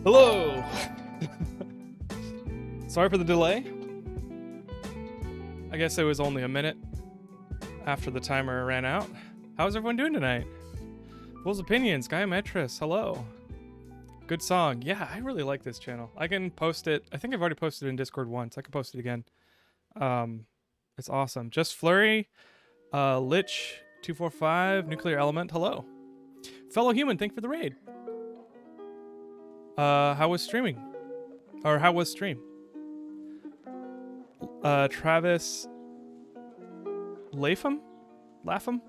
Hello! Sorry for the delay. I guess it was only a minute after the timer ran out. How's everyone doing tonight? Fool's Opinions, Guy Metris, hello. Good song. Yeah, I really like this channel. I can post it. I think I've already posted it in Discord once. I can post it again. It's awesome. Just Flurry, Lich 245, Nuclear Element, hello. Fellow Human, thank you for the raid. How was streaming? Or how was stream? Travis Lapham? Lapham?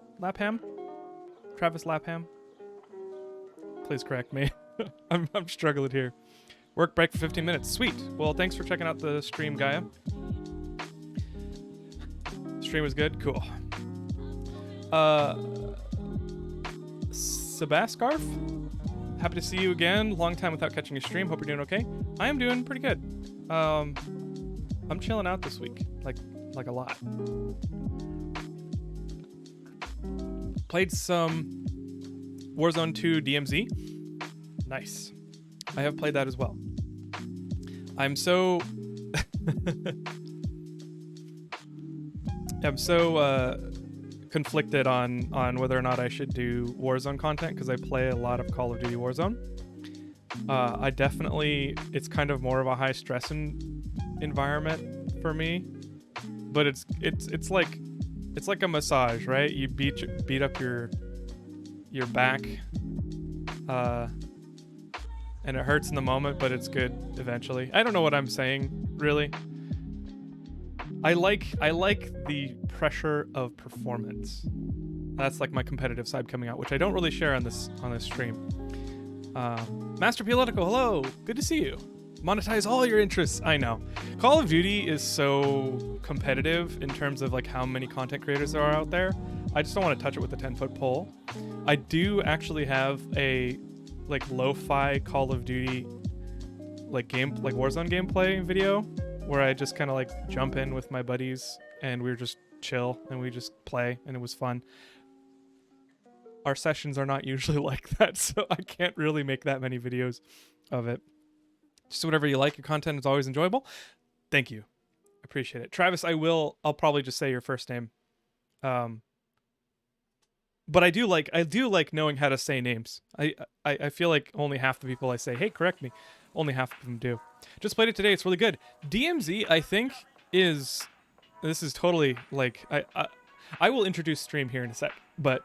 Travis Lapham? Please correct me. I'm struggling here. Work break for 15 minutes. Sweet. Well, thanks for checking out the stream, Gaia. Stream was good? Cool. Sebascarf? Happy to see you again. Long time without catching a stream. Hope you're doing okay. I am doing pretty good. I'm chilling out this week. Like a lot. Played some Warzone 2 DMZ. Nice. I have played that as well. I'm so conflicted on whether or not I should do Warzone content because I play a lot of Call of Duty Warzone. I definitely, it's kind of more of a high stress environment for me, but it's like a massage, right? You beat up your back, and it hurts in the moment, but it's good eventually. I don't know what I'm saying, really. I like the pressure of performance. That's like my competitive side coming out, which I don't really share on this stream. Master Political, hello, good to see you. Monetize all your interests. I know. Call of Duty is so competitive in terms of like how many content creators there are out there. I just don't want to touch it with a 10-foot pole. I do actually have a like lo-fi Call of Duty like Warzone gameplay video where I just kind of like jump in with my buddies and we just chill and we just play and it was fun. Our sessions are not usually like that, so I can't really make that many videos of it. Just whatever you like, your content is always enjoyable. Thank you. Appreciate it. Travis, I'll probably just say your first name. But I do like knowing how to say names. I feel like only half the people I say, hey, correct me, only half of them do. Just played it today. It's really good. DMZ, I think, this is totally like, I will introduce stream here in a sec, but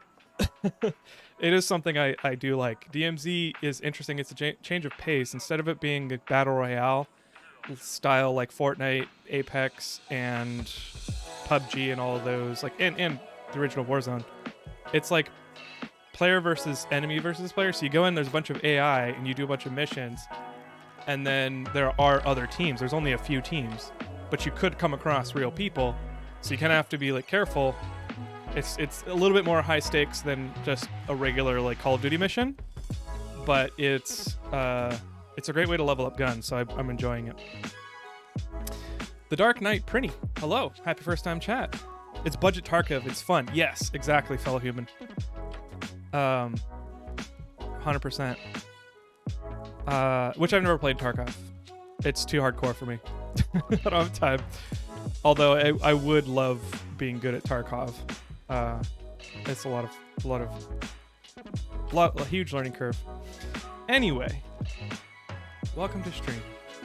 it is something I do like. DMZ is interesting. It's a change of pace. Instead of it being a battle royale style like Fortnite, Apex, and PUBG and all of those, like and the original Warzone, it's like player versus enemy versus player. So you go in, there's a bunch of AI, and you do a bunch of missions, and then there are other teams. There's only a few teams, but you could come across real people, so you kind of have to be like careful. It's a little bit more high stakes than just a regular like Call of Duty mission, but it's a great way to level up guns, so I'm enjoying it. The Dark Knight Prinny, hello, happy first time chat. It's budget Tarkov, it's fun. Yes, exactly, fellow human. 100%. Which I've never played Tarkov. It's too hardcore for me. I don't have time. Although I would love being good at Tarkov. It's a huge learning curve. Anyway, welcome to stream.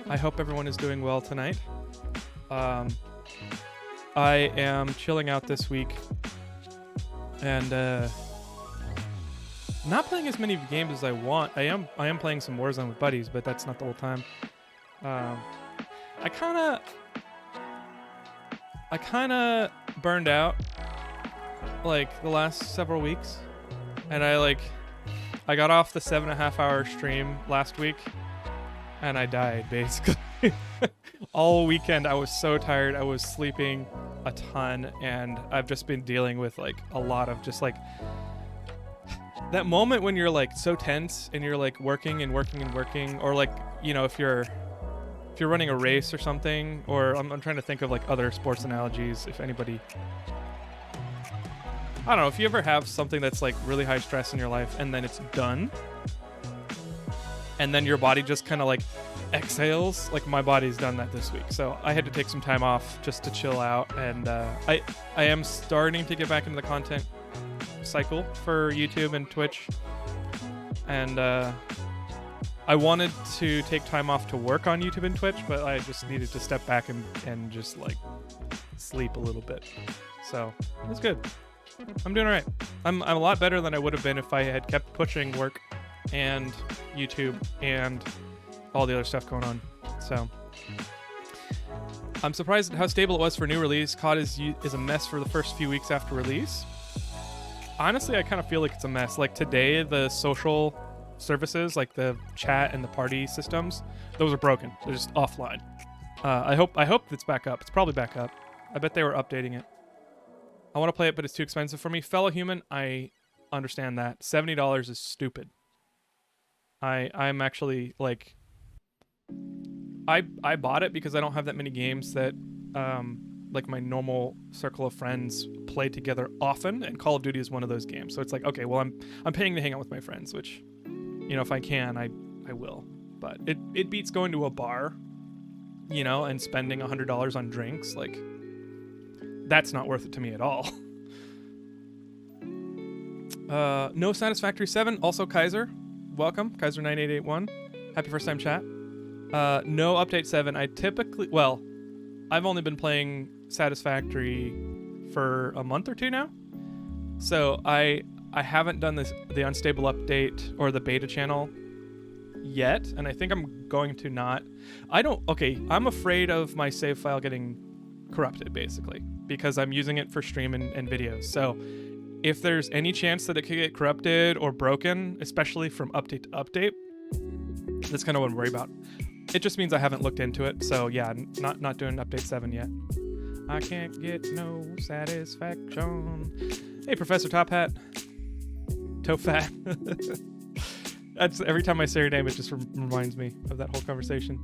I hope everyone is doing well tonight. I am chilling out this week and not playing as many games as I want. I am playing some Warzone with buddies, but that's not the whole time. I kind of burned out like the last several weeks, and I got off the 7.5 hour stream last week and I died basically. All weekend I was so tired. I was sleeping a ton, and I've just been dealing with like a lot of just like that moment when you're like so tense and you're like working, or like, you know, if you're running a race or something, or I'm trying to think of like other sports analogies, if anybody, I don't know, if you ever have something that's like really high stress in your life and then it's done, and then your body just kind of like exhales. Like my body's done that this week, so I had to take some time off just to chill out, and I am starting to get back into the content cycle for YouTube and Twitch, and I wanted to take time off to work on YouTube and Twitch, but I just needed to step back and just like sleep a little bit. So it was good. I'm doing all right. I'm a lot better than I would have been if I had kept pushing work and YouTube and all the other stuff going on. So I'm surprised at how stable it was for new release. COD is a mess for the first few weeks after release. Honestly, I kind of feel like it's a mess. Like today, the social services, like the chat and the party systems, those are broken. They're just offline. I hope it's back up. It's probably back up. I bet they were updating it. I want to play it, but it's too expensive for me. Fellow human, I understand that. $70 is stupid. I'm actually like, I bought it because I don't have that many games that like my normal circle of friends play together often, and Call of Duty is one of those games. So it's like, okay, well I'm paying to hang out with my friends, which, you know, if I can, I will. But it beats going to a bar, you know, and spending $100 on drinks. Like, that's not worth it to me at all. No Satisfactory 7. Also Kaiser. Welcome. Kaiser9881. Happy first time chat. No update 7. I've only been playing Satisfactory for a month or two now. So I haven't done the unstable update or the beta channel yet, and I think I'm going to not. I'm afraid of my save file getting corrupted, basically, because I'm using it for stream and videos. So if there's any chance that it could get corrupted or broken, especially from update to update, that's kind of what I'm worried about. It just means I haven't looked into it. So yeah, not doing update 7 yet. I can't get no satisfaction. Hey, Professor Top Hat. Tofat. That's every time I say your name, it just reminds me of that whole conversation.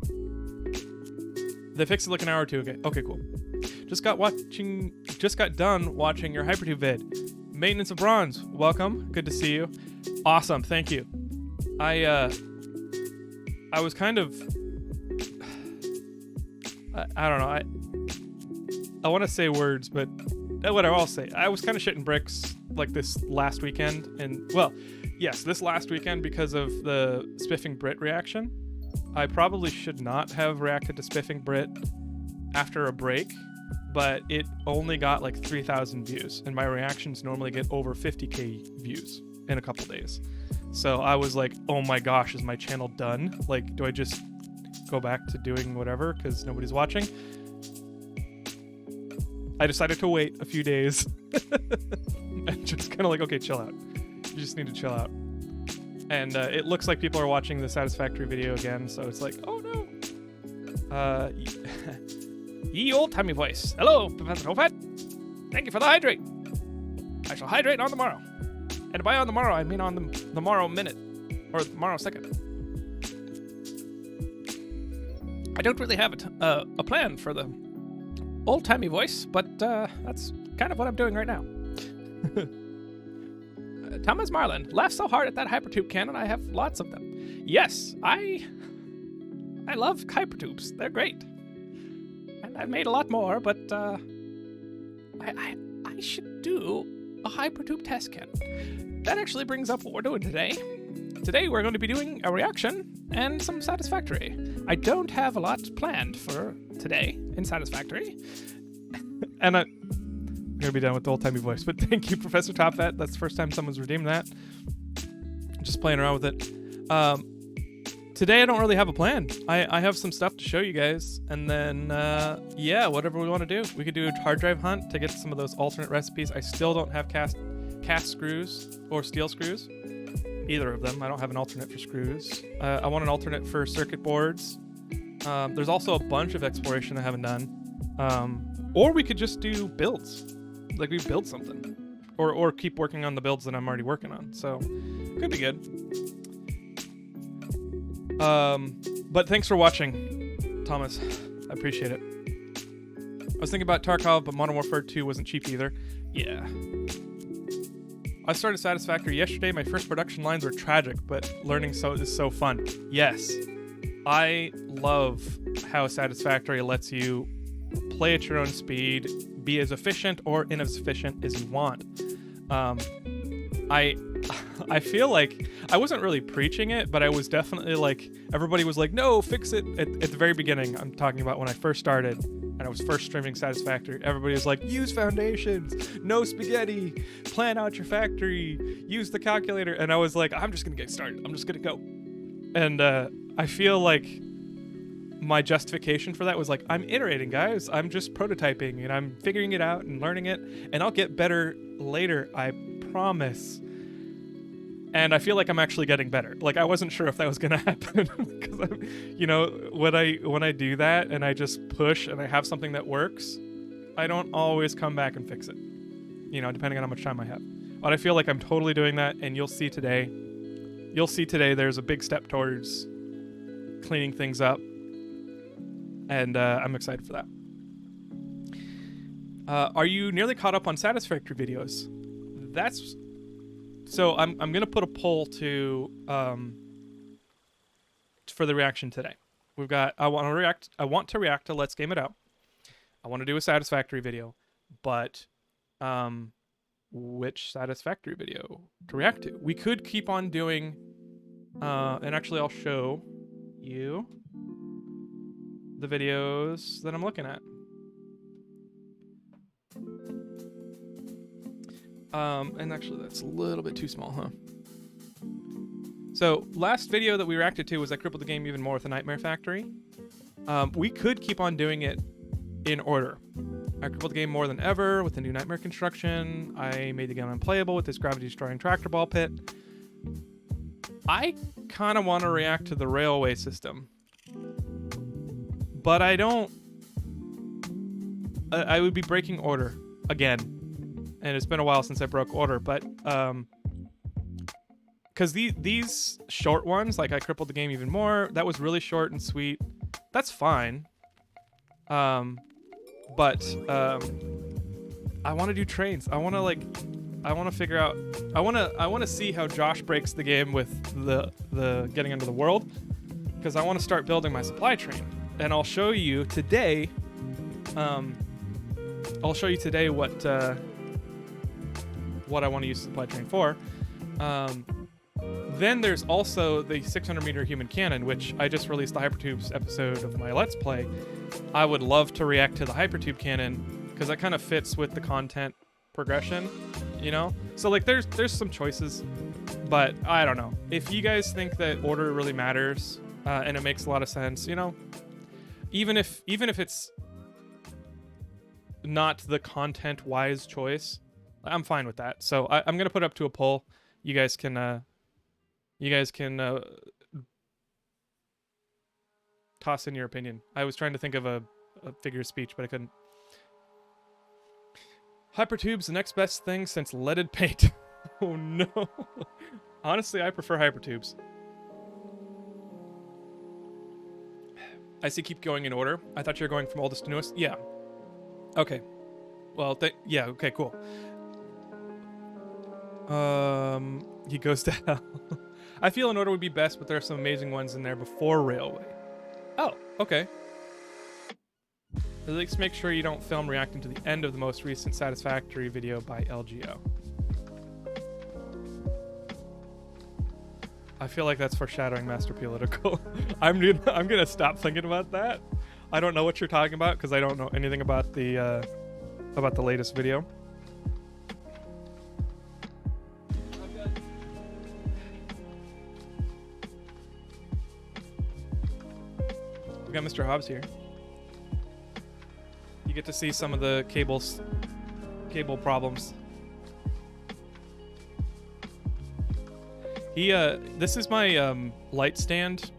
They fixed it like an hour or two ago. Okay, cool. Just got done watching your Hypertube vid. Maintenance of Bronze. Welcome. Good to see you. Awesome. Thank you. I was kind of, I don't know. I want to say words, but whatever, I'll say. I was kind of shitting bricks like this last weekend, and this last weekend because of the Spiffing Brit reaction. I probably should not have reacted to Spiffing Brit after a break, but it only got like 3,000 views, and my reactions normally get over 50k views in a couple days. So I was like, oh my gosh, is my channel done? Like, do I just go back to doing whatever because nobody's watching? I decided to wait a few days and just kind of like, okay, chill out. You just need to chill out. And it looks like people are watching the Satisfactory video again, so it's like, oh no. Ye old-timey voice. Hello, Professor Hofat. Thank you for the hydrate. I shall hydrate on the morrow. And by on the morrow, I mean on the morrow minute. Or the morrow second. I don't really have a plan for the old-timey voice, but that's kind of what I'm doing right now. Thomas Marlin, laugh so hard at that hypertube cannon, I have lots of them. Yes, I love hypertubes. They're great. And I've made a lot more, but I should do a hypertube test cannon. That actually brings up what we're doing today. Today we're going to be doing a reaction and some Satisfactory. I don't have a lot planned for today in Satisfactory. And I'm going to be done with the old-timey voice. But thank you, Professor Topfat. That's the first time someone's redeemed that. Just playing around with it. Today I don't really have a plan. I have some stuff to show you guys. And then, whatever we want to do. We could do a hard drive hunt to get some of those alternate recipes. I still don't have cast screws or steel screws. Either of them. I don't have an alternate for screws. I want an alternate for circuit boards. There's also a bunch of exploration I haven't done. Or we could just do builds. Like we build something. Or keep working on the builds that I'm already working on. So, could be good. But thanks for watching, Thomas. I appreciate it. I was thinking about Tarkov, but Modern Warfare 2 wasn't cheap either. Yeah. I started Satisfactory yesterday. My first production lines were tragic, but learning is so fun. Yes, I love how Satisfactory lets you play at your own speed, be as efficient or inefficient as you want. I feel like I wasn't really preaching it, but I was definitely like, everybody was like, no, fix it at the very beginning. I'm talking about when I first started and I was first streaming Satisfactory. Everybody was like, use foundations, no spaghetti, plan out your factory, use the calculator. And I was like, I'm just gonna get started. I'm just gonna go. And I feel like my justification for that was like, I'm iterating, guys. I'm just prototyping and I'm figuring it out and learning it, and I'll get better later, I promise. And I feel like I'm actually getting better. Like, I wasn't sure if that was gonna happen because when I do that and I just push and I have something that works, I don't always come back and fix it. Depending on how much time I have. But I feel like I'm totally doing that, and you'll see today. There's a big step towards cleaning things up. And I'm excited for that. Are you nearly caught up on Satisfactory videos? So I'm gonna put a poll for the reaction today. We've got I want to react to Let's Game It Out. I want to do a Satisfactory video, but which Satisfactory video to react to? We could keep on doing and actually I'll show you the videos that I'm looking at. And actually that's a little bit too small, huh? So last video that we reacted to was I crippled the game even more with the Nightmare Factory. We could keep on doing it in order. I crippled the game more than ever with the new Nightmare construction. I made the game unplayable with this gravity-destroying tractor ball pit. I kind of want to react to the railway system. But I don't... I would be breaking order again. And it's been a while since I broke order, but... Because these short ones, like I crippled the game even more, that was really short and sweet. That's fine. But I want to do trains. I want to figure out... I want to see how Josh breaks the game with the getting into the world. Because I want to start building my supply train. And I'll show you today... I'll show you today what I want to use the supply train for. Then there's also the 600-meter human cannon, which I just released the Hypertubes episode of my Let's Play. I would love to react to the Hypertube cannon because that kind of fits with the content progression, you know? So like there's some choices, but I don't know. If you guys think that order really matters and it makes a lot of sense, you know, even if it's not the content-wise choice, I'm fine with that. So I'm gonna put it up to a poll. You guys can toss in your opinion. I was trying to think of a figure of speech, but I couldn't. Hypertube's the next best thing since leaded paint. Oh no. Honestly, I prefer Hypertubes. I see keep going in order. I thought you were going from oldest to newest. Yeah. Okay. Well, yeah, okay, cool. He goes to hell. I feel an order would be best, but there are some amazing ones in there before Railway. Oh, okay. At least make sure you don't film reacting to the end of the most recent Satisfactory video by LGO. I feel like that's foreshadowing Master Political. I'm gonna stop thinking about that. I don't know what you're talking about because I don't know anything about the latest video. We got Mr. Hobbs here. You get to see some of the cable problems. This is my light stand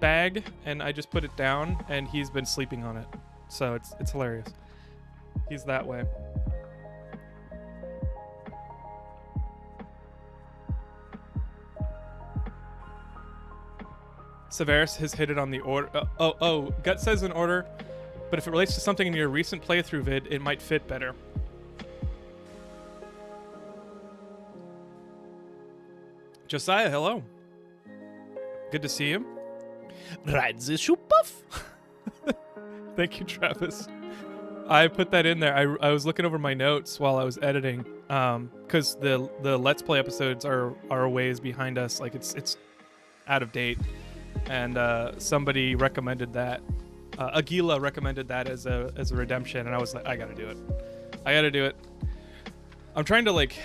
bag, and I just put it down, and he's been sleeping on it, so it's hilarious. He's that way. Severus has hit it on the order. Gut says in order, but if it relates to something in your recent playthrough vid, it might fit better. Josiah, hello. Good to see you. Ride the Schupuff. Thank you, Travis. I put that in there. I was looking over my notes while I was editing, because the Let's Play episodes are a ways behind us. Like it's out of date, and somebody recommended that. Aguila recommended that as a redemption, and I was like, I gotta do it. I gotta do it. I'm trying to like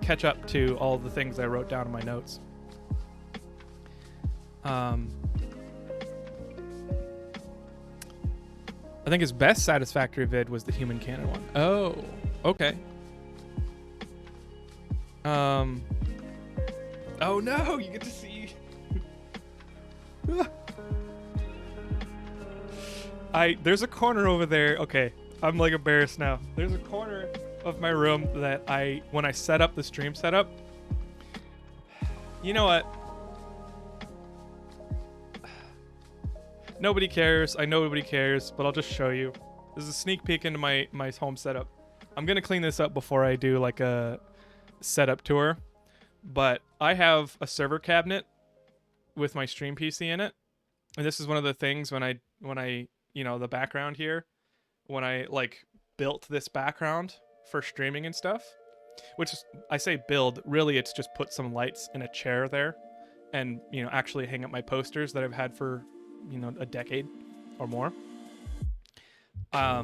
catch up to all the things I wrote down in my notes. I think his best Satisfactory vid was the Human Cannon one. Oh, okay. Oh no, you get to see. There's a corner over there. Okay, I'm like embarrassed now. There's a corner of my room that when I set up the stream setup. You know what? Nobody cares. I know nobody cares, but I'll just show you. This is a sneak peek into my home setup. I'm gonna clean this up before I do like a setup tour. But I have a server cabinet with my stream PC in it, and this is one of the things when I the background here, when I like built this background for streaming and stuff, which is, I say build, really it's just put some lights in a chair there, and actually hang up my posters that I've had for a decade or more. I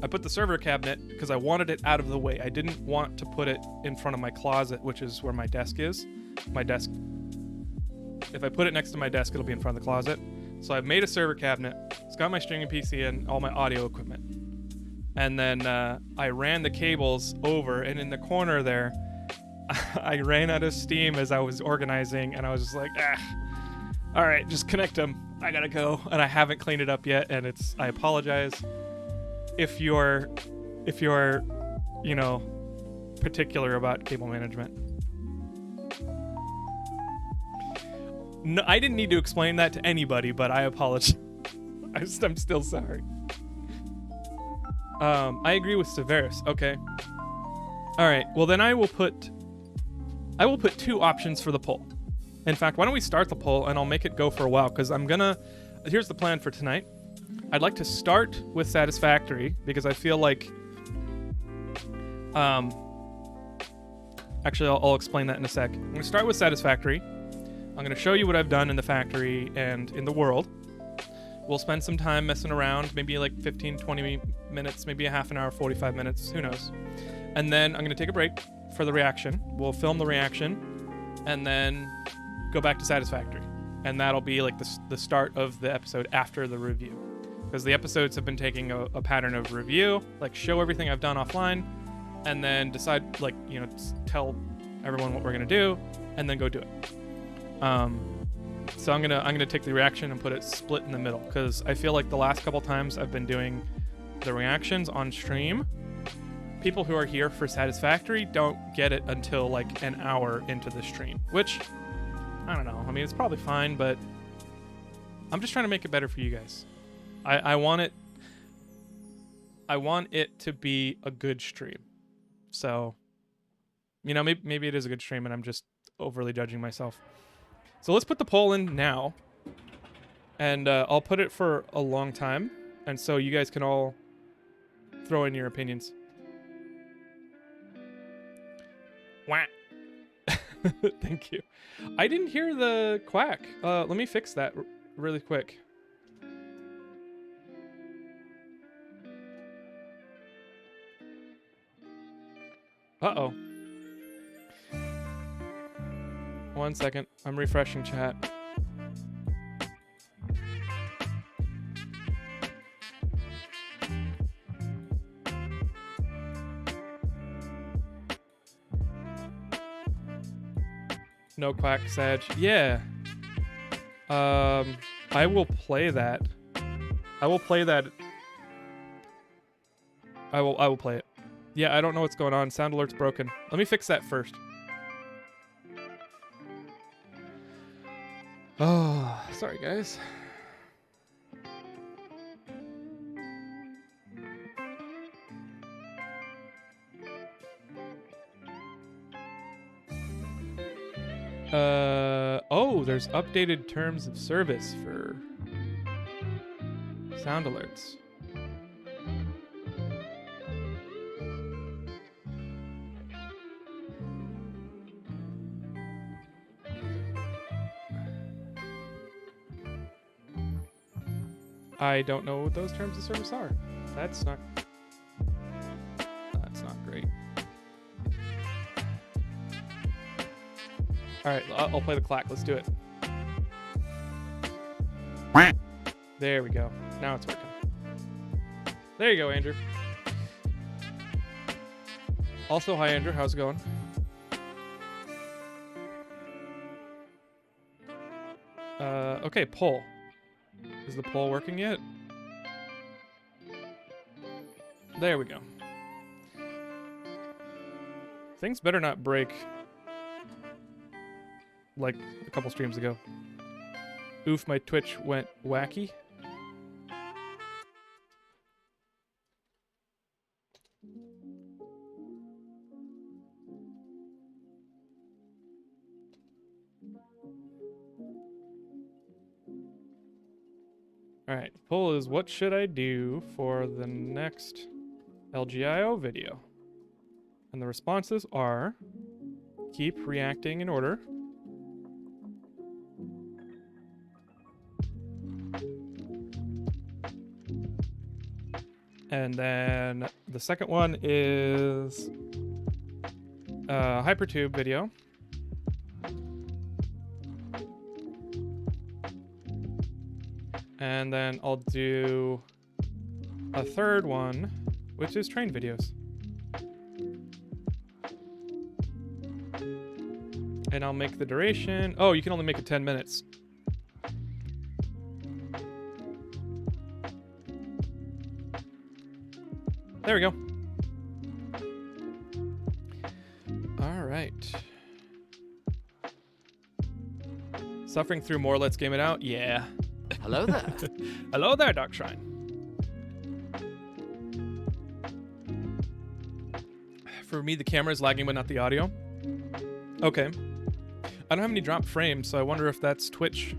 put the server cabinet because I wanted it out of the way. I didn't want to put it in front of my closet, which is where my desk is. My desk, if I put it next to my desk, it'll be in front of the closet. So I've made a server cabinet. It's got my streaming PC and all my audio equipment. And then I ran the cables over, and in the corner there, I ran out of steam as I was organizing, and I was just like, all right, just connect them. I gotta go, and I haven't cleaned it up yet, and I apologize if you're particular about cable management. No, I didn't need to explain that to anybody, but I apologize. I'm still sorry. I agree with Severus. Okay. All right. Well, then I will put two options for the poll. In fact, why don't we start the poll, and I'll make it go for a while, because here's the plan for tonight. I'd like to start with Satisfactory, because I feel like, actually, I'll explain that in a sec. I'm going to start with Satisfactory. I'm going to show you what I've done in the factory and in the world. We'll spend some time messing around, maybe like 15, 20 minutes, maybe a half an hour, 45 minutes, who knows. And then I'm going to take a break for the reaction. We'll film the reaction, and then go back to Satisfactory, and that'll be like the start of the episode after the review, because the episodes have been taking a pattern of review, like show everything I've done offline, and then decide, like, tell everyone what we're gonna do, and then go do it. So I'm gonna take the reaction and put it split in the middle, because I feel like the last couple times I've been doing the reactions on stream, people who are here for Satisfactory don't get it until like an hour into the stream, which, I don't know. I mean, it's probably fine, but I'm just trying to make it better for you guys. I want it to be a good stream. So, maybe it is a good stream, and I'm just overly judging myself. So let's put the poll in now, and I'll put it for a long time, and so you guys can all throw in your opinions. Wah. Thank you. I didn't hear the quack. Let me fix that really quick. Uh-oh. 1 second. I'm refreshing chat. No quack, Sag. Yeah. I will play that. I will play that. I will play it. Yeah, I don't know what's going on. Sound alert's broken. Let me fix that first. Oh, sorry guys. Oh, there's updated terms of service for sound alerts. I don't know what those terms of service are. That's not great. All right, I'll play the clack. Let's do it. There we go. Now it's working. There you go, Andrew. Also, hi, Andrew. How's it going? Okay, poll. Is the poll working yet? There we go. Things better not break like a couple streams ago. Oof, my Twitch went wacky. Alright, poll is what should I do for the next LGIO video? And the responses are keep reacting in order. And then the second one is a Hypertube video. And then I'll do a third one, which is train videos. And I'll make the duration. Oh, you can only make it 10 minutes. There we go. All right. Suffering through more, let's game it out. Yeah. Hello there. Hello there, Dark Shrine. For me, the camera is lagging, but not the audio. Okay. I don't have any drop frames, so I wonder if that's Twitch.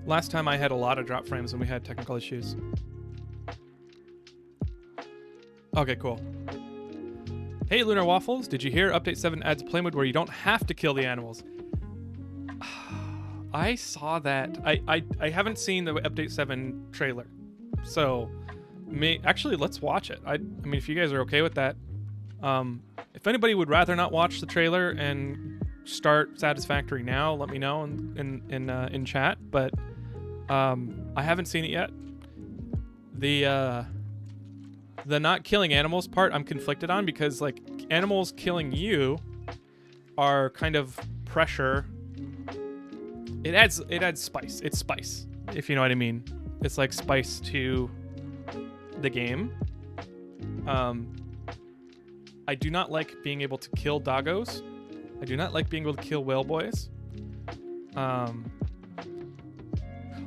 Last time I had a lot of drop frames when we had technical issues. Okay, cool. Hey, Lunar Waffles, did you hear Update 7 adds a play mode where you don't have to kill the animals? I saw that. I haven't seen the Update 7 trailer. So, actually, let's watch it. I mean, if you guys are okay with that. If anybody would rather not watch the trailer and start Satisfactory now, let me know in chat. But I haven't seen it yet. The not killing animals part I'm conflicted on because like animals killing you are kind of pressure. It adds spice. It's spice, if you know what I mean. It's like spice to the game. I do not like being able to kill doggos. I do not like being able to kill whale boys. Oh,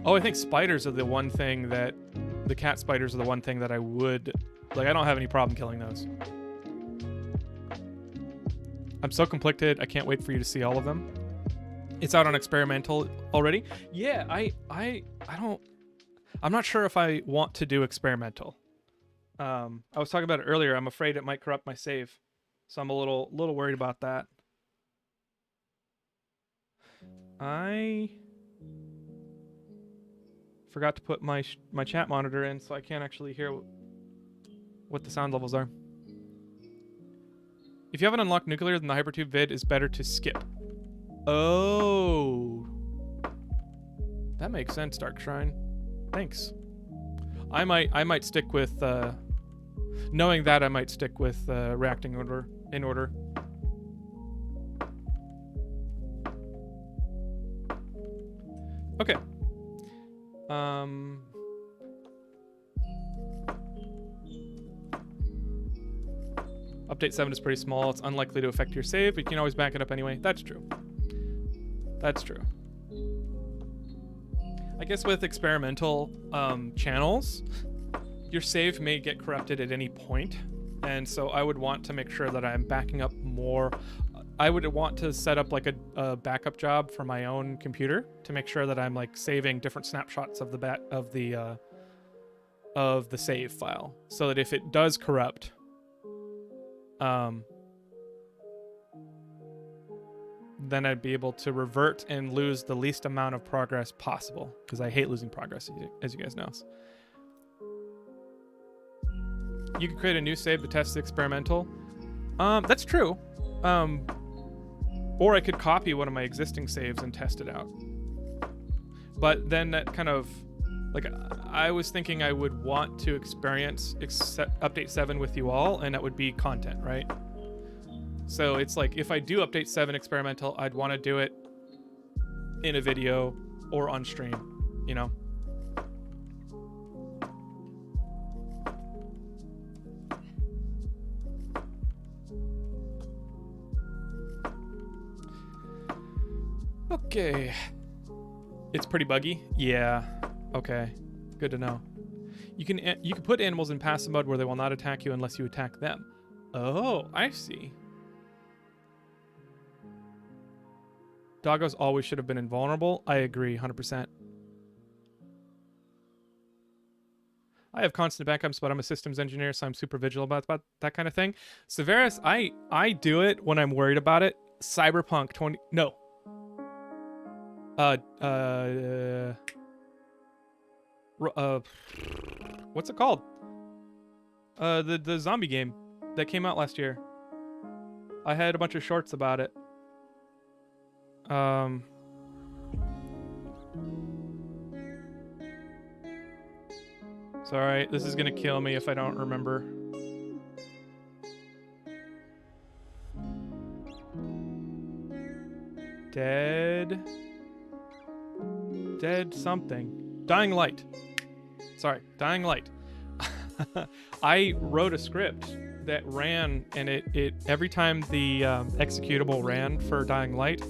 I think spiders are the one thing that the cat spiders are the one thing that I would like. I don't have any problem killing those. I'm so conflicted. I can't wait for you to see all of them. It's out on experimental already. Yeah, I'm not sure if I want to do experimental. I was talking about it earlier. I'm afraid it might corrupt my save, so I'm a little worried about that. I forgot to put my chat monitor in, so I can't actually hear what the sound levels are. If you haven't unlocked nuclear, then the Hypertube vid is better to skip. Oh, that makes sense, Dark Shrine. Thanks. I might stick with knowing that I might stick with reacting in order. Okay. Update 7 is pretty small. It's unlikely to affect your save, but you can always back it up anyway. That's true. That's true. I guess with experimental channels, your save may get corrupted at any point, and so I would want to make sure that I'm backing up more. I would want to set up like a backup job for my own computer to make sure that I'm like saving different snapshots of the save file, so that if it does corrupt, then I'd be able to revert and lose the least amount of progress possible, because I hate losing progress, as you guys know. You could create a new save to test the experimental. That's true. Or I could copy one of my existing saves and test it out. But then that kind of, like, I was thinking I would want to experience update 7 with you all, and that would be content, right? So it's like, if I do update 7 experimental, I'd want to do it in a video or on stream, you know? Okay. It's pretty buggy? Yeah. Okay. Good to know. You can put animals in passive mode where they will not attack you unless you attack them. Oh, I see. Doggos always should have been invulnerable. I agree, 100%. I have constant backups, but I'm a systems engineer, so I'm super vigilant about that kind of thing. Severus, I do it when I'm worried about it. Cyberpunk 20... No. What's it called? The zombie game that came out last year. I had a bunch of shorts about it. Sorry, this is gonna kill me if I don't remember. Dead something. Dying Light. Sorry, Dying Light. I wrote a script that ran, and it every time the executable ran for Dying Light,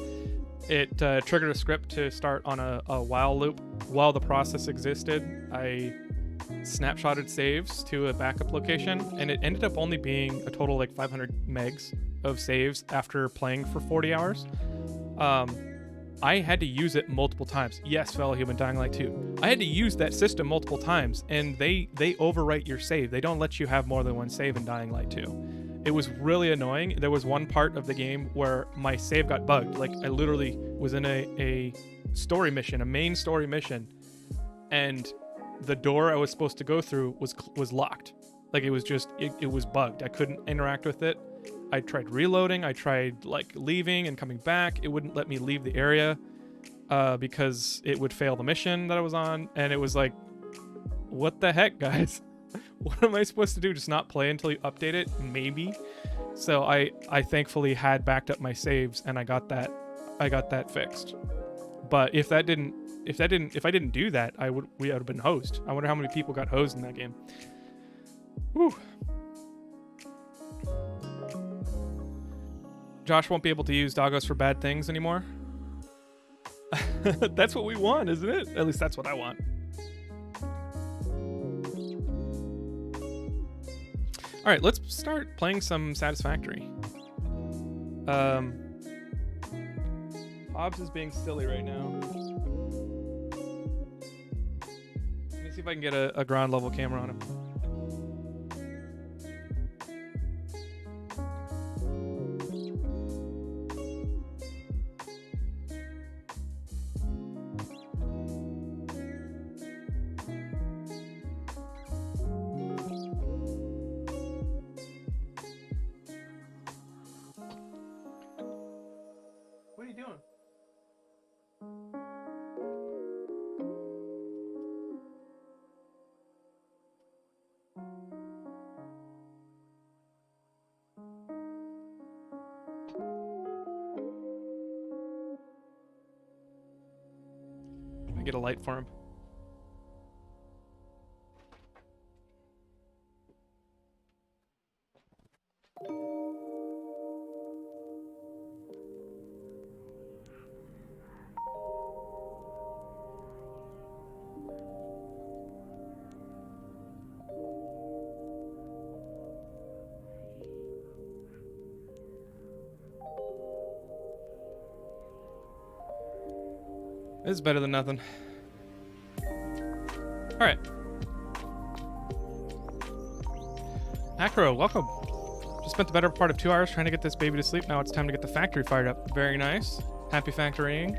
it triggered a script to start on a while loop. While the process existed, I snapshotted saves to a backup location, and it ended up only being a total like 500 megs of saves after playing for 40 hours. I had to use it multiple times. Yes, fellow human, Dying Light 2. I had to use that system multiple times, and they overwrite your save. They don't let you have more than one save in Dying Light 2. It was really annoying. There was one part of the game where my save got bugged. Like, I literally was in a story mission, a main story mission, and the door I was supposed to go through was locked. Like, it was just, it was bugged. I couldn't interact with it. I tried reloading. I tried like leaving and coming back. It wouldn't let me leave the area because it would fail the mission that I was on. And it was like, what the heck, guys? What am I supposed to do? Just not play until you update it? Maybe. So I thankfully had backed up my saves, and I got that fixed. But if I didn't do that, we would have been hosed. I wonder how many people got hosed in that game. Whew. Josh won't be able to use Doggos for bad things anymore. That's what we want, isn't it? At least that's what I want. All right, let's start playing some Satisfactory. Hobbs is being silly right now. Let me see if I can get a ground level camera on him. What are you doing? Let me get a light for him. It's better than nothing. Alright. Acro, welcome. Just spent the better part of 2 hours trying to get this baby to sleep. Now it's time to get the factory fired up. Very nice. Happy factorying.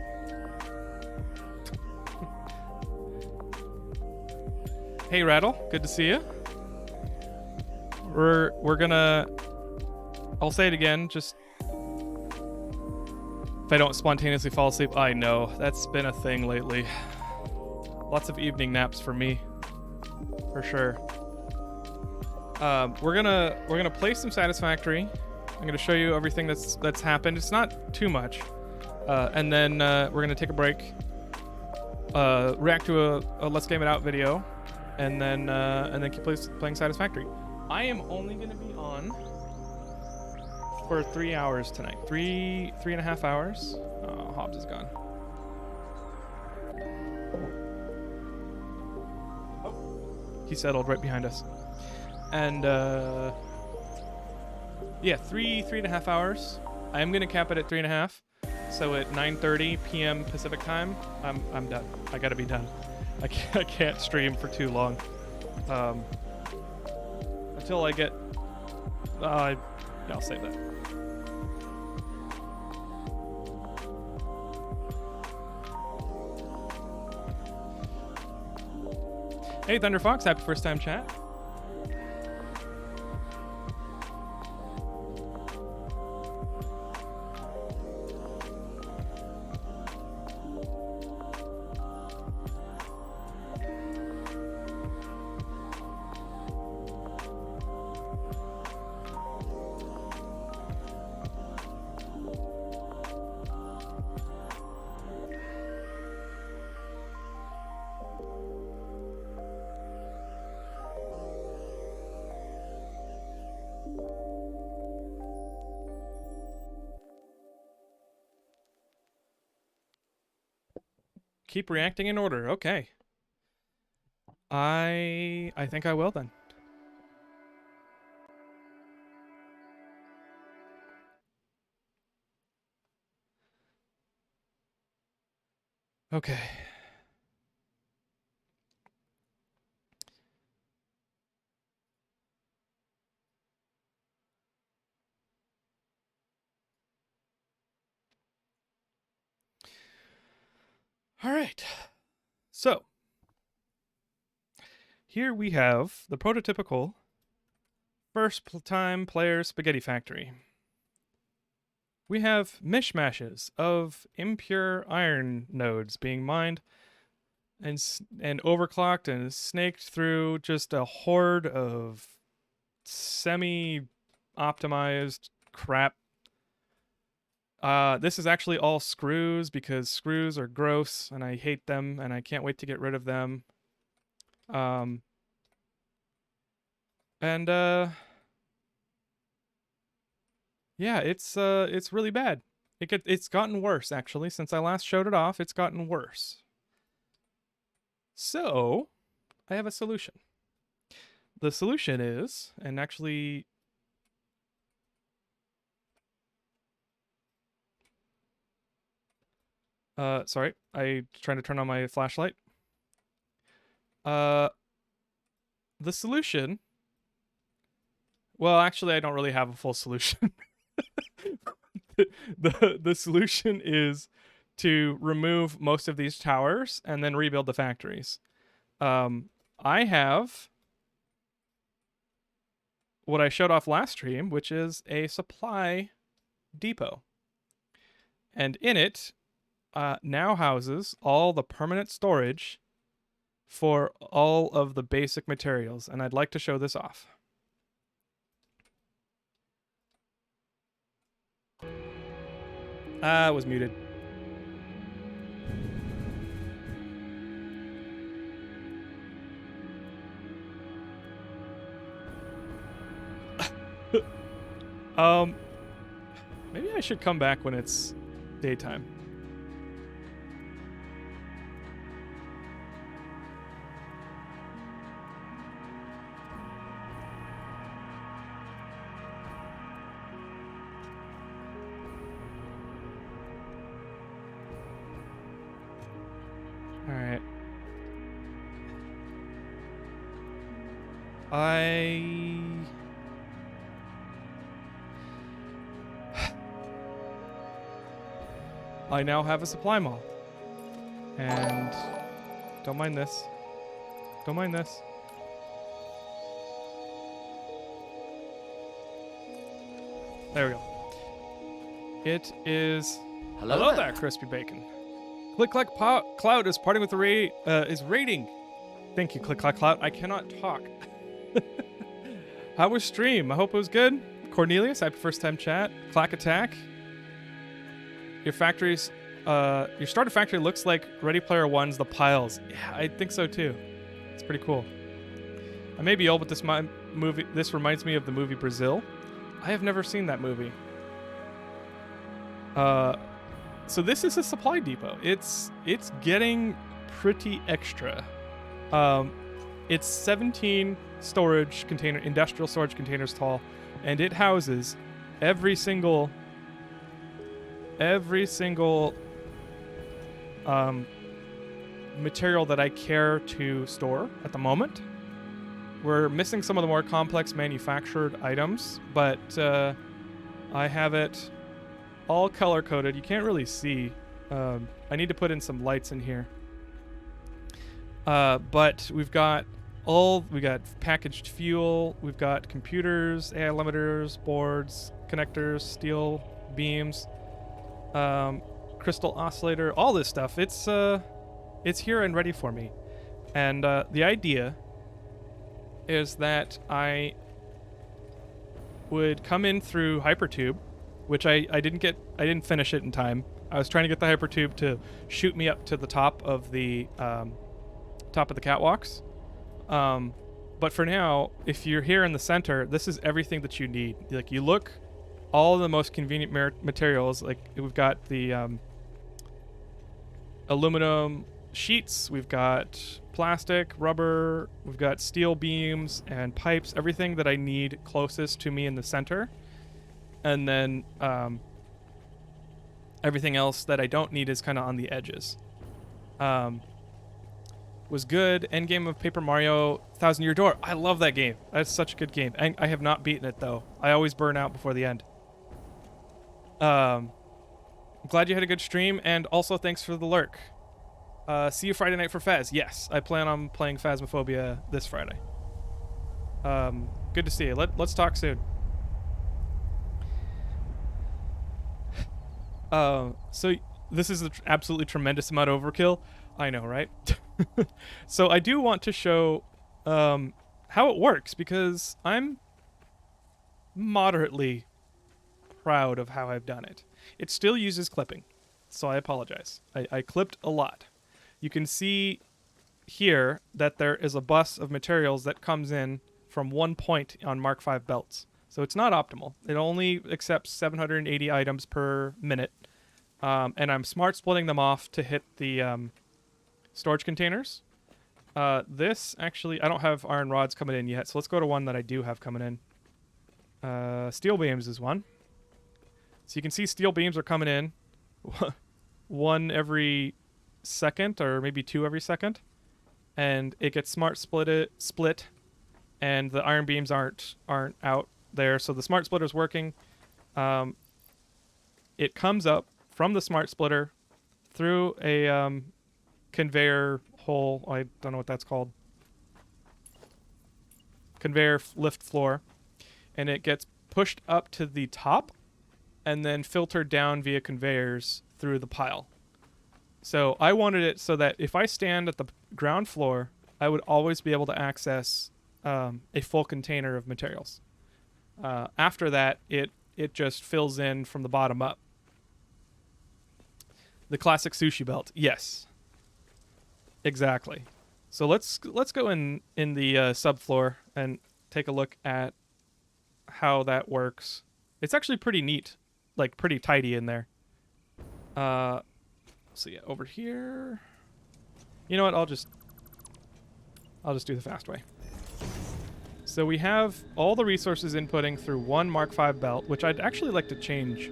Hey Rattle, good to see you. We're gonna... I'll say it again, just... If I don't spontaneously fall asleep, I know. That's been a thing lately. Lots of evening naps for me. For sure. We're gonna play some Satisfactory. I'm gonna show you everything that's happened. It's not too much. And then we're gonna take a break. React to a Let's Game It Out video. And then keep playing Satisfactory. I am only gonna be on for 3 hours tonight. Three and a half hours. Oh, Hobbs is gone. Oh, he settled right behind us. And yeah, three and a half hours. I am gonna cap it at 3.5. So at 9:30 p.m. Pacific time, I'm done. I gotta be done. I can't stream for too long. Until I get. Yeah, I'll save that. Hey, Thunder Fox, happy first time chat. Keep reacting in order. Okay. I think I will then. Okay. All right. So, here we have the prototypical first time player spaghetti factory. We have mishmashes of impure iron nodes being mined and overclocked and snaked through just a horde of semi-optimized crap. This is actually all screws because screws are gross and I hate them and I can't wait to get rid of them. Yeah, it's really bad. It's gotten worse actually since I last showed it off. It's gotten worse. So, I have a solution. The solution is, and actually sorry, I trying to turn on my flashlight. The solution. Well, actually, I don't really have a full solution. the solution is to remove most of these towers and then rebuild the factories. I have what I showed off last stream, which is a supply depot, and in it now houses all the permanent storage for all of the basic materials, and I'd like to show this off. It was muted. Maybe I should come back when it's daytime. I now have a supply mall. And don't mind this. Don't mind this. There we go. It is... Hello there, Crispy Bacon. Click Clack Cloud is parting with the is rating. Thank you, Click Clack Cloud. I cannot talk. How was stream? I hope it was good. Cornelius, happy first time chat. Clack Attack. Your factory's your starter factory looks like Ready Player One's The Piles. Yeah, I think so too. It's pretty cool. I may be old, but this reminds me of the movie Brazil. I have never seen that movie. So this is a supply depot. It's getting pretty extra. It's 17 industrial storage containers tall, and it houses every single material that I care to store at the moment. We're missing some of the more complex manufactured items, but I have it all color-coded. You can't really see. I need to put in some lights in here. But we've got packaged fuel, we've got computers, AI limiters, boards, connectors, steel beams, crystal oscillator, all this stuff. It's here and ready for me. And the idea is that I would come in through Hypertube, which I didn't finish it in time. I was trying to get the Hypertube to shoot me up to the top of the catwalks. But for now, if you're here in the center, this is everything that you need. Like, you look, all of the most convenient materials. Like, we've got the aluminum sheets, we've got plastic, rubber, we've got steel beams and pipes, everything that I need closest to me in the center. And then everything else that I don't need is kind of on the edges. Was good. Endgame of Paper Mario Thousand Year Door. I love that game. That's such a good game. I have not beaten it, though. I always burn out before the end. I'm glad you had a good stream, and also thanks for the lurk. See you Friday night for Phas. Yes, I plan on playing Phasmophobia this Friday. Good to see you. Let's talk soon. So this is an absolutely tremendous amount of overkill. I know, right? So I do want to show how it works, because I'm moderately proud of how I've done it. It still uses clipping, so I apologize. I clipped a lot. You can see here that there is a bus of materials that comes in from one point on Mark V belts. So it's not optimal. It only accepts 780 items per minute. And I'm smart splitting them off to hit the storage containers. This, actually, I don't have iron rods coming in yet, so let's go to one that I do have coming in. Steel beams is one. So you can see steel beams are coming in. One every second, or maybe two every second. And it gets smart split, and the iron beams aren't out there, so the smart splitter's working. It comes up from the smart splitter through a conveyor hole. I don't know what that's called. Conveyor lift floor, and it gets pushed up to the top and then filtered down via conveyors through the pile. So I wanted it so that if I stand at the ground floor, I would always be able to access a full container of materials. After that, it just fills in from the bottom up. The classic sushi belt. Yes. Exactly. So let's go in the subfloor and take a look at how that works. It's actually pretty neat, like pretty tidy in there. So yeah, over here. You know what? I'll just do the fast way. So we have all the resources inputting through one Mark V belt, which I'd actually like to change.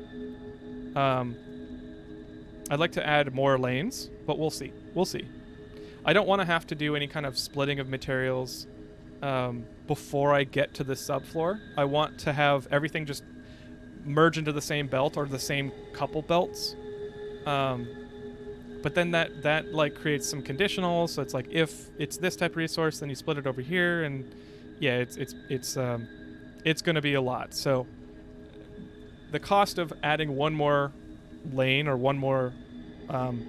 I'd like to add more lanes, but we'll see. We'll see. I don't want to have to do any kind of splitting of materials before I get to the subfloor. I want to have everything just merge into the same belt or the same couple belts. But then that like creates some conditionals. So it's like if it's this type of resource, then you split it over here, and yeah, it's going to be a lot. So the cost of adding one more lane or one more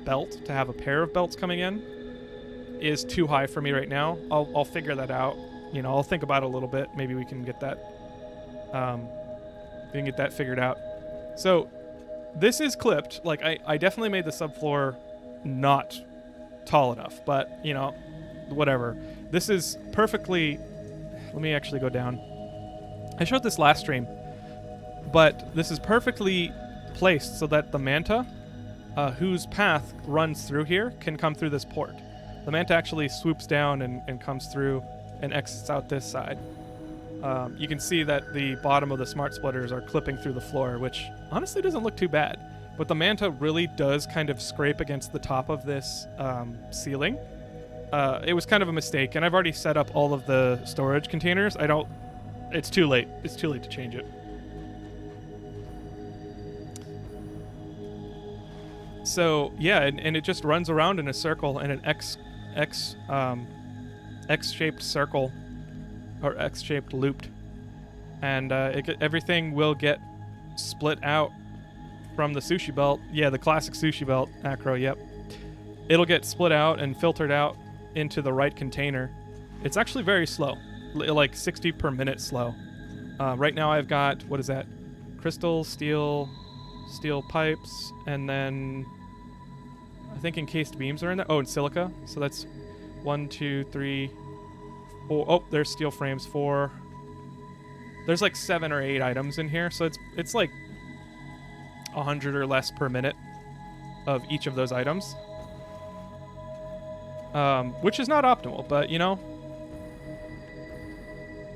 belt to have a pair of belts coming in is too high for me right now. I'll figure that out. You know, I'll think about it a little bit. Maybe we can get that figured out. So this is clipped. Like I definitely made the subfloor not tall enough, but you know, whatever. This is perfectly. Let me actually go down. I showed this last stream, but this is perfectly placed so that the manta, whose path runs through here, can come through this port. The manta actually swoops down and comes through and exits out this side. You can see that the bottom of the smart splitters are clipping through the floor, which honestly doesn't look too bad. But the manta really does kind of scrape against the top of this ceiling. It was kind of a mistake, and I've already set up all of the storage containers. It's too late. It's too late to change it. So yeah, and it just runs around in a circle in an X-shaped circle, or X-shaped looped, and everything will get split out from the sushi belt. Yeah, the classic sushi belt acro. Yep, it'll get split out and filtered out into the right container. It's actually very slow, like 60 per minute slow. Right now I've got, what is that? Crystal, steel pipes, and then I think encased beams are in there. Oh, and silica. So that's 1, 2, 3, 4. Oh, there's steel frames. 4. There's like 7 or 8 items in here, so it's like 100 or less per minute of each of those items, which is not optimal. But you know,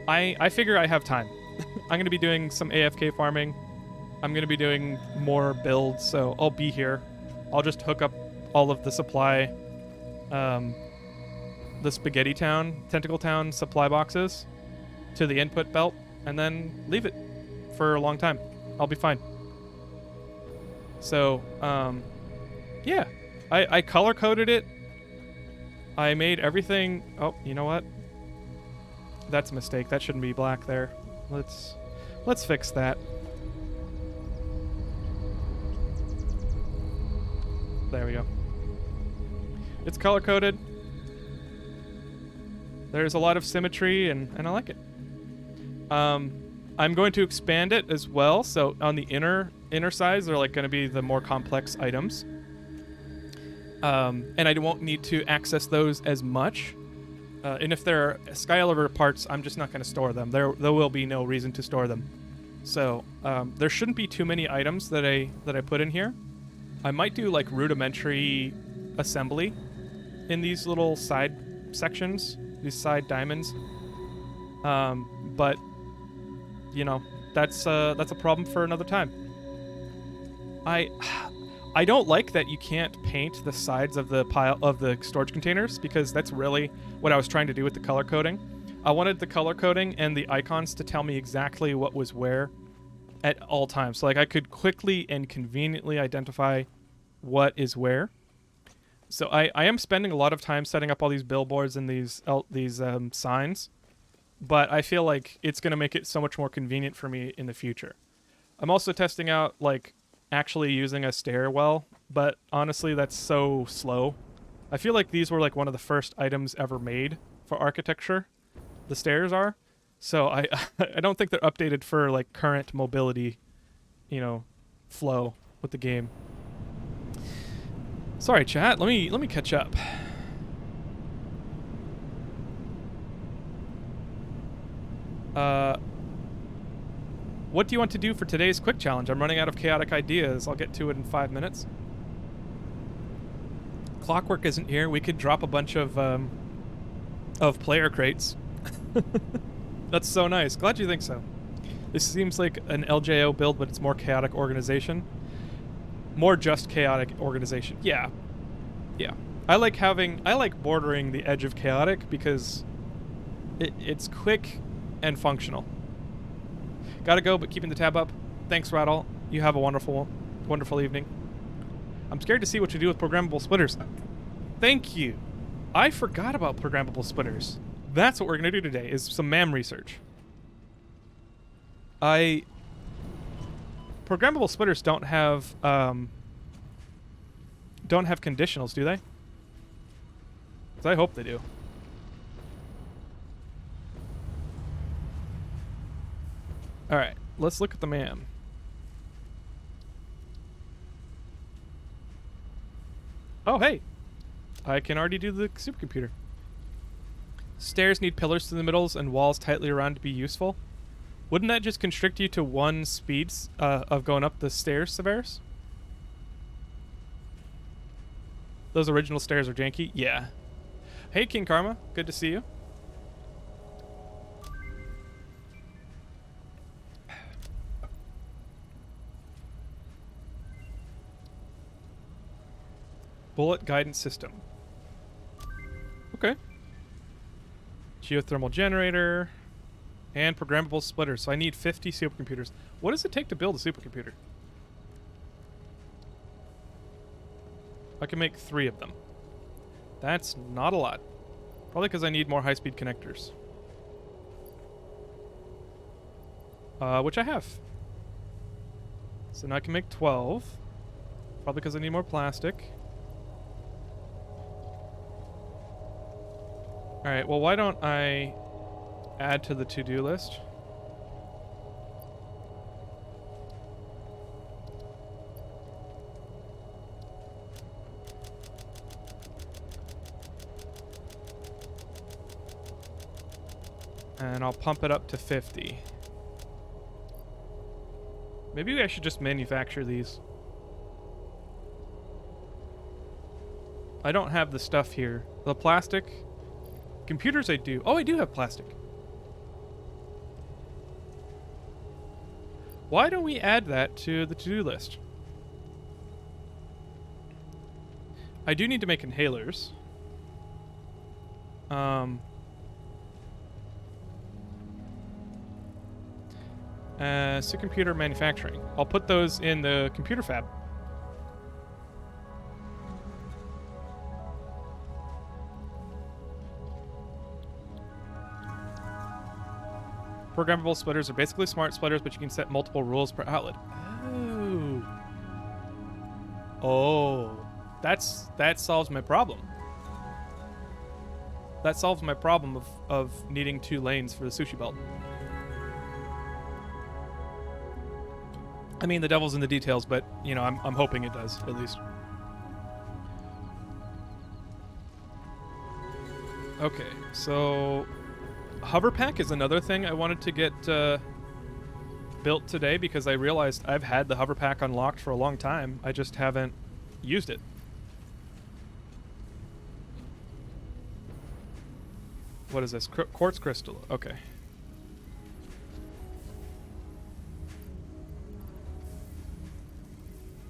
I figure I have time. I'm gonna be doing some AFK farming. I'm going to be doing more builds, so I'll be here. I'll just hook up all of the supply, the Spaghetti Town, Tentacle Town supply boxes to the input belt, and then leave it for a long time. I'll be fine. So, yeah. I color-coded it. I made everything... Oh, you know what? That's a mistake. That shouldn't be black there. Let's fix that. There we go. It's color-coded. There's a lot of symmetry, and I like it. I'm going to expand it as well, so on the inner sides, they're like going to be the more complex items. And I won't need to access those as much. And if there are Skylover parts, I'm just not going to store them. There will be no reason to store them. So there shouldn't be too many items that I put in here. I might do like rudimentary assembly in these little side sections, these side diamonds. But you know, that's a problem for another time. I don't like that you can't paint the sides of the pile of the storage containers, because that's really what I was trying to do with the color coding. I wanted the color coding and the icons to tell me exactly what was where at all times. So like I could quickly and conveniently identify what is where. So I am spending a lot of time setting up all these billboards and these signs, but I feel like it's going to make it so much more convenient for me in the future. I'm also testing out like actually using a stairwell, but honestly that's so slow. I feel like these were like one of the first items ever made for architecture. The stairs are. So I don't think they're updated for like current mobility, you know, flow with the game. Sorry, chat. Let me catch up. What do you want to do for today's quick challenge? I'm running out of chaotic ideas. I'll get to it in 5 minutes. Clockwork isn't here. We could drop a bunch of player crates. That's so nice. Glad you think so. This seems like an LJO build, but it's more chaotic organization. More just chaotic organization. Yeah. Yeah. I like bordering the edge of chaotic because It's quick and functional. Gotta go, but keeping the tab up. Thanks, Rattle. You have a wonderful evening. I'm scared to see what you do with programmable splitters. Thank you. I forgot about programmable splitters. That's what we're gonna do today, is some MAM research. Programmable splitters don't have conditionals, do they? 'Cause I hope they do. Alright, let's look at the MAM. Oh, hey! I can already do the supercomputer. Stairs need pillars through the middles and walls tightly around to be useful. Wouldn't that just constrict you to one speeds of going up the stairs, Severus? Those original stairs are janky? Yeah. Hey, King Karma. Good to see you. Bullet guidance system. Okay. Geothermal generator. And programmable splitters. So I need 50 supercomputers. What does it take to build a supercomputer? I can make 3 of them. That's not a lot. Probably because I need more high-speed connectors. Which I have. So now I can make 12. Probably because I need more plastic. Alright, well, why don't I add to the to-do list? And I'll pump it up to 50. Maybe I should just manufacture these. I don't have the stuff here. The plastic. Computers I do. Oh, I do have plastic. Why don't we add that to the to-do list? I do need to make inhalers. Supercomputer manufacturing. I'll put those in the computer fab. Programmable splitters are basically smart splitters, but you can set multiple rules per outlet. Oh. Oh. That solves my problem. That solves my problem of needing 2 lanes for the sushi belt. I mean, the devil's in the details, but, you know, I'm hoping it does, at least. Okay, so Hoverpack is another thing I wanted to get built today because I realized I've had the Hoverpack unlocked for a long time. I just haven't used it. What is this? Quartz crystal. Okay.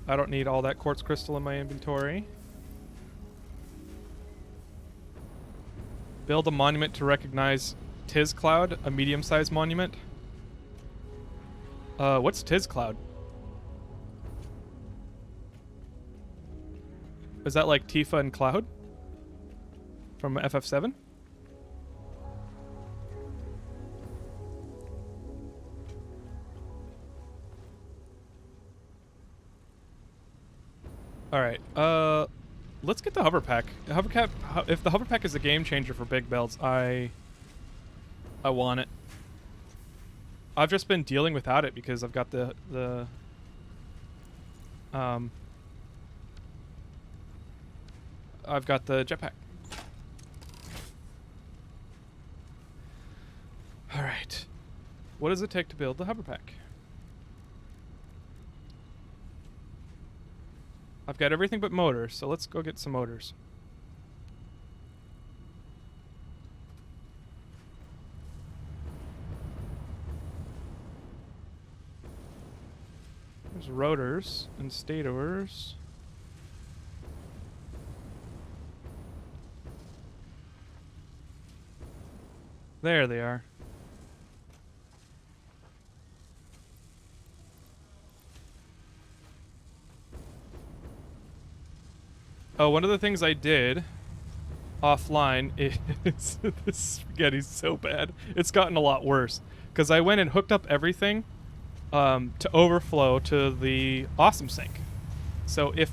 I don't need all that quartz crystal in my inventory. Build a monument to recognize Tiz Cloud, a medium-sized monument. What's Tiz Cloud? Is that like Tifa and Cloud? From FF7? Alright, let's get the Hoverpack. If the Hoverpack is a game changer for big builds, I want it. I've just been dealing without it because I've got I've got the jetpack. Alright. What does it take to build the Hoverpack? I've got everything but motors, so let's go get some motors. There's rotors and stators. There they are. Oh, one of the things I did offline is this spaghetti's so bad. It's gotten a lot worse because I went and hooked up everything to overflow to the awesome sink. So if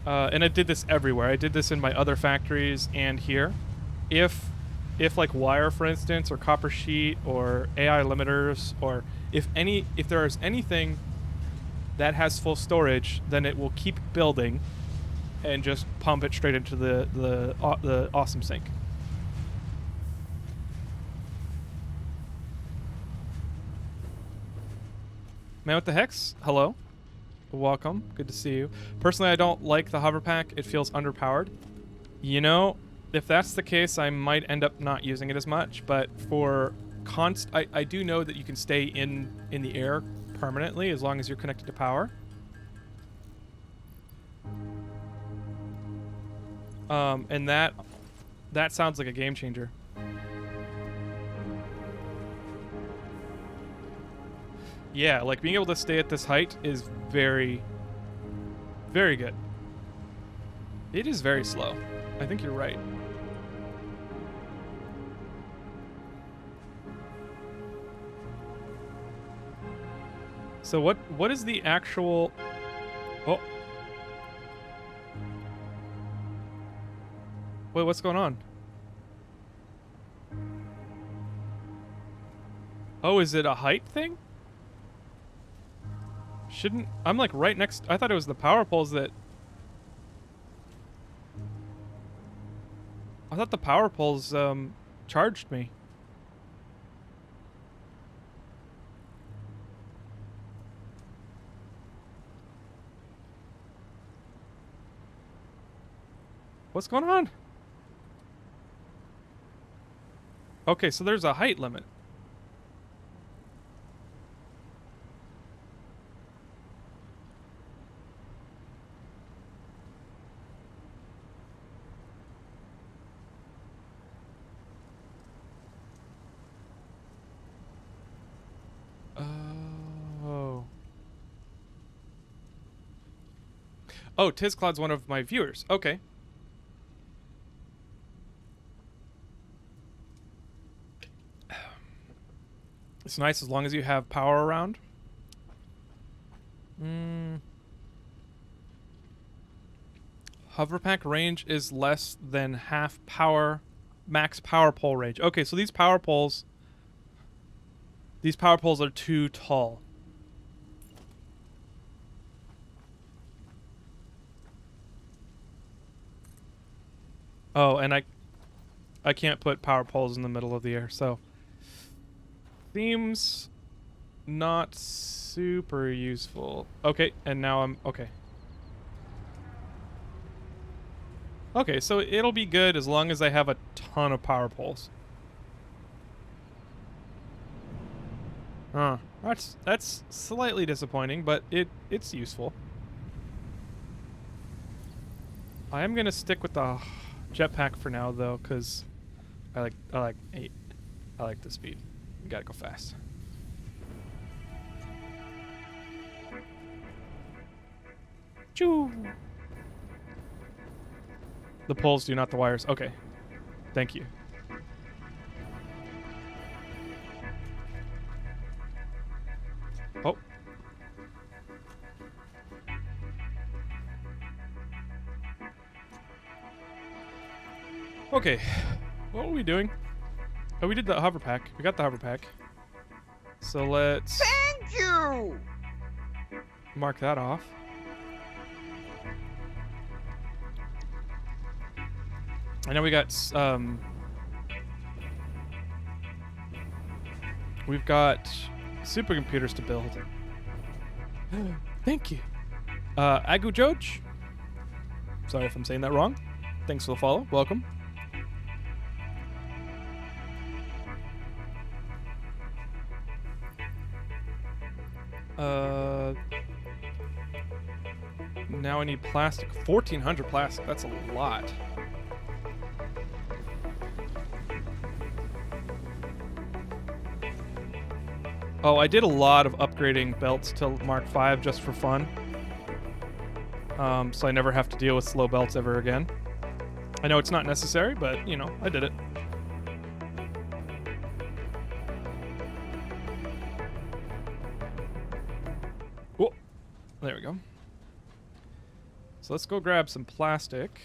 and I did this everywhere. I did this in my other factories and here. If like wire, for instance, or copper sheet or AI limiters, or if there is anything that has full storage, then it will keep building and just pump it straight into the awesome sink. Man with the Hex, hello. Welcome. Good to see you. Personally, I don't like the hover pack. It feels underpowered. You know, if that's the case, I might end up not using it as much, but for I do know that you can stay in the air permanently as long as you're connected to power. And that sounds like a game changer. Yeah, like being able to stay at this height is very, very good. It is very slow. I think you're right. So what is the actual... Oh. Wait, what's going on? Oh, is it a height thing? Shouldn't... I'm like right next... I thought it was the power poles that... I thought the power poles charged me. What's going on? Okay, so there's a height limit. Oh, Tizcloud's one of my viewers. Okay. It's nice as long as you have power around. Hover pack range is less than half power, max power pole range. Okay, so these power poles are too tall. Oh, and I can't put power poles in the middle of the air, so seems not super useful. Okay, and now I'm okay. Okay, so it'll be good as long as I have a ton of power poles. Huh. That's slightly disappointing, but it's useful. I am gonna stick with the jetpack for now though, because I like the speed. You gotta go fast. Choo. The poles do, not the wires. Okay. Thank you. Oh. Okay. What were we doing? Oh, we did the hover pack. We got the hover pack. So let's... Thank you! Mark that off. I know we got, we've got supercomputers to build. Thank you. Agu Joj. Sorry if I'm saying that wrong. Thanks for the follow. Welcome. Now I need plastic. 1,400 plastic. That's a lot. Oh, I did a lot of upgrading belts to Mark 5 just for fun. So I never have to deal with slow belts ever again. I know it's not necessary, but, you know, I did it. Whoa. There we go. So let's go grab some plastic.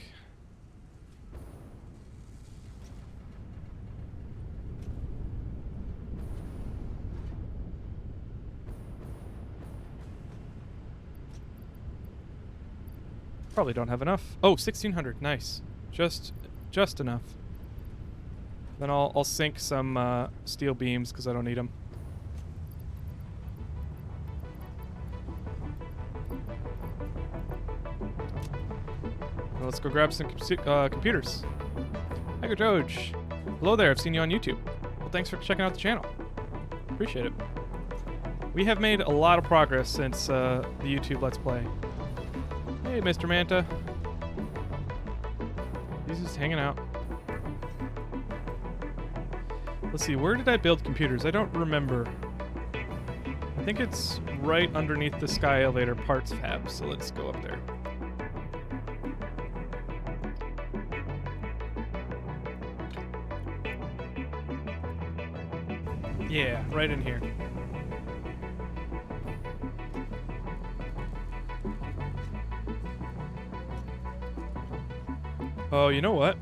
Probably don't have enough. Oh, 1,600. Nice. Just enough. Then I'll sink some steel beams because I don't need them. Well, let's go grab some computers. Hi, Doge. Hello there. I've seen you on YouTube. Well, thanks for checking out the channel. Appreciate it. We have made a lot of progress since the YouTube Let's Play. Hey, Mr. Manta. He's just hanging out. Let's see, where did I build computers? I don't remember. I think it's right underneath the Sky Elevator parts tab, so let's go up there. Yeah, right in here. Oh, you know what?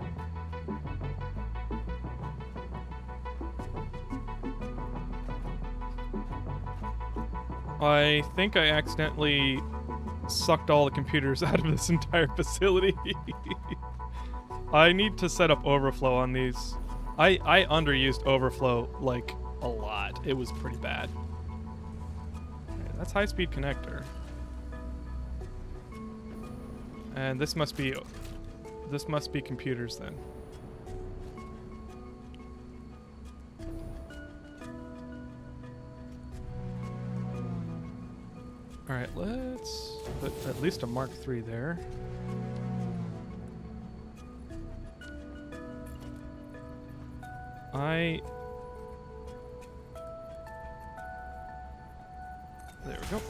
I think I accidentally sucked all the computers out of this entire facility. I need to set up overflow on these. I underused overflow like a lot. It was pretty bad. Okay, that's high-speed connector. And this must be computers then. Alright, let's put at least a Mark III there. There we go.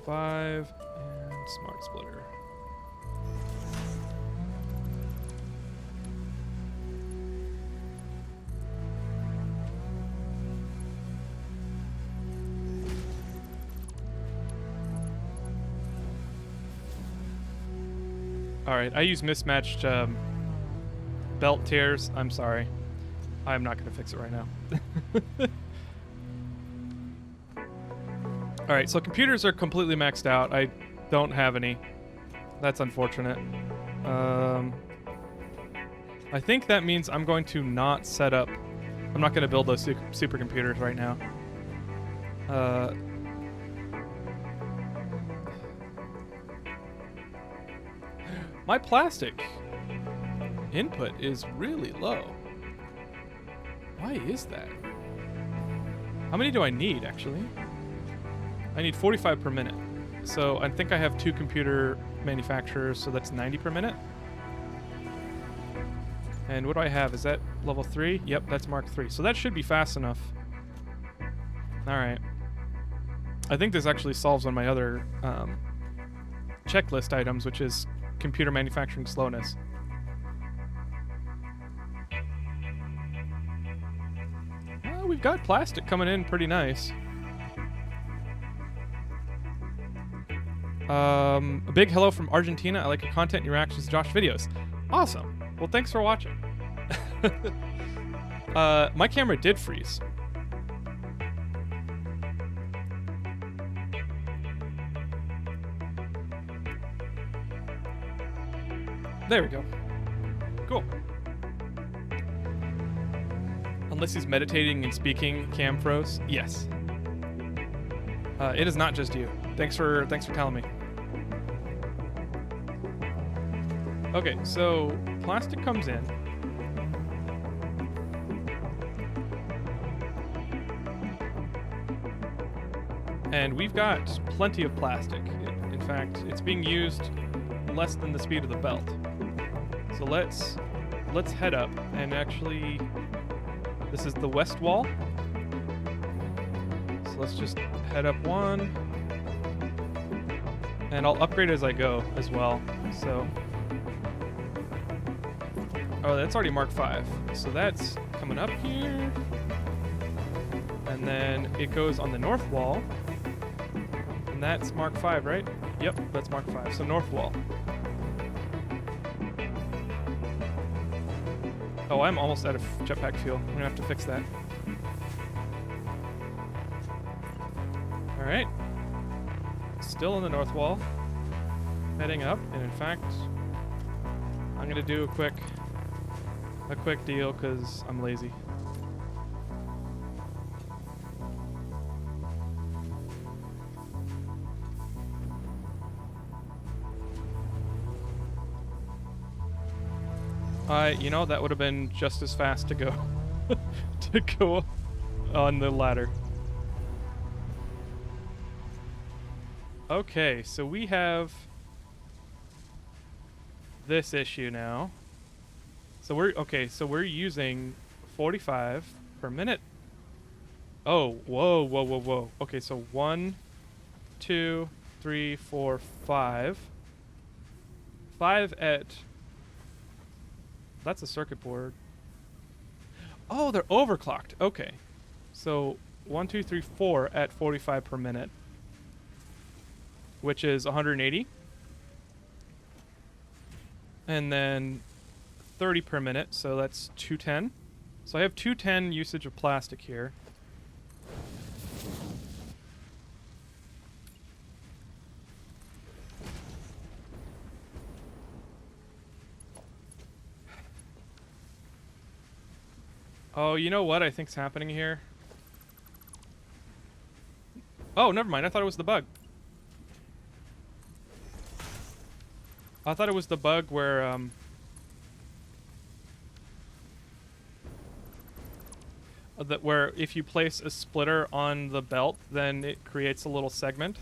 5 and smart splitter. Alright, I use mismatched belt tiers. I'm sorry. I'm not going to fix it right now. Alright, so computers are completely maxed out. I don't have any. That's unfortunate. I think that means I'm going to not set up... I'm not going to build those supercomputers right now. My plastic input is really low. Why is that? How many do I need, actually? I need 45 per minute. So I think I have 2 computer manufacturers, so that's 90 per minute. And what do I have? Is that level 3? Yep, that's Mark 3. So that should be fast enough. Alright. I think this actually solves one of my other checklist items, which is computer manufacturing slowness. Well, we've got plastic coming in pretty nice. A big hello from Argentina. I like your content and your reactions to Josh videos. Awesome. Well, thanks for watching. My camera did freeze. There we go. Cool. Unless he's meditating and speaking, cam froze. Yes. It is not just you. Thanks for telling me. Okay, so plastic comes in. And we've got plenty of plastic. In fact, it's being used less than the speed of the belt. So let's head up and actually, this is the west wall. So let's just head up 1. And I'll upgrade as I go as well. So... Oh, that's already Mark 5. So that's coming up here. And then it goes on the north wall. And that's Mark 5, right? Yep, that's Mark 5. So north wall. Oh, I'm almost out of jetpack fuel. I'm gonna have to fix that. Alright. Still on the north wall. Heading up, and in fact, I'm gonna do a quick deal because I'm lazy. You know, that would have been just as fast to go to go on the ladder. Okay, so we have this issue now. So we're using 45 per minute. Oh, whoa. Okay, so 1, 2, 3, 4, 5. 5 at... That's a circuit board. Oh, they're overclocked. Okay. So 1, 2, 3, 4 at 45 per minute, which is 180. And then 30 per minute, so that's 210. So I have 210 usage of plastic here. Oh, you know what I think's happening here? Oh, never mind. I thought it was the bug. I thought it was the bug where, where if you place a splitter on the belt, then it creates a little segment.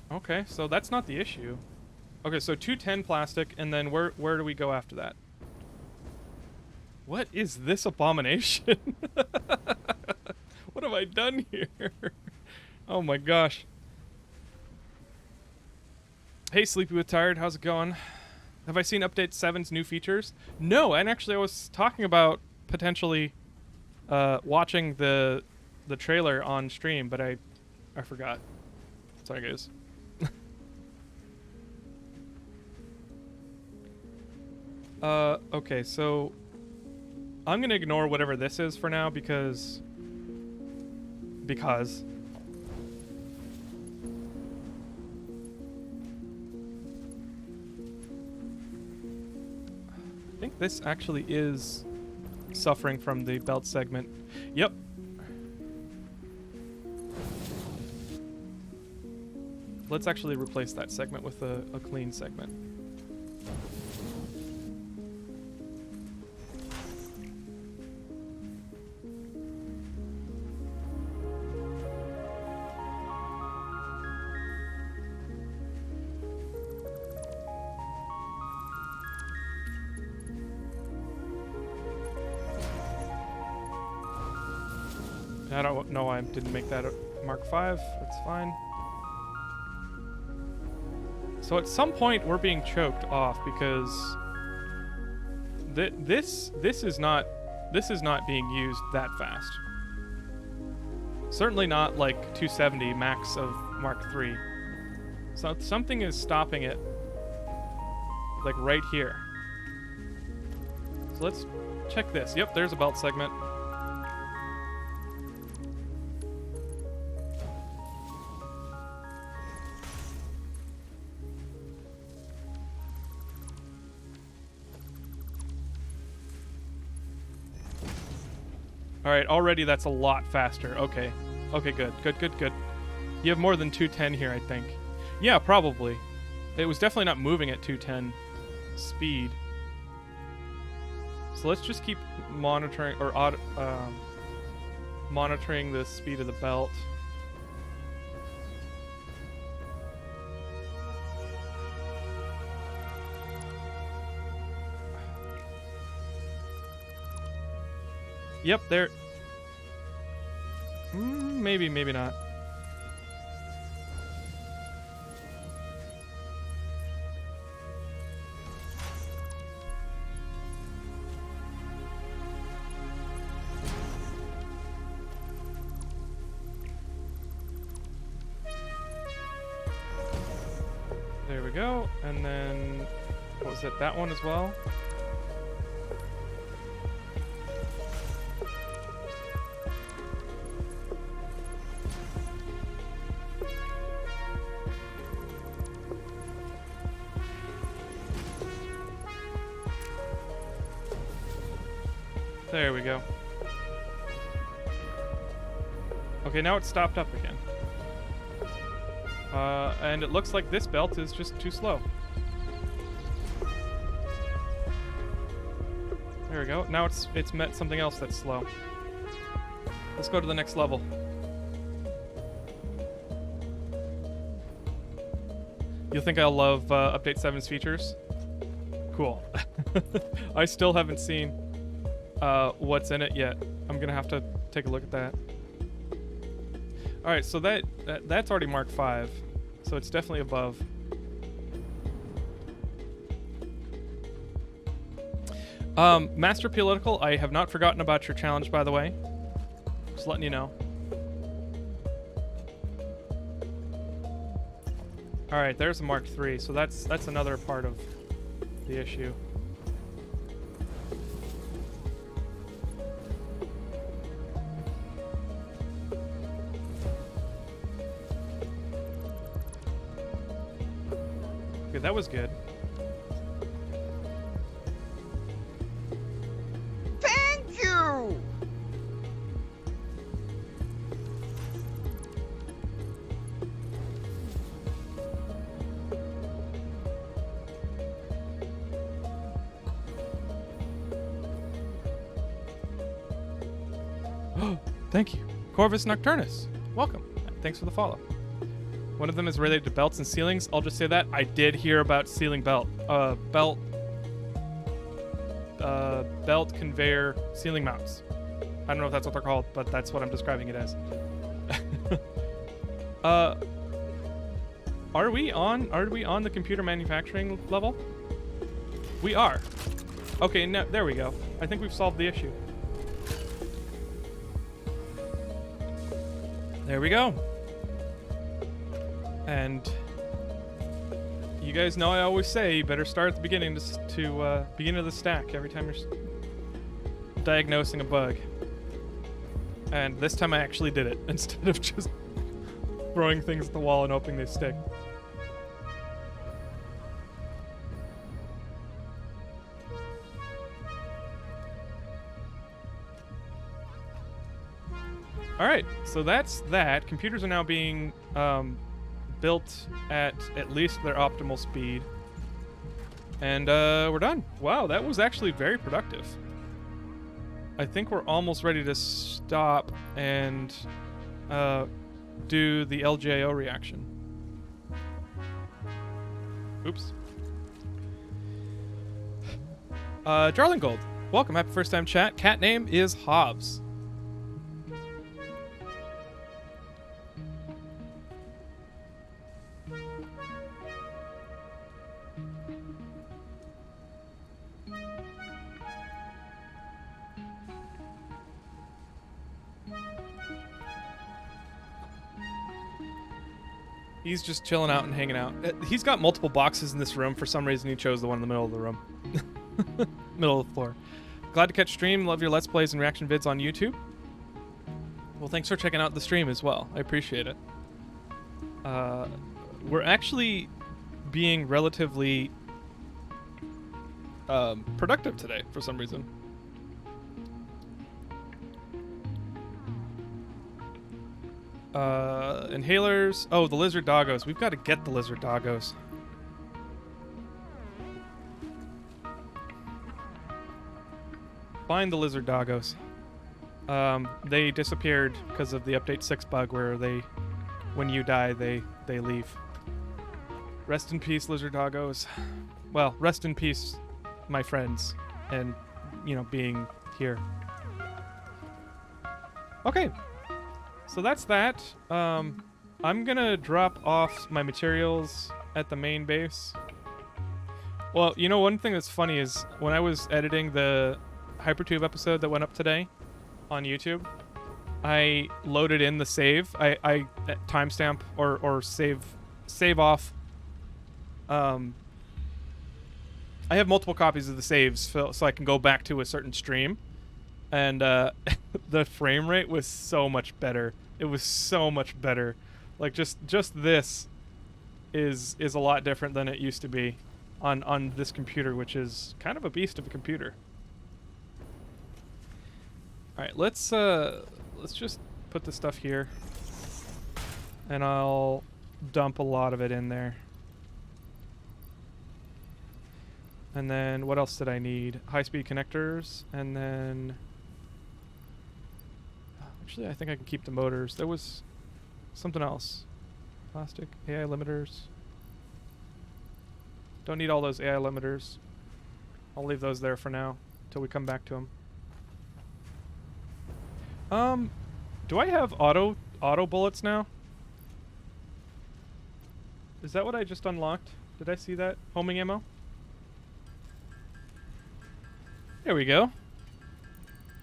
Okay, so that's not the issue. Okay, so 210 plastic, and then where do we go after that? What is this abomination? What have I done here? Oh my gosh. Hey, Sleepy with Tired, how's it going? Have I seen Update 7's new features? No, and actually I was talking about potentially watching the trailer on stream, but I forgot. Sorry, guys. Okay, so I'm gonna ignore whatever this is for now because I think this actually is suffering from the belt segment. Yep. Let's actually replace that segment with a clean segment. I don't know why I didn't make that a Mark 5. That's fine. So at some point we're being choked off because this is not being used that fast. Certainly not like 270 max of Mark 3. So something is stopping it like right here. So let's check this. Yep, there's a belt segment. Alright, already that's a lot faster. Okay. Okay, good. Good. You have more than 210 here, I think. Yeah, probably. It was definitely not moving at 210 speed. So let's just keep monitoring, or monitoring the speed of the belt. Yep, there. Maybe, maybe not. There we go. And then, what was it? That one as well? There we go. Okay, now it's stopped up again. And it looks like this belt is just too slow. There we go. Now it's met something else that's slow. Let's go to the next level. You'll think I'll love Update 7's features? Cool. I still haven't seen what's in it yet. I'm gonna have to take a look at that. All right, so that's already Mark 5, so it's definitely above. Master Political, I have not forgotten about your challenge, by the way. Just letting you know. All right, there's a Mark 3, so that's another part of the issue. Okay, that was good. Thank you! Thank you. Corvus Nocturnus, welcome. Thanks for the follow. One of them is related to belts and ceilings. I'll just say that. I did hear about ceiling belt. Belt conveyor ceiling mounts. I don't know if that's what they're called, but that's what I'm describing it as. Are we on the computer manufacturing level? We are. Okay, now there we go. I think we've solved the issue. There we go. And you guys know I always say you better start at the beginning to begin of the stack every time you're diagnosing a bug. And this time I actually did it instead of just throwing things at the wall and hoping they stick. All right, so that's that. Computers are now being built at least their optimal speed. And we're done. Wow, that was actually very productive. I think we're almost ready to stop and do the LJO reaction. Oops. Darling Gold, welcome. Happy first time chat. Cat name is Hobbs. He's just chilling out and hanging out. He's got multiple boxes in this room. For some reason, he chose the one in the middle of the room. Middle of the floor. Glad to catch stream. Love your Let's Plays and reaction vids on YouTube. Well, thanks for checking out the stream as well. I appreciate it. We're actually being relatively productive today for some reason. Inhalers. Oh, the lizard doggos. We've got to get the lizard doggos. Find the lizard doggos. They disappeared because of the update 6 bug where when you die, they leave. Rest in peace, lizard doggos. Well, rest in peace, my friends, and being here. Okay, so that's that. I'm gonna drop off my materials at the main base. Well, you know, one thing that's funny is when I was editing the Hypertube episode that went up today on YouTube, I loaded in the save. I timestamp or save off. I have multiple copies of the saves so I can go back to a certain stream, and the frame rate was so much better. It was so much better. Like just this is a lot different than it used to be on this computer, which is kind of a beast of a computer. All right, let's just put the stuff here, and I'll dump a lot of it in there. And then what else did I need? High-speed connectors, and then actually I think I can keep the motors. There was something else. Plastic, AI limiters. Don't need all those AI limiters. I'll leave those there for now until we come back to them. Do I have auto bullets now? Is that what I just unlocked? Did I see that? Homing ammo? There we go.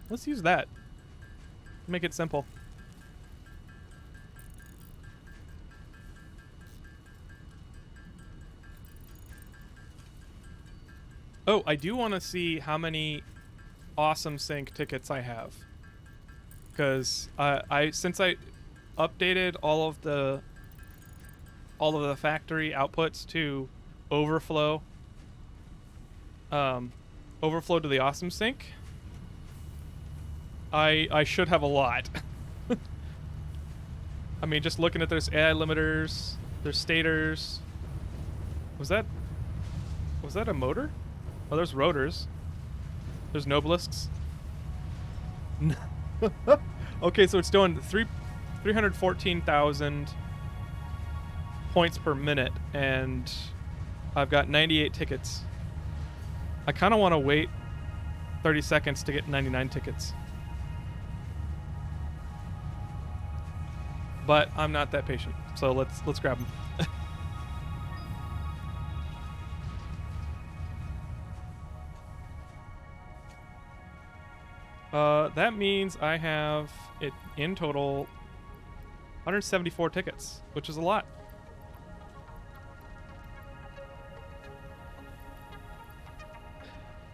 Let's use that. Make it simple. Oh, I do want to see how many awesome sync tickets I have. Because since I updated all of the factory outputs to overflow to the awesome sync, I should have a lot. I mean, just looking at those AI limiters, their stators. Was that a motor? Oh, there's rotors. There's nobelisks. Okay, so it's doing 314,000 points per minute, and I've got 98 tickets. I kind of want to wait 30 seconds to get 99 tickets. But I'm not that patient, so let's grab them. That means I have it in total 174 tickets, which is a lot.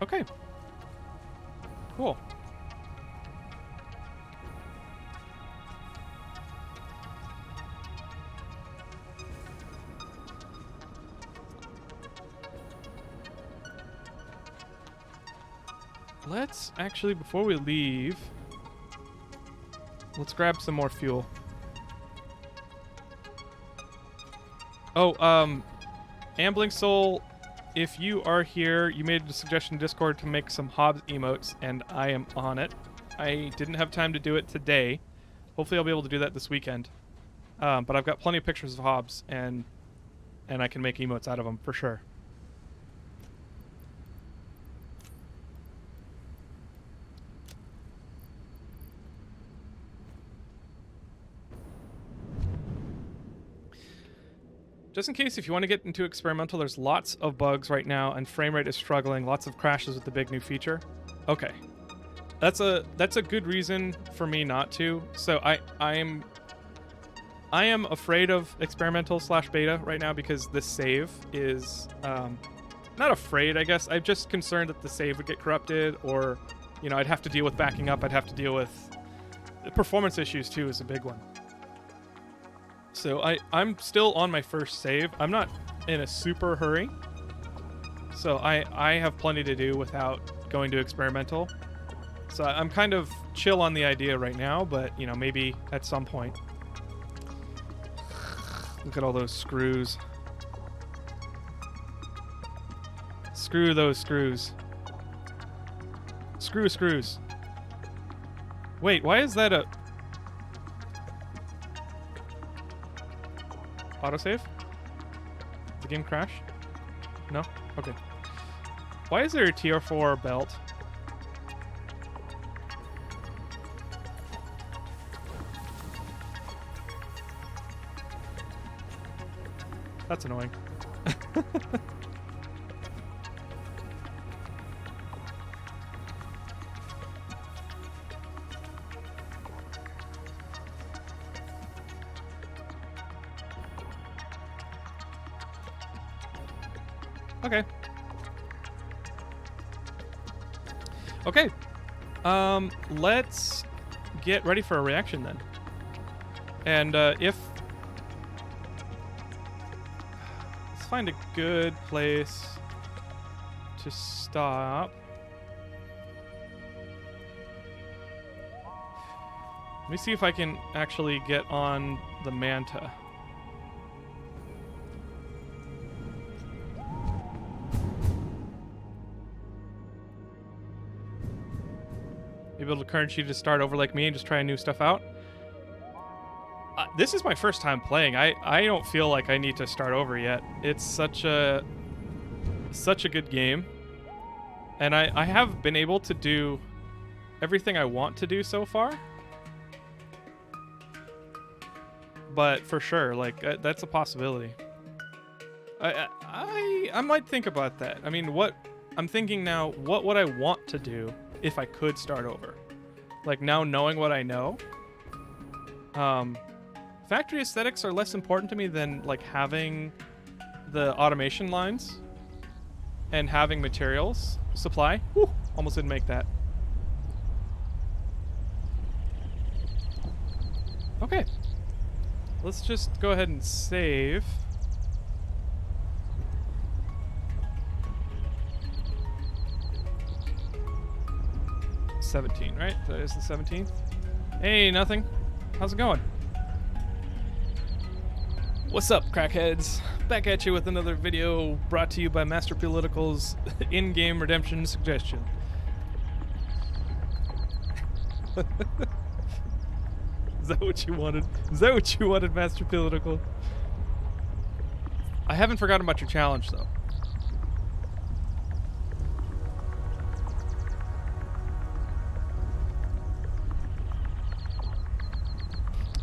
Okay. Cool. Let's actually, before we leave, let's grab some more fuel. Oh, Ambling Soul, if you are here, you made a suggestion in Discord to make some Hobbs emotes, and I am on it. I didn't have time to do it today. Hopefully I'll be able to do that this weekend. But I've got plenty of pictures of Hobbs, and I can make emotes out of them for sure. Just in case, if you want to get into experimental, there's lots of bugs right now, and frame rate is struggling. Lots of crashes with the big new feature. Okay, that's a good reason for me not to. So I am afraid of experimental / beta right now because this save is not afraid. I guess I'm just concerned that the save would get corrupted, or I'd have to deal with backing up. I'd have to deal with performance issues too. Is a big one. So I'm still on my first save. I'm not in a super hurry. So I have plenty to do without going to experimental. So I'm kind of chill on the idea right now, but maybe at some point. Look at all those screws. Screw those screws. Screws. Wait, why is that a... Autosave? Did the game crash? No? Okay. Why is there a tier 4 belt? That's annoying. Okay. Okay. Let's get ready for a reaction then. And let's find a good place to stop. Let me see if I can actually get on the Manta. Maybe it'll encourage you to start over like me and just try new stuff out. This is my first time playing. I don't feel like I need to start over yet. It's such a good game. And I have been able to do everything I want to do so far. But for sure, like, that's a possibility. I might think about that. I mean, I'm thinking now, what would I want to do if I could start over? Like, now knowing what I know, factory aesthetics are less important to me than, like, having the automation lines and having materials supply. Whew, almost didn't make that. Okay. Let's just go ahead and save. $17, right? That is the 17th. Hey, nothing. How's it going? What's up, crackheads? Back at you with another video brought to you by Master Political's in-game redemption suggestion. Is that what you wanted? Is that what you wanted, Master Political? I haven't forgotten about your challenge, though.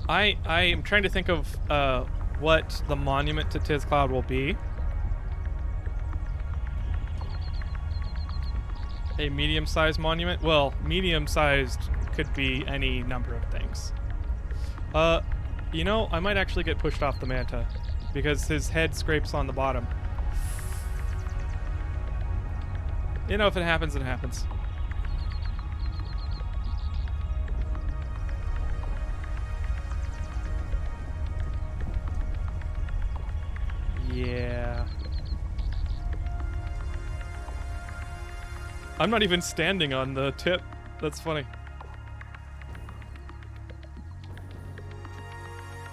I am trying to think of what the monument to Tiz Cloud will be. A medium-sized monument? Well, medium-sized could be any number of things. You know, I might actually get pushed off the Manta because his head scrapes on the bottom. You know, if it happens, it happens. Yeah. I'm not even standing on the tip. That's funny.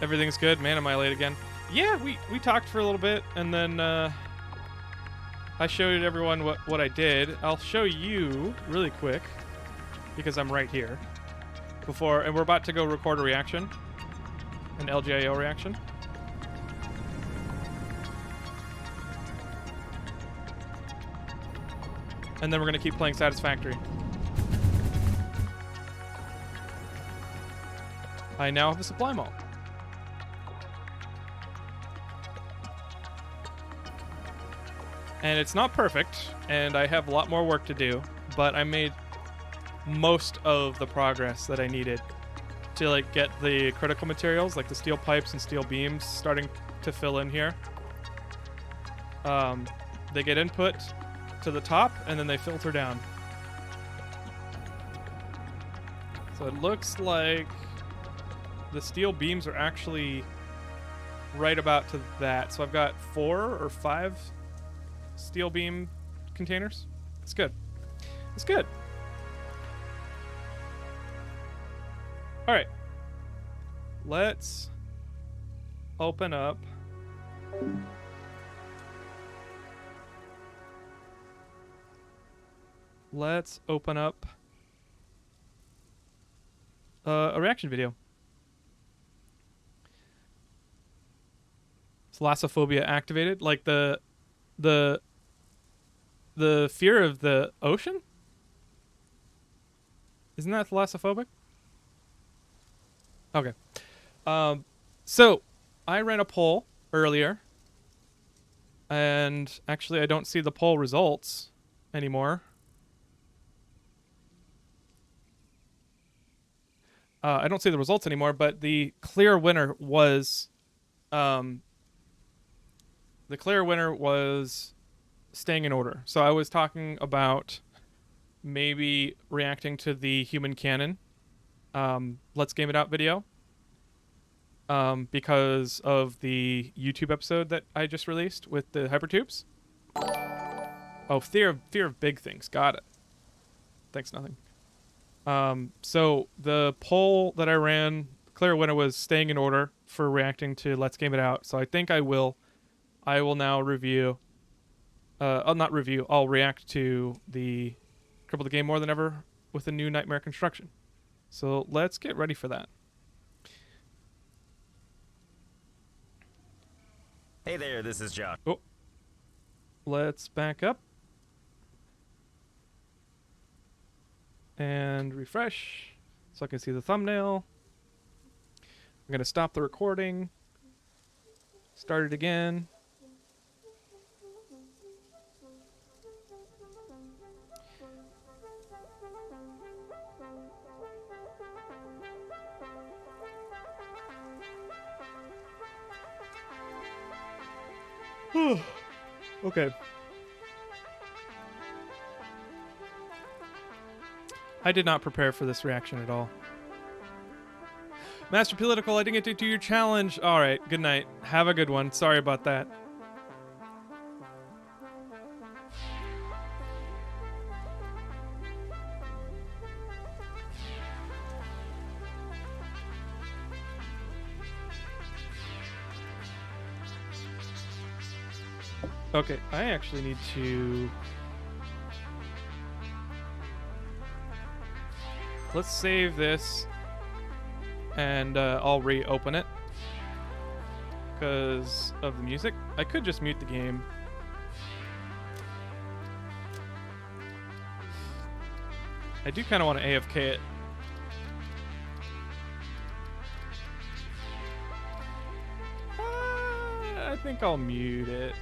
Everything's good? Man, am I late again? Yeah, we talked for a little bit, and then I showed everyone what I did. I'll show you really quick, because I'm right here. And we're about to go record a reaction. An LGIO reaction. And then we're going to keep playing Satisfactory. I now have a supply mall. And it's not perfect, and I have a lot more work to do, but I made most of the progress that I needed to, like, get the critical materials, like the steel pipes and steel beams, starting to fill in here. They get input to the top, and then they filter down. So it looks like the steel beams are actually right about to that. So I've got 4 or 5 steel beam containers. It's good. It's good. All right. Let's open up. Let's open up a reaction video. Thalassophobia activated, like the fear of the ocean? Isn't that thalassophobic? Okay. So I ran a poll earlier And actually, I don't see the poll results anymore. I don't see the results anymore, but the clear winner was staying in order. So I was talking about maybe reacting to the human cannon Let's Game It Out video because of the YouTube episode that I just released with the hypertubes. Oh, fear of big things. Got it. Thanks, nothing. So the poll that I ran, clear winner was staying in order for reacting to Let's Game It Out. So I think I will now review. I'll not review. I'll react to the Cripple the Game More Than Ever with a new Nightmare construction. So let's get ready for that. Hey there, this is John. Oh, let's back up and refresh so I can see the thumbnail. I'm gonna stop the recording. Start it again. Okay. I did not prepare for this reaction at all. Master Political, I didn't get to do your challenge. All right, good night. Have a good one. Sorry about that. Okay, I actually need to... Let's save this, and I'll reopen it because of the music. I could just mute the game. I do kind of want to AFK it. I think I'll mute it.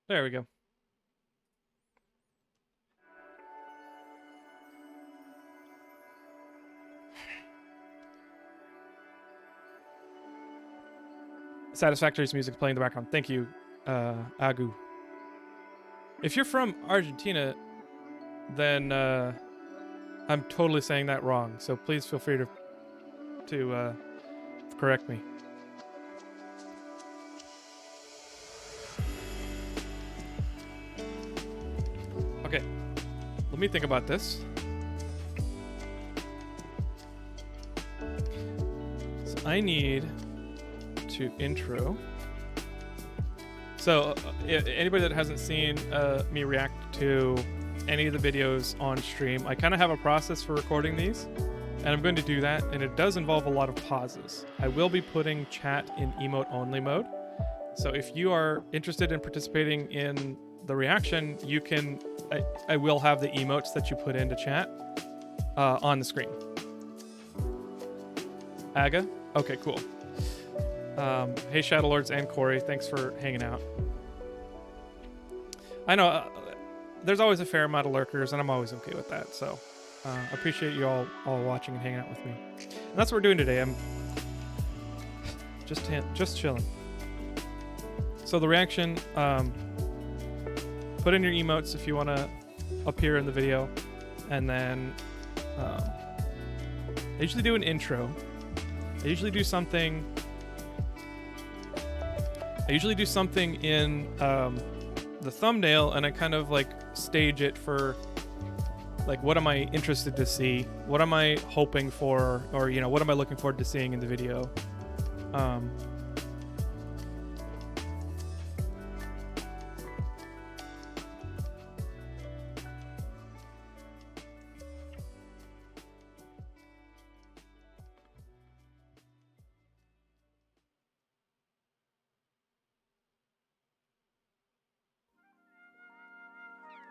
There we go. Satisfactory's music playing in the background. Thank you, Agu. If you're from Argentina, then I'm totally saying that wrong. So please feel free to correct me. Okay, let me think about this. So I need to intro. So anybody that hasn't seen me react to any of the videos on stream, I kind of have a process for recording these, and I'm going to do that, and it does involve a lot of pauses. I will be putting chat in emote only mode. So if you are interested in participating in the reaction, you can, I will have the emotes that you put into chat on the screen. Aga? Okay, cool. Hey Shadowlords and Corey, thanks for hanging out. I know there's always a fair amount of lurkers, and I'm always okay with that, so I appreciate you all watching and hanging out with me. And that's what we're doing today. I'm just chilling. So the reaction, put in your emotes if you want to appear in the video, and then I usually do an intro. I usually do something in the thumbnail, and I kind of like stage it for like, what am I interested to see? What am I hoping for? Or, you know, what am I looking forward to seeing in the video?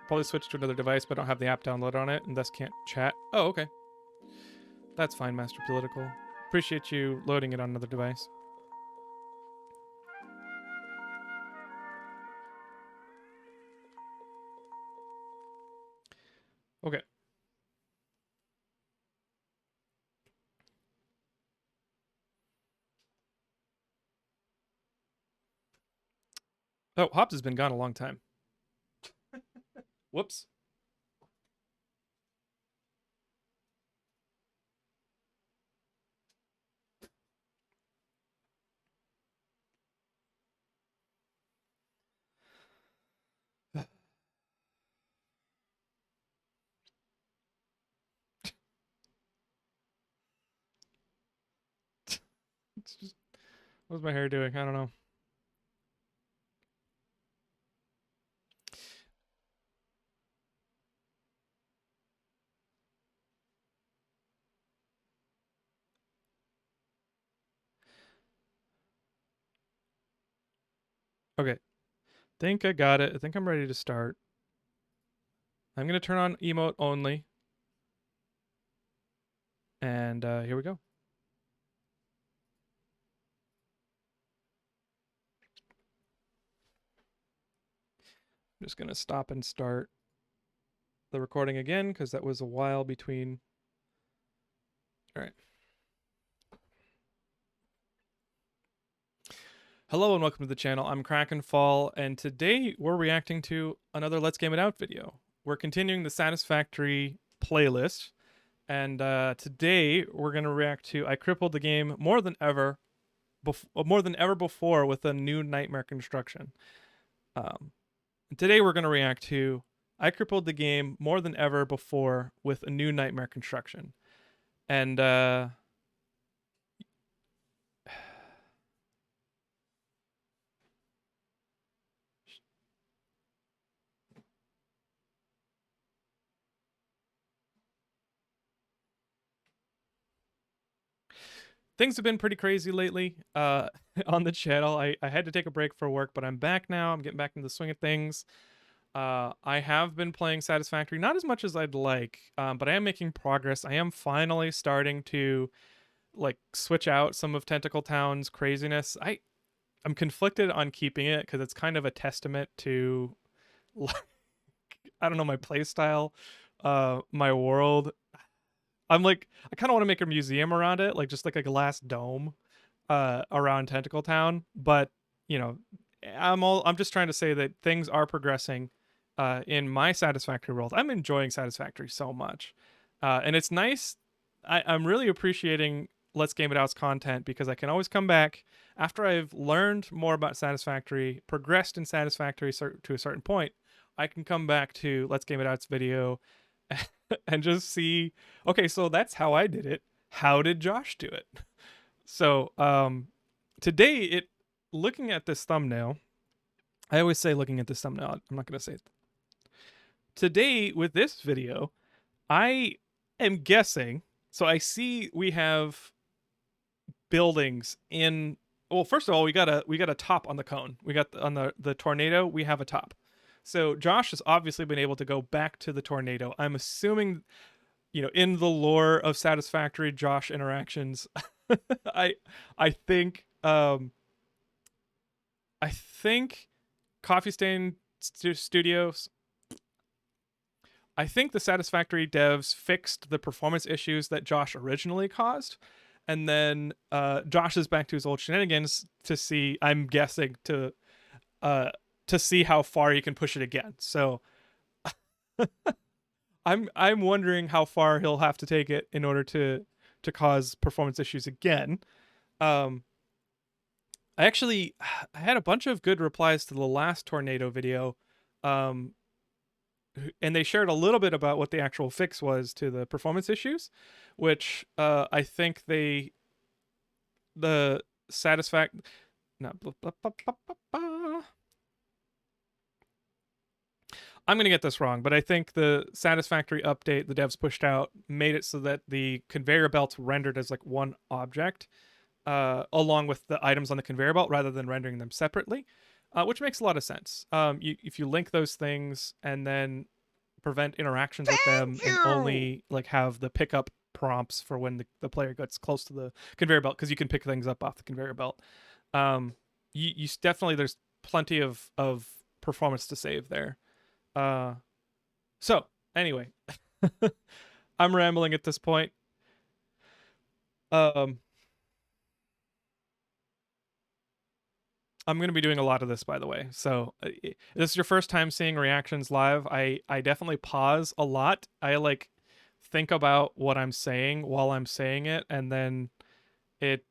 Probably switch to another device, but don't have the app downloaded on it, and thus can't chat. Oh, okay. That's fine, Master Political. Appreciate you loading it on another device. Okay. Oh, Hobbs has been gone a long time. Whoops. It's just, what's my hair doing? I don't know. Okay. Think I got it. I think I'm ready to start. I'm going to turn on emote only. And here we go. I'm just going to stop and start the recording again because that was a while between. All right. Hello and welcome to the channel. I'm Krakenfall, and today we're reacting to another Let's Game It Out video. We're continuing the Satisfactory playlist, and today we're going to react to I Crippled the Game more than ever before with a new nightmare construction. Today we're going to react to I Crippled the Game more than ever before with a new nightmare construction. And things have been pretty crazy lately on the channel. I had to take a break for work, but I'm back now. I'm getting back into the swing of things. I have been playing Satisfactory, not as much as I'd like, but I am making progress. I am finally starting to like switch out some of Tentacle Town's craziness. I'm conflicted on keeping it because it's kind of a testament to like, I don't know, my playstyle, my world. I'm like, I kind of want to make a museum around it, like just like a glass dome around Tentacle Town. But you know, I'm just trying to say that things are progressing in my Satisfactory world. I'm enjoying Satisfactory so much, and it's nice. I'm really appreciating Let's Game It Out's content because I can always come back after I've learned more about Satisfactory, progressed in Satisfactory to a certain point. I can come back to Let's Game It Out's video and just see, okay, so that's how I did it. How did Josh do it? So today, looking at this thumbnail, I always say looking at this thumbnail, I'm not going to say it. Today, with this video, I am guessing, so I see we have buildings in, well, first of all, we got a top on the cone. We got on the tornado, we have a top. So Josh has obviously been able to go back to the tornado. I'm assuming, you know, in the lore of Satisfactory Josh interactions, I think I think Coffee Stain Studios, I think the Satisfactory devs fixed the performance issues that Josh originally caused, and then Josh is back to his old shenanigans to see, I'm guessing, to see how far he can push it again. So I'm wondering how far he'll have to take it in order to cause performance issues again. I had a bunch of good replies to the last tornado video, and they shared a little bit about what the actual fix was to the performance issues, which I think the Satisfact not blah, blah, blah, blah, blah, blah. I'm going to get this wrong, but I think the Satisfactory update the devs pushed out made it so that the conveyor belts rendered as like one object, along with the items on the conveyor belt rather than rendering them separately, which makes a lot of sense. If you link those things and then prevent interactions with them and only like have the pickup prompts for when the player gets close to the conveyor belt, because you can pick things up off the conveyor belt. You definitely, there's plenty of performance to save there. So anyway, I'm rambling at this point. Um, I'm going to be doing a lot of this, by the way. So this is your first time seeing reactions live. I definitely pause a lot. I like think about what I'm saying while I'm saying it, and then it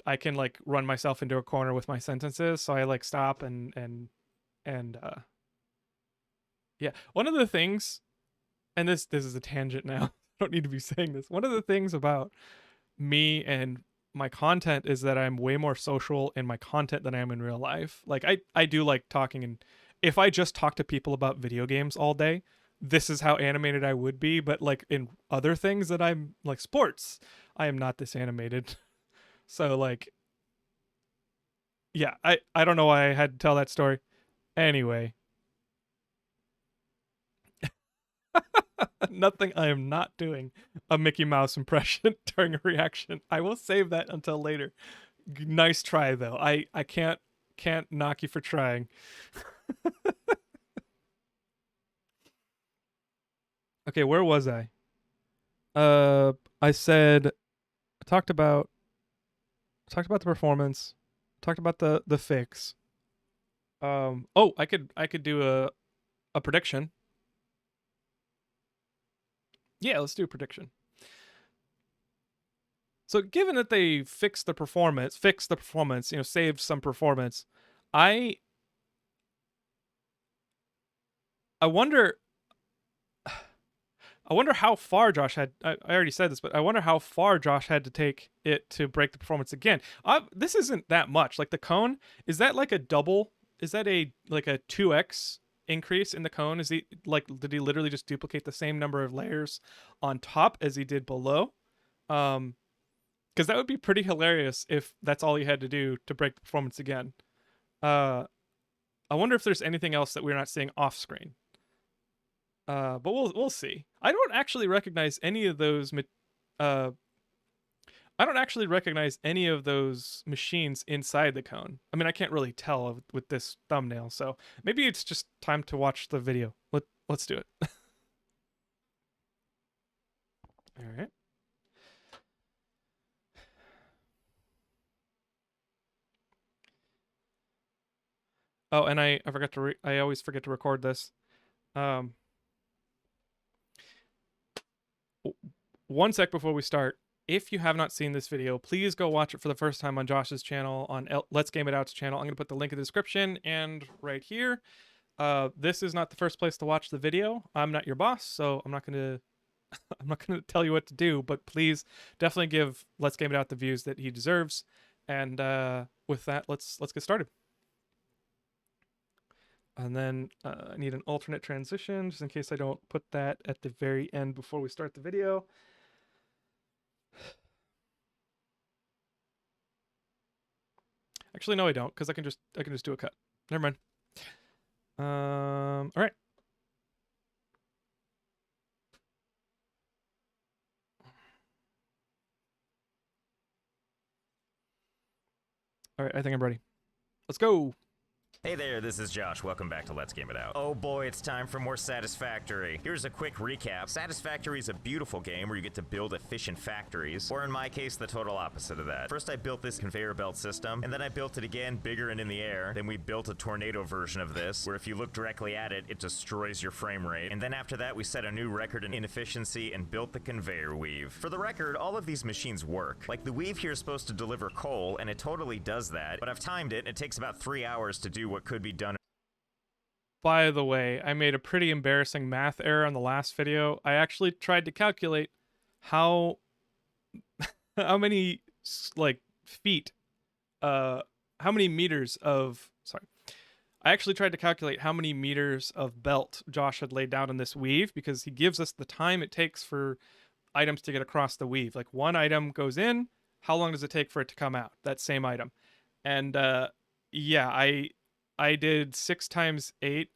I can like run myself into a corner with my sentences. So I like stop and yeah. One of the things, and this is a tangent now. I don't need to be saying this. One of the things about me and my content is that I'm way more social in my content than I am in real life. Like I do like talking, and if I just talk to people about video games all day, this is how animated I would be, but like in other things that I'm like sports, I am not this animated. So like yeah, I don't know why I had to tell that story. Anyway, nothing, I am not doing a Mickey Mouse impression during a reaction. I will save that until later. Nice try though. I can't knock you for trying. Okay, where was I? I said I talked about the performance, talked about the fix. Oh, I could do a prediction. Yeah, let's do a prediction. So given that they fixed the performance, saved some performance, I I wonder I wonder how far Josh had. I already said this, but I wonder how far Josh had to take it to break the performance again. This isn't that much. Like the cone, is that like a double? Is that a like a 2x increase in the cone? Is he like, did he literally just duplicate the same number of layers on top as he did below? Because that would be pretty hilarious if that's all he had to do to break the performance again. Uh, I wonder if there's anything else that we're not seeing off screen. But we'll see. I don't actually recognize any of those. Uh, I don't actually recognize any of those machines inside the cone. I mean, I can't really tell with this thumbnail, so maybe it's just time to watch the video. Let's do it. All right. Oh, and I forgot to. I always forget to record this. Um, 1 sec before we start. If you have not seen this video, please go watch it for the first time on Josh's channel, on Let's Game It Out's channel. I'm going to put the link in the description and right here. This is not the first place to watch the video. I'm not your boss, so I'm not going to I'm not going to tell you what to do, but please definitely give Let's Game It Out the views that he deserves. And with that, let's get started. And then I need an alternate transition just in case I don't put that at the very end before we start the video. Actually, no, I don't, because I can just do a cut. Never mind. All right. All right, I think I'm ready. Let's go. Hey there, this is Josh. Welcome back to Let's Game It Out. Oh boy, it's time for more Satisfactory. Here's a quick recap. Satisfactory is a beautiful game where you get to build efficient factories, or in my case, the total opposite of that. First I built this conveyor belt system, and then I built it again, bigger and in the air. Then we built a tornado version of this, where if you look directly at it, it destroys your frame rate. And then after that, we set a new record in efficiency and built the conveyor weave. For the record, all of these machines work. Like the weave here is supposed to deliver coal, and it totally does that, but I've timed it, and it takes about 3 hours to do what could be done. By the way, I made a pretty embarrassing math error on the last video. I actually tried to calculate how how many like feet how many meters of I actually tried to calculate how many meters of belt Josh had laid down in this weave, because he gives us the time it takes for items to get across the weave. Like one item goes in, how long does it take for it to come out? That same item. And yeah, I did 6 times 8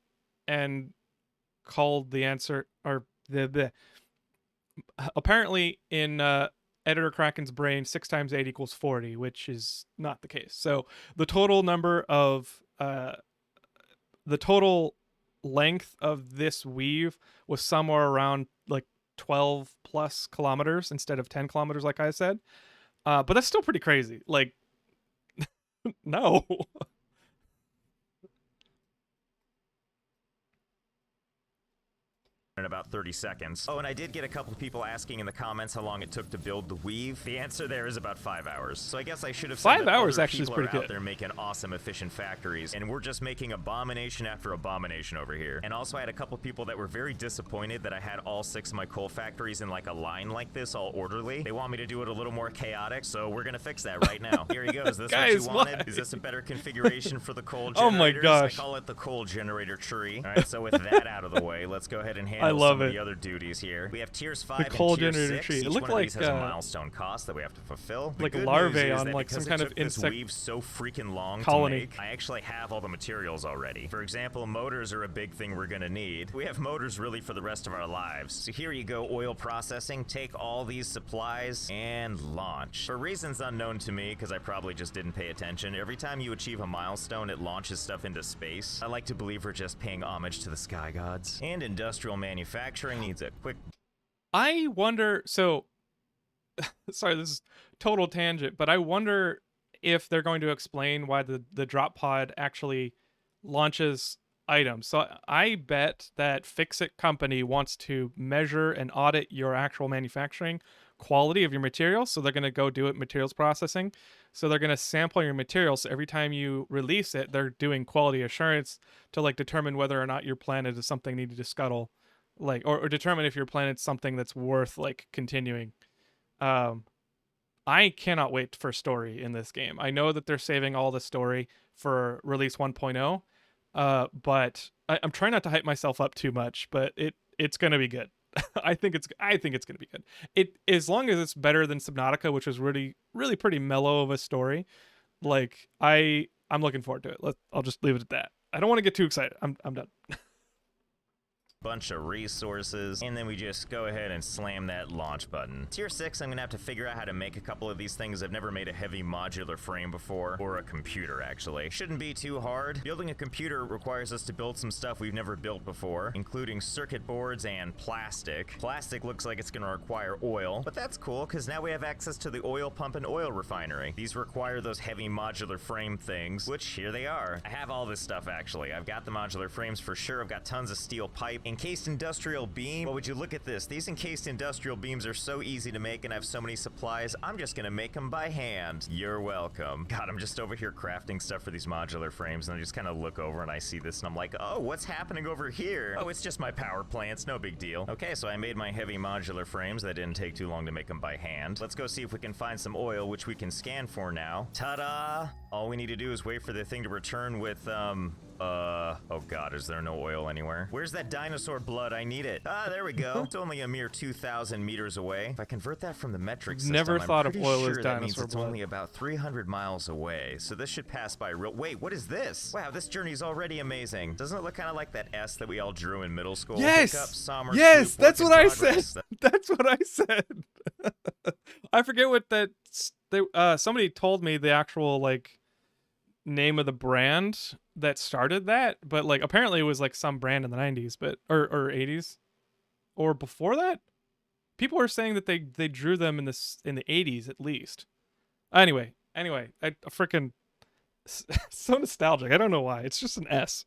and called the answer, or the apparently in editor Kraken's brain, 6 times 8 equals 40, which is not the case. So the total number of the total length of this weave was somewhere around like 12 plus kilometers instead of 10 kilometers, like I said. But that's still pretty crazy. Like, no. In about 30 seconds. Oh, and I did get a couple people asking in the comments how long it took to build the weave. The answer there is about 5 hours. So I guess I should have said 5 that hours other actually is people pretty are good. out there making awesome, efficient factories, and we're just making abomination after abomination over here. And also I had a couple people that were very disappointed that I had all 6 of my coal factories in like a line like this, all orderly. They want me to do it a little more chaotic, so we're gonna fix that right now. Here he goes. Is this Guys, what you wanted? why? Is this a better configuration for the coal Oh generators? my gosh. I call it the coal generator tree. All right, so with that out of the way, let's go ahead and handle love some of it. the other duties here. We have tiers 5 and coal tier generator 6. tree. It Each looked one of these like, has a milestone cost that we have to fulfill. The like good larvae news is on, that like, because some kind it of took this insect weave so freaking long colony. to make, I actually have all the materials already. For example, motors are a big thing we're gonna need. We have motors really for the rest of our lives. So here you go, oil processing. Take all these supplies and launch. For reasons unknown to me, because I probably just didn't pay attention, every time you achieve a milestone, it launches stuff into space. I like to believe we're just paying homage to the sky gods. And industrial manufacturing needs a quick I wonder, so sorry, this is total tangent, but I wonder if they're going to explain why the drop pod actually launches items. So I bet that Fix-It Company wants to measure and audit your actual manufacturing quality of your materials. So they're going to go do it materials processing. So they're going to sample your materials. So every time you release it, they're doing quality assurance to like determine whether or not your planet is something needed to scuttle, like, or determine if your planet's something that's worth like continuing. Um, I cannot wait for story in this game. I know that they're saving all the story for release 1.0, but I'm trying not to hype myself up too much. But it's gonna be good. I think it's gonna be good. It, as long as it's better than Subnautica, which was really pretty mellow of a story. Like I'm looking forward to it. I'll just leave it at that. I don't want to get too excited. I'm done. bunch of resources, and then we just go ahead and slam that launch button. Tier 6, I'm gonna have to figure out how to make a couple of these things. I've never made a heavy modular frame before, or a computer actually. Shouldn't be too hard. Building a computer requires us to build some stuff we've never built before, including circuit boards and plastic. Plastic looks like it's gonna require oil, but that's cool because now we have access to the oil pump and oil refinery. These require those heavy modular frame things, which here they are. I have all this stuff actually. I've got the modular frames for sure. I've got tons of steel pipe. Encased industrial beam. Well, would you look at this? These encased industrial beams are so easy to make and I have so many supplies. I'm just gonna make them by hand. You're welcome. God, I'm just over here crafting stuff for these modular frames and I just kind of look over and I see this and I'm like, oh, what's happening over here? Oh, it's just my power plants. No big deal. Okay, so I made my heavy modular frames. That didn't take too long to make them by hand. Let's go see if we can find some oil, which we can scan for now. Ta-da! All we need to do is wait for the thing to return with, oh god, is there no oil anywhere? Where's that dinosaur blood? I need it. Ah, there we go. It's only a mere 2,000 meters away. If I convert that from the metric system, Never thought I'm of pretty oil sure as that means dinosaur it's blood. only about 300 miles away. So this should pass by real. Wait, what is this? Wow, this journey's already amazing. Doesn't it look kind of like that S that we all drew in middle school? Yes! Pick up, Sommer, Yes, Sloop, that's work what in I progress. said. That's what I said. I forget what that. Somebody told me the actual like name of the brand that started that, but like apparently it was like some brand in the 90s, but or 80s or before that. People were saying that they drew them in the 80s at least. Anyway, I freaking so nostalgic. I don't know why. It's just an S.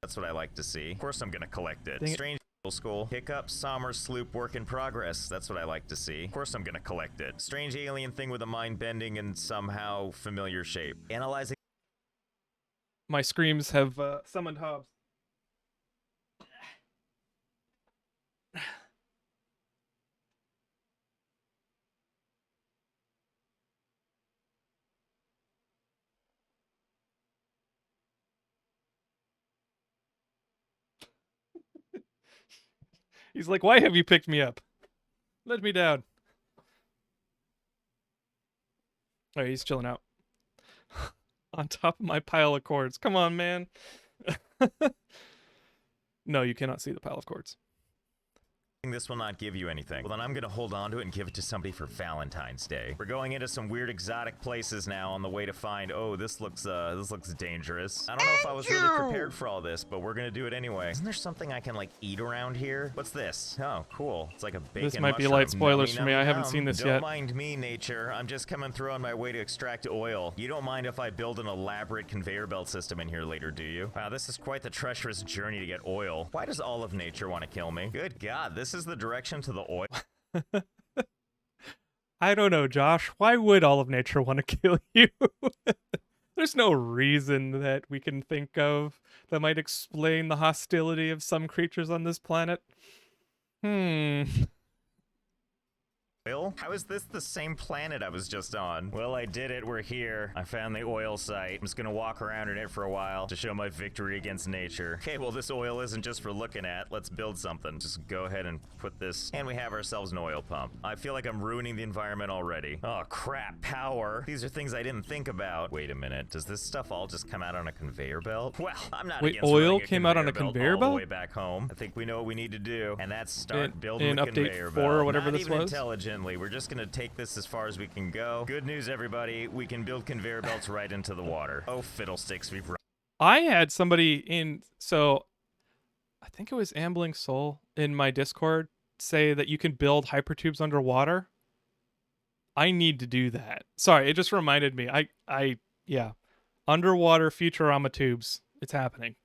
That's what I like to see. Of course I'm gonna collect it. Dang it. Strange school. Pick up, Sommer, Sloop, work in progress. That's what I like to see. Of course I'm gonna collect it. Strange alien thing with a mind bending and somehow familiar shape. Analyzing. My screams have summoned Hobbs. He's like, "Why have you picked me up? Let me down." Oh, he's chilling out on top of my pile of cords. Come on, man. No, you cannot see the pile of cords. This will not give you anything. Well, then I'm gonna hold on to it and give it to somebody for Valentine's Day. We're going into some weird exotic places now on the way to find, oh, this looks dangerous. I don't know if I was really prepared for all this, but we're gonna do it anyway. Isn't there something I can, like, eat around here? What's this? Oh, cool. It's like a bacon This might be mushroom. light spoilers for me. I haven't Nummy-nummy-num. seen this Don't yet. mind me, nature. I'm just coming through on my way to extract oil. You don't mind if I build an elaborate conveyor belt system in here later, do you? Wow, this is quite the treacherous journey to get oil. Why does all of nature want to kill me? Good God, this is the direction to the oil. I don't know, Josh. Why would all of nature want to kill you? There's no reason that we can think of that might explain the hostility of some creatures on this planet. Oil? How is this the same planet I was just on? Well, I did it. We're here. I found the oil site. I'm just gonna walk around in it for a while to show my victory against nature. Okay, well, this oil isn't just for looking at. Let's build something. Just go ahead and put this, and we have ourselves an oil pump. I feel like I'm ruining the environment already. Oh, crap. Power. These are things I didn't think about. Wait a minute. Does this stuff all just come out on a conveyor belt? Well, I'm not Wait, against oil running a came out on a conveyor conveyor all the belt? way back home. I think we know what we need to do, and that's start In building the update conveyor 4 belt. or whatever Not this even was? intelligently. We're just gonna take this as far as we can go. Good news, everybody. We can build conveyor belts right into the water. Oh, fiddlesticks, we've run. I had somebody in, so I think it was Ambling Soul in my Discord say that you can build hypertubes underwater. I need to do that. Sorry, it just reminded me. Yeah. Underwater Futurama tubes. It's happening.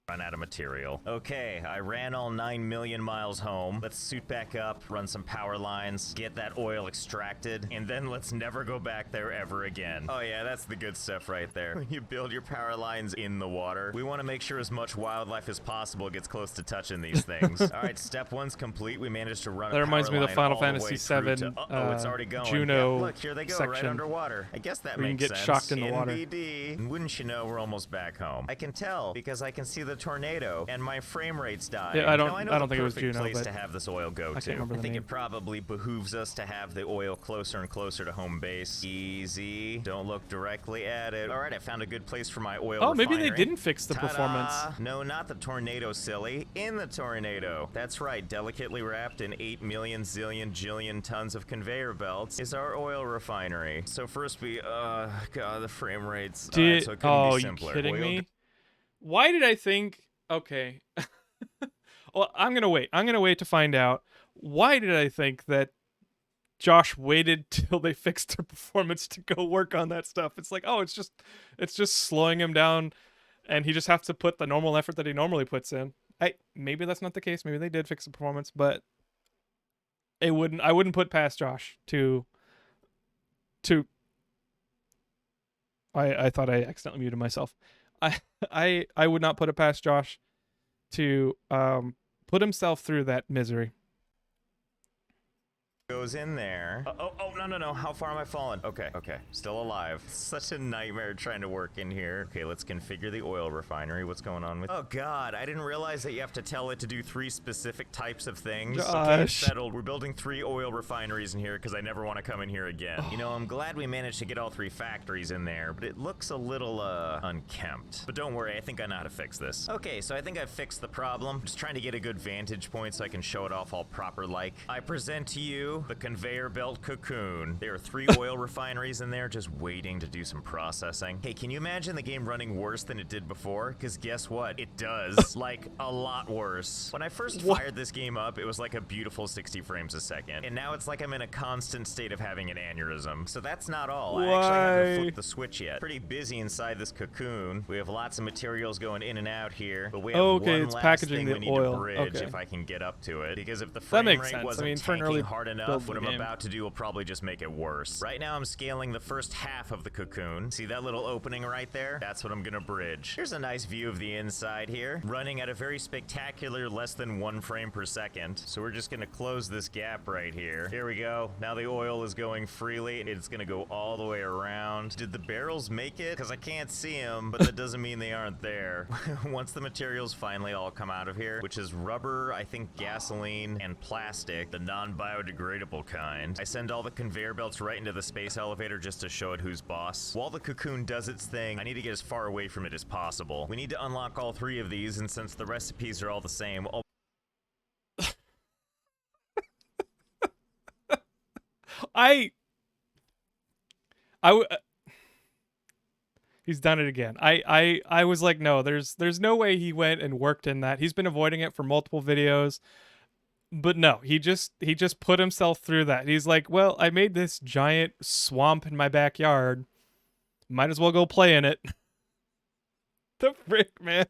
Run out of material. Okay, I ran all 9 million miles home. Let's suit back up, run some power lines, get that oil extracted, and then let's never go back there ever again. Oh yeah, that's the good stuff right there. You build your power lines in the water. We want to make sure as much wildlife as possible gets close to touching these things. All right, step 1's complete. We managed to run That a reminds power me of the line Final all the Fantasy way through VII, to, oh, it's already going. Juno Yeah, look, here they go, right section underwater. I guess that where you makes can get sense. shocked in the water. Indeed. And wouldn't you know, we're almost back home. I can tell because I can see the tornado and my frame rate's dying. Yeah, I don't- Now, I know I don't the think it was perfect Juno, place but to have this oil go I can't to. remember I the think name. it probably behooves us to have the oil closer and closer to home base. Easy. Don't look directly at it. All right, I found a good place for my oil Oh, maybe they refinery. didn't fix the Ta-da! performance. No, not the tornado, silly. In the tornado. That's right. Delicately wrapped in 8 million zillion jillion tons of conveyor belts is our oil refinery. So first we, God, the frame rates. Did, so it couldn't oh, be you simpler. kidding Oil me? Why did I think? Okay. Well, I'm gonna wait. I'm gonna wait to find out. Why did I think that Josh waited till they fixed their performance to go work on that stuff? It's like, oh, it's just slowing him down, and he just has to put the normal effort that he normally puts in. Maybe that's not the case. Maybe they did fix the performance, but I wouldn't put past Josh to. I thought I accidentally muted myself. I would not put it past Josh to put himself through that misery. goes in there. No. How far am I falling? Okay. Still alive. Such a nightmare trying to work in here. Okay, let's configure the oil refinery. What's going on with... Oh, God. I didn't realize that you have to tell it to do 3 specific types of things. Josh. Okay, it's settled. We're building 3 oil refineries in here because I never want to come in here again. You know, I'm glad we managed to get all 3 factories in there, but it looks a little, unkempt. But don't worry, I think I know how to fix this. Okay, so I think I've fixed the problem. Just trying to get a good vantage point so I can show it off all proper-like. I present to you the conveyor belt cocoon. There are 3 oil refineries in there just waiting to do some processing. Hey, can you imagine the game running worse than it did before? Because guess what? It does. Like, a lot worse. When I first fired this game up, it was like a beautiful 60 frames a second. And now it's like I'm in a constant state of having an aneurysm. So that's not all. I actually haven't flipped the switch yet. Pretty busy inside this cocoon. We have lots of materials going in and out here. But we have one it's last packaging thing the we need oil. to bridge Okay. if I can get up to it. Because if the That frame makes rate sense. wasn't I mean, for an tanking early hard enough, build what I'm game. about to do will probably just make it worse. Right now I'm scaling the first half of the cocoon. See that little opening right there? That's what I'm gonna bridge. Here's a nice view of the inside here, running at a very spectacular less than 1 frame per second. So we're just gonna close this gap right here. Here we go. Now the oil is going freely. It's gonna go all the way around. Did the barrels make it? Because I can't see them, but that doesn't mean they aren't there. Once the materials finally all come out of here, which is rubber, I think gasoline, and plastic, the non-biodegradable kind, I send all the conveyor belts right into the space elevator just to show it who's boss. While the cocoon does its thing, I need to get as far away from it as possible. We need to unlock all 3 of these, and since the recipes are all the same, I I w- he's done it again. I was like, no, there's no way he went and worked in that. He's been avoiding it for multiple videos. But no, he just put himself through that. He's like, well, I made this giant swamp in my backyard. Might as well go play in it. The frick, man.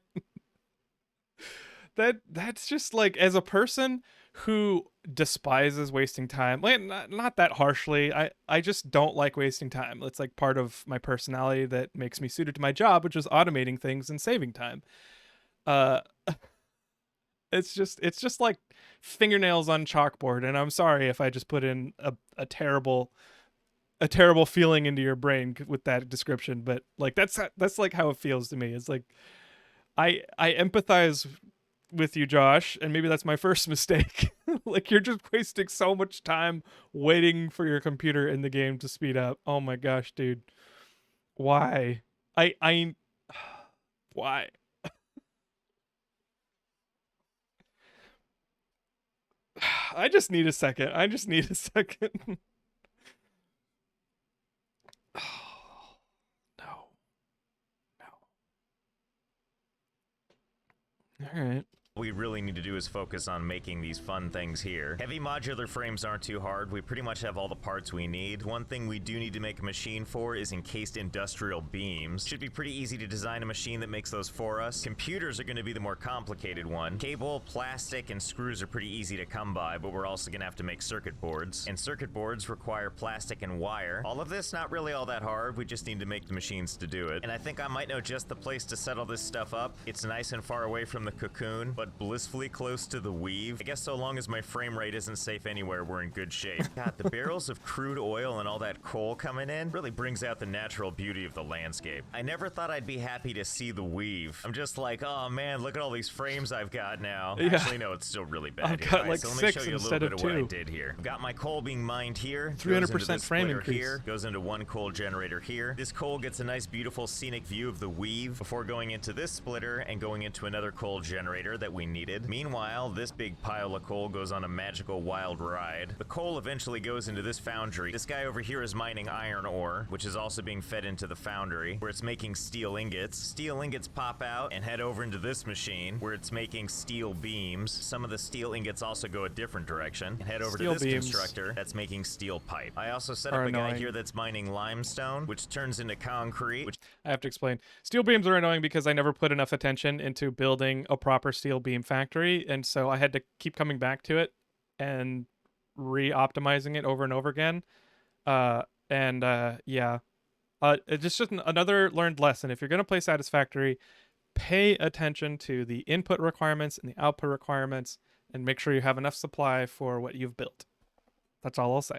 That's just like, as a person who despises wasting time, like not that harshly. I just don't like wasting time. It's like part of my personality that makes me suited to my job, which is automating things and saving time. Uh it's just like fingernails on chalkboard, and I'm sorry if I just put in a terrible feeling into your brain with that description, but like that's like how it feels to me. It's like I empathize with you, Josh, and maybe that's my first mistake. Like, you're just wasting so much time waiting for your computer in the game to speed up. Oh my gosh, dude. Why? I why? I just need a second. I just need a second. Oh, no. No. All right. We really need to do is focus on making these fun things here. Heavy modular frames aren't too hard. We pretty much have all the parts we need. One thing we do need to make a machine for is encased industrial beams. Should be pretty easy to design a machine that makes those for us. Computers are going to be the more complicated one. Cable, plastic, and screws are pretty easy to come by, but we're also going to have to make circuit boards. And circuit boards require plastic and wire. All of this not really all that hard. We just need to make the machines to do it. And I think I might know just the place to set all this stuff up. It's nice and far away from the cocoon, but blissfully close to the weave. I guess so long as my frame rate isn't safe anywhere, we're in good shape. God, the barrels of crude oil and all that coal coming in really brings out the natural beauty of the landscape. I never thought I'd be happy to see the weave. I'm just like, oh man, look at all these frames I've got now. Yeah. Actually, no, it's still really bad. I've here. got All right, like so let me 6 show you a little instead bit of of what I 2. did here. I've got my coal being mined here. 300% frame increase. Here, goes into one coal generator here. This coal gets a nice, beautiful, scenic view of the weave before going into this splitter and going into another coal generator that we needed. Meanwhile, this big pile of coal goes on a magical wild ride. The coal eventually goes into this foundry. This guy over here is mining iron ore, which is also being fed into the foundry, where it's making steel ingots. Steel ingots pop out and head over into this machine, where it's making steel beams. Some of the steel ingots also go a different direction and head over Steel to this beams constructor that's making steel pipe. I also set up are a guy annoying. here that's mining limestone, which turns into concrete, which I have to explain. Steel beams are annoying because I never put enough attention into building a proper steel beam factory, and so I had to keep coming back to it and re-optimizing it over and over again. Yeah. It's just another learned lesson. If you're gonna play Satisfactory, pay attention to the input requirements and the output requirements, and make sure you have enough supply for what you've built. That's all I'll say.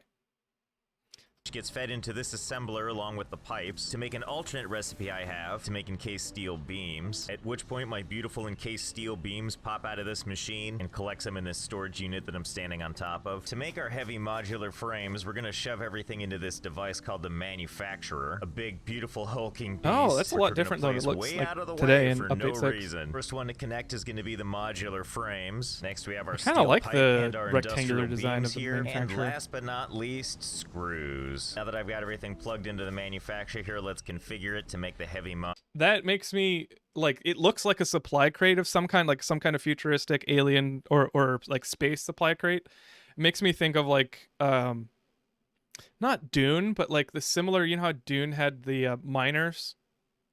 gets fed into this assembler along with the pipes to make an alternate recipe I have to make encased steel beams, at which point my beautiful encased steel beams pop out of this machine and collects them in this storage unit that I'm standing on top of. To make our heavy modular frames, we're gonna shove everything into this device called the manufacturer, a big beautiful hulking beast. Oh, that's a lot which we're gonna different than it place looks way like out of the today way in for Update no 6. reason. First one to connect is gonna be the modular frames. Next we have our I kinda steel like pipe the and our rectangular industrial design beams of the here. And manufacturer. last but not least, screws. Now that I've got everything plugged into the manufacturer here, let's configure it to make the heavy That makes me like, it looks like a supply crate of some kind, like some kind of futuristic alien or like space supply crate. It makes me think of like not Dune, but like the similar, you know how Dune had the miners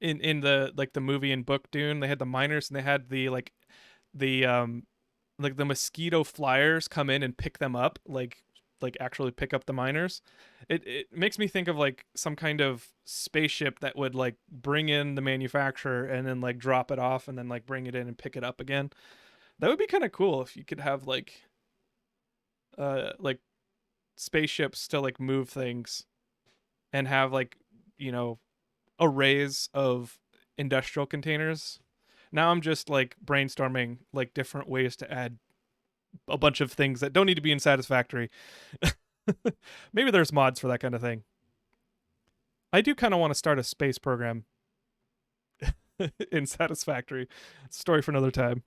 in the like the movie and book Dune, they had the miners and they had the like the mosquito flyers come in and pick them up, like actually pick up the miners. It makes me think of like some kind of spaceship that would like bring in the manufacturer and then like drop it off and then like bring it in and pick it up again. That would be kind of cool if you could have like spaceships to like move things and have like, you know, arrays of industrial containers. Now I'm just like brainstorming like different ways to add a bunch of things that don't need to be in Satisfactory. Maybe there's mods for that kind of thing. I do kind of want to start a space program in Satisfactory. Story for another time.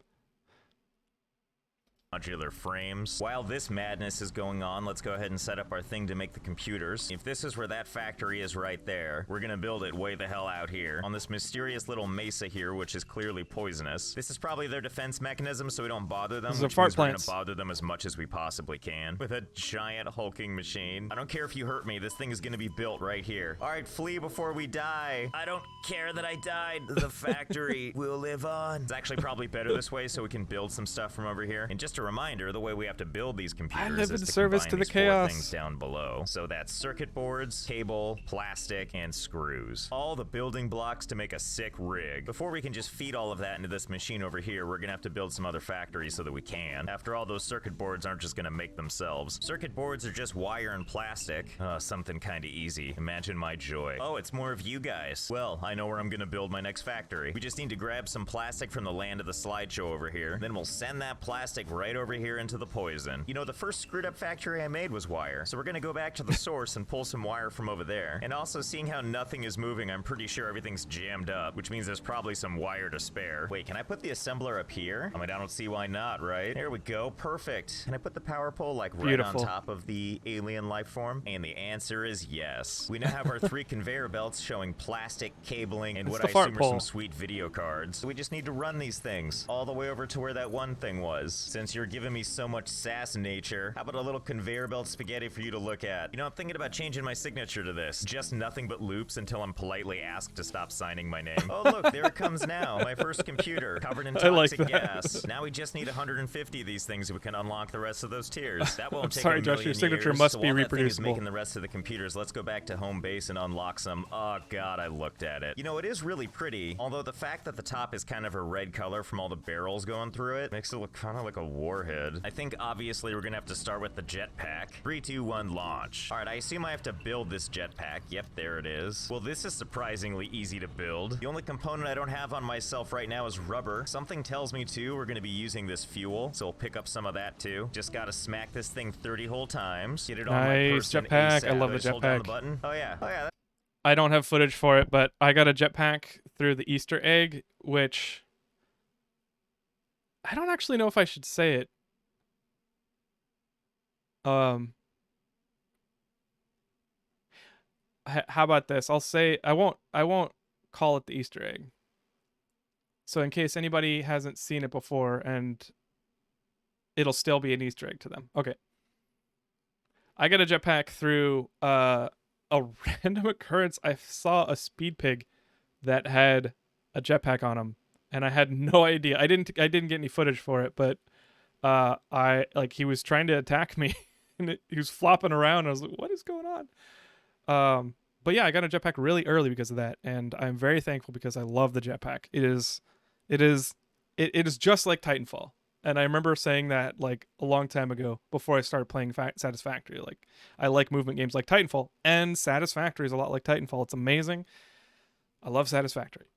modular frames. While this madness is going on, let's go ahead and set up our thing to make the computers. If this is where that factory is right there, we're gonna build it way the hell out here on this mysterious little mesa here, which is clearly poisonous. This is probably their defense mechanism so we don't bother them, which means we're gonna bother them as much as we possibly can with a giant hulking machine. I don't care if you hurt me, this thing is gonna be built right here. All right, flee before we die. I don't care that I died. The factory will live on. It's actually probably better this way so we can build some stuff from over here. And just a reminder, the way we have to build these computers is to service combine to the these chaos. 4 things down below. So that's circuit boards, cable, plastic, and screws. All the building blocks to make a sick rig. Before we can just feed all of that into this machine over here, we're gonna have to build some other factories so that we can. After all, those circuit boards aren't just gonna make themselves. Circuit boards are just wire and plastic. Something kinda easy. Imagine my joy. Oh, it's more of you guys. Well, I know where I'm gonna build my next factory. We just need to grab some plastic from the land of the slideshow over here. Then we'll send that plastic right over here into the poison. You know, the first screwed up factory I made was wire. So we're gonna go back to the source and pull some wire from over there. And also, seeing how nothing is moving, I'm pretty sure everything's jammed up, which means there's probably some wire to spare. Wait, can I put the assembler up here? I mean, I don't see why not, right? There we go, perfect. Can I put the power pole like right on top of the alien life form? And the answer is yes. We now have our 3 conveyor belts showing plastic, cabling, and what I assume are some sweet video cards. So we just need to run these things all the way over to where that one thing was. Since you're giving me so much sass nature, how about a little conveyor belt spaghetti for you to look at? You know, I'm thinking about changing my signature to this. Just nothing but loops until I'm politely asked to stop signing my name. Oh look, there it comes now. My first computer, covered in toxic gas. Now we just need 150 of these things so we can unlock the rest of those tiers. That won't take a million Josh, your signature years. must So be while that thing is reproducible. making the rest of the computers, let's go back to home base and unlock some. Oh god, I looked at it. You know, it is really pretty, although the fact that the top is kind of a red color from all the barrels going through it makes it look kind of like a warhead. I think obviously we're gonna have to start with the jetpack. 3, 2, 1, launch. All right, I assume I have to build this jetpack. Yep, there it is. Well, this is surprisingly easy to build. The only component I don't have on myself right now is rubber. Something tells me too we're gonna be using this fuel, so we'll pick up some of that too. Just gotta smack this thing 30 whole times. Get it on my person jetpack. ASAP. I love the Just hold down the jetpack. button. Oh yeah. Oh yeah. I don't have footage for it, but I got a jetpack through the Easter egg, which I don't actually know if I should say it. How about this? I'll say I won't call it the Easter egg. So in case anybody hasn't seen it before, and it'll still be an Easter egg to them. Okay. I got a jetpack through a random occurrence. I saw a speed pig that had a jetpack on him, and I had no idea. I didn't get any footage for it, but he was trying to attack me, and he was flopping around. I was like, "What is going on?" But yeah, I got a jetpack really early because of that, and I'm very thankful because I love the jetpack. It is just like Titanfall. And I remember saying that like a long time ago before I started playing Satisfactory. Like, I like movement games like Titanfall, and Satisfactory is a lot like Titanfall. It's amazing. I love Satisfactory.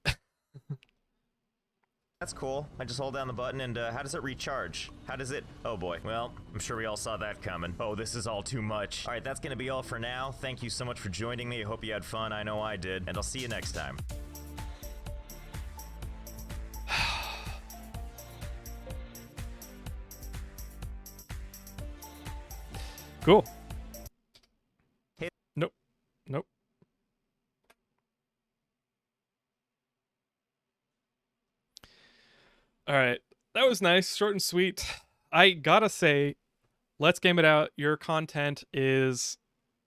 That's cool. I just hold down the button and how does it recharge? How does it? Oh boy. Well, I'm sure we all saw that coming. Oh, this is all too much. All right, that's gonna be all for now. Thank you so much for joining me. I hope you had fun. I know I did. And I'll see you next time. Cool. Nope. Nope. All right. That was nice. Short and sweet. I gotta say, let's game it out. Your content is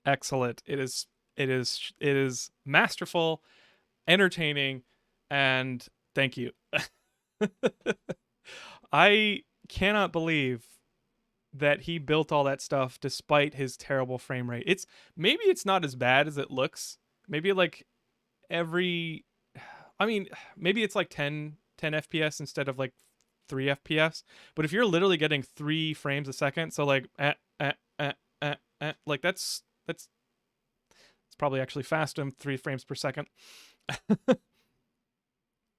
excellent. It is masterful, entertaining, and thank you. I cannot believe that he built all that stuff despite his terrible frame rate. Maybe it's not as bad as it looks. Maybe like maybe it's like 10 FPS instead of like 3 FPS. But if you're literally getting 3 frames a second, so like like that's it's probably actually faster than 3 frames per second.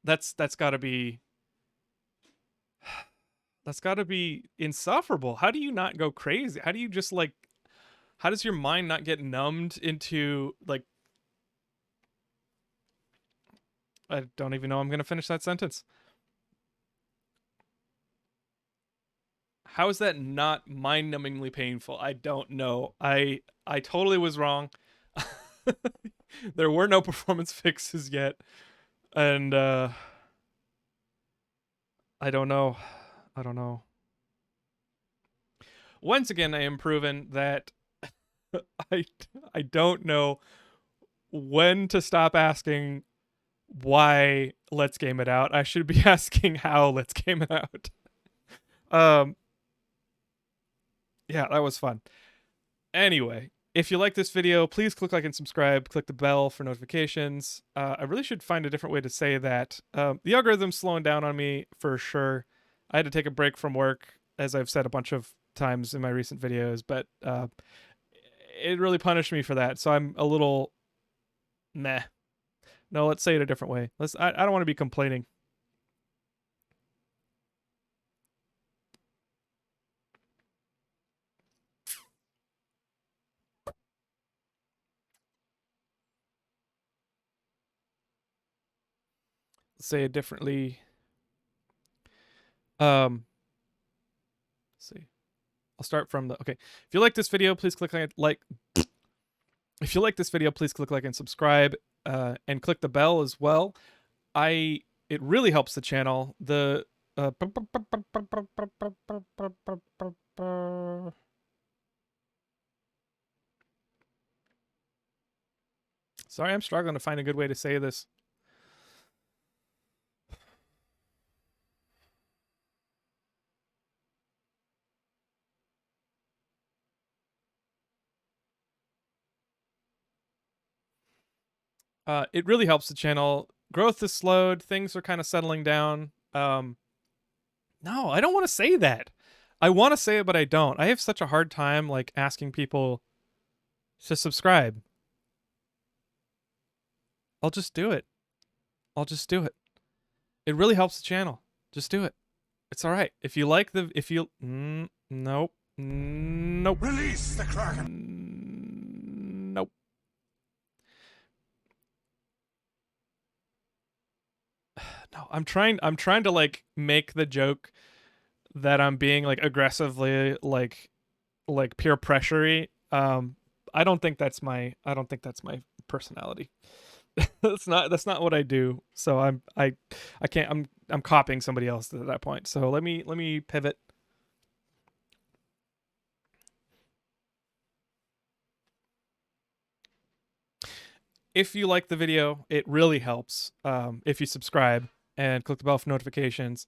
That's gotta be insufferable. How do you not go crazy? How do you just like, how does your mind not get numbed into like, I don't even know I'm going to finish that sentence. How is that not mind-numbingly painful? I don't know. I totally was wrong. There were no performance fixes yet, and I don't know. I don't know. Once again, I am proven that I I don't know when to stop asking why let's game it out. I should be asking how let's game it out. Um yeah, that was fun. Anyway, if you like this video, please click like and subscribe. Click the bell for notifications. I really should find a different way to say that. The algorithm's slowing down on me for sure. I had to take a break from work, as I've said a bunch of times in my recent videos, but it really punished me for that. So I'm a little meh. No, let's say it a different way. I don't want to be complaining. Let's say it differently. Let's see. I'll start from the okay. If you like this video, please click like. If you like this video, please click like and subscribe, and click the bell as well. It really helps the channel. The sorry, I'm struggling to find a good way to say this. It really helps the channel. Growth is slowed. Things are kind of settling down. No, I don't want to say that. I want to say it, but I don't. I have such a hard time like asking people to subscribe. I'll just do it. I'll just do it. It really helps the channel. Just do it. It's all right. If you like the nope. Nope. Release the Kraken. Nope. No, I'm trying to like make the joke that I'm being like aggressively like peer pressury. I don't think that's my personality. That's not what I do. So I can't I'm copying somebody else at that point. So let me pivot. If you like the video, it really helps if you subscribe and click the bell for notifications.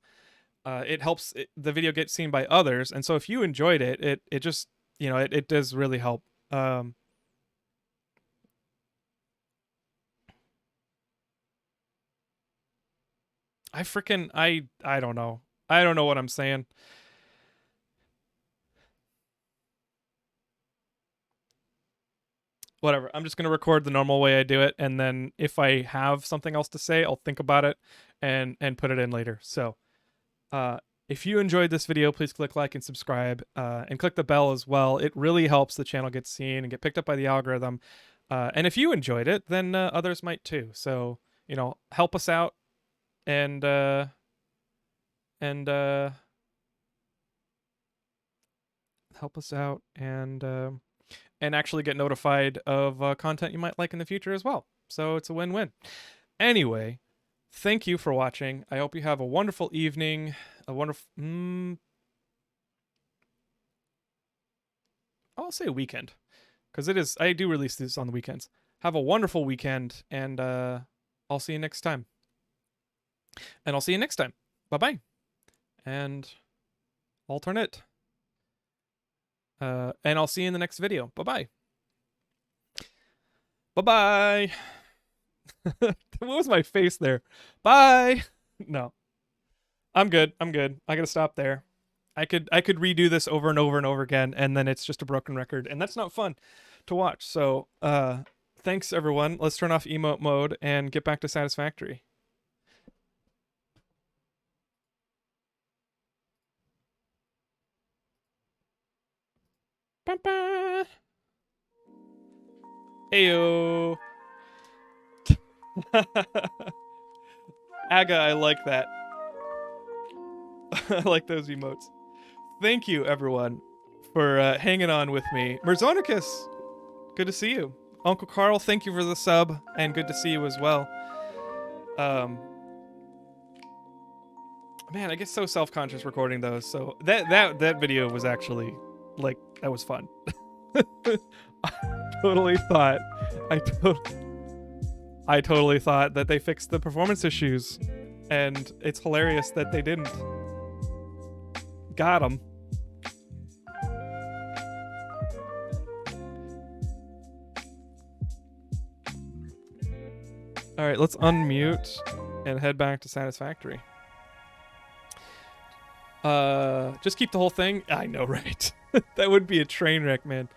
It helps the video get seen by others, and so if you enjoyed it, it just it does really help. I don't know. I don't know what I'm saying. Whatever. I'm just going to record the normal way I do it, and then if I have something else to say, I'll think about it and put it in later. So, if you enjoyed this video, please click like and subscribe, and click the bell as well. It really helps the channel get seen and get picked up by the algorithm. And if you enjoyed it, then others might too. So, help us out and help us out and actually get notified of content you might like in the future as well. So it's a win-win. Anyway, thank you for watching. I hope you have a wonderful evening, a wonderful I'll say weekend, because I do release this on the weekends. Have a wonderful weekend, and I'll see you next time. Bye-bye. And alternate. And I'll see you in the next video. Bye-bye. Bye-bye. What was my face there? Bye. No. I'm good. I gotta stop there. I could redo this over and over and over again, and then it's just a broken record, and that's not fun to watch. So, thanks everyone. Let's turn off emote mode and get back to Satisfactory. Ba-ba. Heyo. Aga, I like that. I like those emotes. Thank you, everyone, for hanging on with me. Merzonicus, good to see you. Uncle Carl, thank you for the sub, and good to see you as well. Man, I get so self-conscious recording those. So that video was actually like that was fun. I totally thought I totally thought that they fixed the performance issues, and it's hilarious that they didn't. Got them. All right, let's unmute and head back to Satisfactory. Just keep the whole thing. I know, right? That would be a train wreck, man.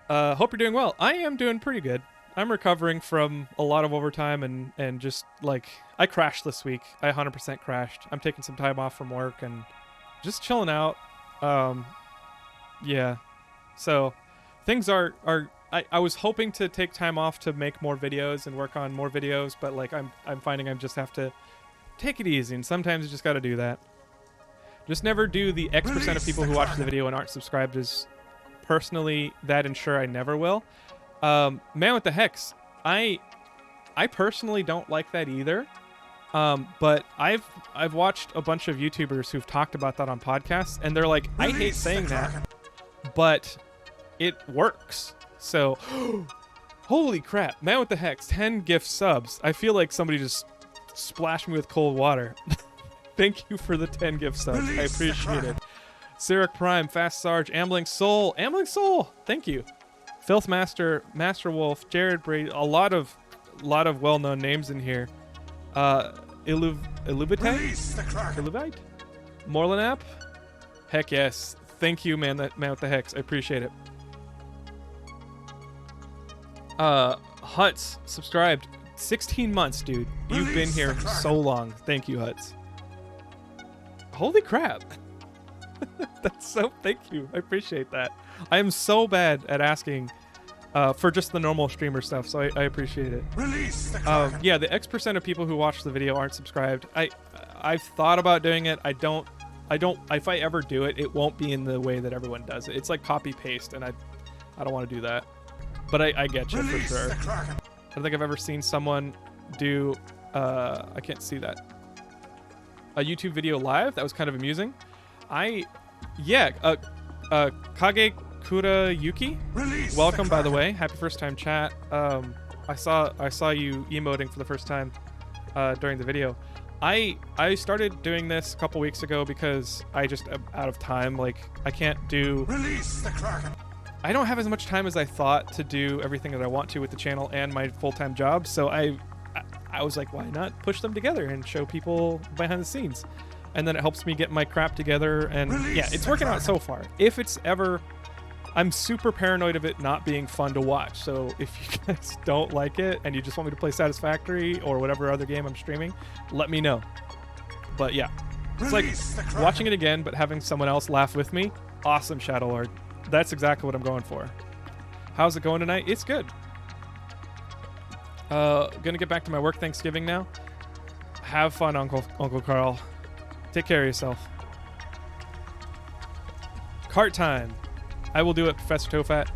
Hope you're doing well. I am doing pretty good. I'm recovering from a lot of overtime and just like I crashed this week. I 100% crashed. I'm taking some time off from work and just chilling out. Yeah. So things are I was hoping to take time off to make more videos and work on more videos, but like I'm finding I just have to take it easy, and sometimes you just got to do that. Just never do the X% of people who watch the video and aren't subscribed is personally that ensure I never will. Man with the Hex, I personally don't like that either. But I've watched a bunch of YouTubers who've talked about that on podcasts, and they're like, I hate saying that, but it works. So, holy crap, Man with the Hex, 10 gift subs. I feel like somebody just splashed me with cold water. Thank you for the 10 gift subs. I appreciate it. Cyric Prime, Fast Sarge, Ambling Soul, thank you. Filth Master, Master Wolf, Jared Brady, a lot of well-known names in here. Illuvite? Morlanap? Heck yes. Thank you, man with the Hex. I appreciate it. Huts, subscribed. 16 months, dude. You've been here so long. Thank you, Huts. Holy crap. Thank you. I appreciate that. I am so bad at asking for just the normal streamer stuff, so I appreciate it. Yeah, the X% of people who watch the video aren't subscribed. I've thought about doing it. I don't if I ever do it, it won't be in the way that everyone does it. It's like copy paste, and I don't want to do that. But I get you for sure. I don't think I've ever seen someone do I can't see that. A YouTube video live. That was kind of amusing. Kage Kura Yuki. Welcome, by the way. Happy first time chat. I saw you emoting for the first time during the video. I started doing this a couple weeks ago because I just am out of time. Like I can't do. I don't have as much time as I thought to do everything that I want to with the channel and my full-time job. So I was like, why not push them together and show people behind the scenes? And then it helps me get my crap together. And yeah, it's working out so far. If it's ever, I'm super paranoid of it not being fun to watch. So if you guys don't like it and you just want me to play Satisfactory or whatever other game I'm streaming, let me know. But yeah, it's like watching it again, but having someone else laugh with me. Awesome, Shadowlord. That's exactly what I'm going for. How's it going tonight? It's good. Gonna get back to my work Thanksgiving now. Have fun, Uncle Carl. Take care of yourself. Cart time. I will do it, Professor Tofat.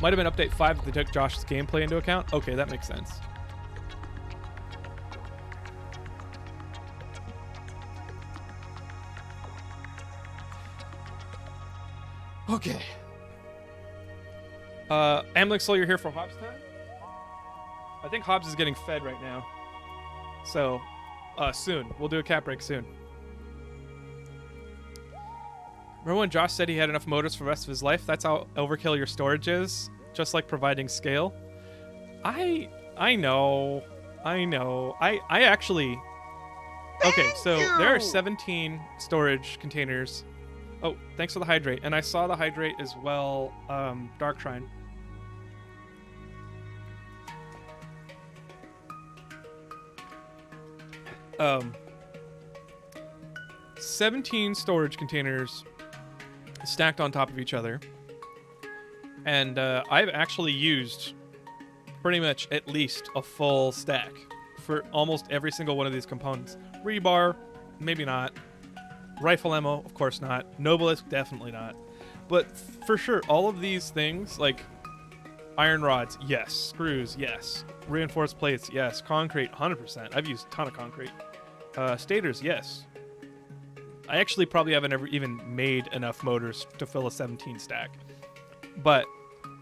Might have been update 5 if they took Josh's gameplay into account. Okay, that makes sense. Okay. Amlex Soul, you're here for Hobbs time? I think Hobbs is getting fed right now. So, soon. We'll do a cap break soon. Remember when Josh said he had enough motors for the rest of his life? That's how overkill your storage is. Just like providing scale. I know. I actually... Okay, so there are 17 storage containers. Oh, thanks for the hydrate. And I saw the hydrate as well, Dark Shrine. 17 storage containers stacked on top of each other. And I've actually used pretty much at least a full stack for almost every single one of these components. Rebar, maybe not. Rifle ammo, of course not. Noblisk, definitely not. But for sure, all of these things, like iron rods, yes. Screws, yes. Reinforced plates, yes. Concrete, 100%. I've used a ton of concrete. Stators, yes. I actually probably haven't ever even made enough motors to fill a 17 stack. But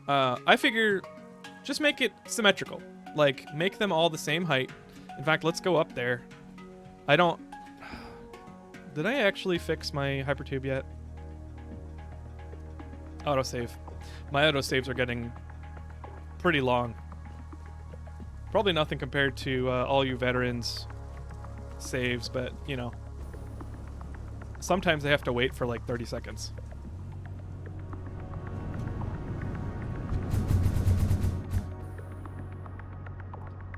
I figure just make it symmetrical. Like, make them all the same height. In fact, let's go up there. I don't... Did I actually fix my hypertube yet? Autosave. My autosaves are getting pretty long. Probably nothing compared to all you veterans saves, but, you know. Sometimes I have to wait for like 30 seconds.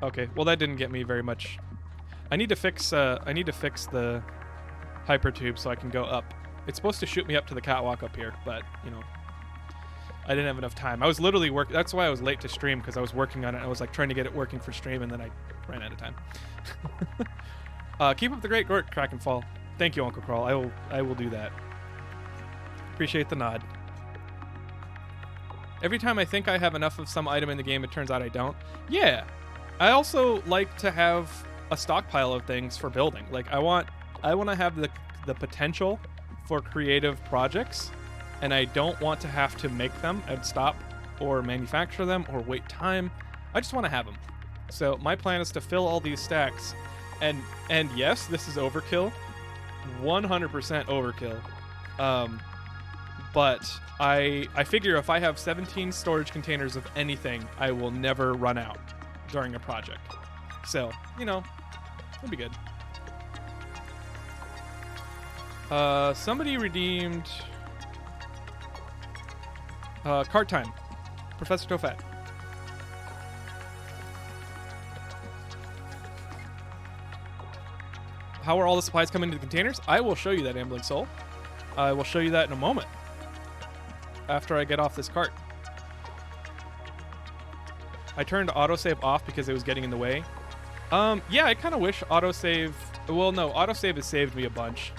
Okay, well that didn't get me very much. I need to fix the hypertube so I can go up. It's supposed to shoot me up to the catwalk up here, but, you know, I didn't have enough time. I was literally working. That's why I was late to stream, because I was working on it. I was like trying to get it working for stream, and then I ran out of time. Keep up the great work, Krakenfall. Thank you, Uncle Crawl. I will do that. Appreciate the nod. Every time I think I have enough of some item in the game, it turns out I don't. Yeah. I also like to have a stockpile of things for building. Like I want to have the potential for creative projects, and I don't want to have to make them and stop or manufacture them or wait time. I just want to have them. So my plan is to fill all these stacks, and yes, this is overkill, 100% overkill. But I figure if I have 17 storage containers of anything, I will never run out during a project. So, you know, it'll be good. Somebody redeemed cart time. Professor Tofat. How are all the supplies coming into the containers? I will show you that, Ambling Soul. I will show you that in a moment. After I get off this cart. I turned autosave off because it was getting in the way. Yeah, I kind of wish autosave... Well, no, autosave has saved me a bunch.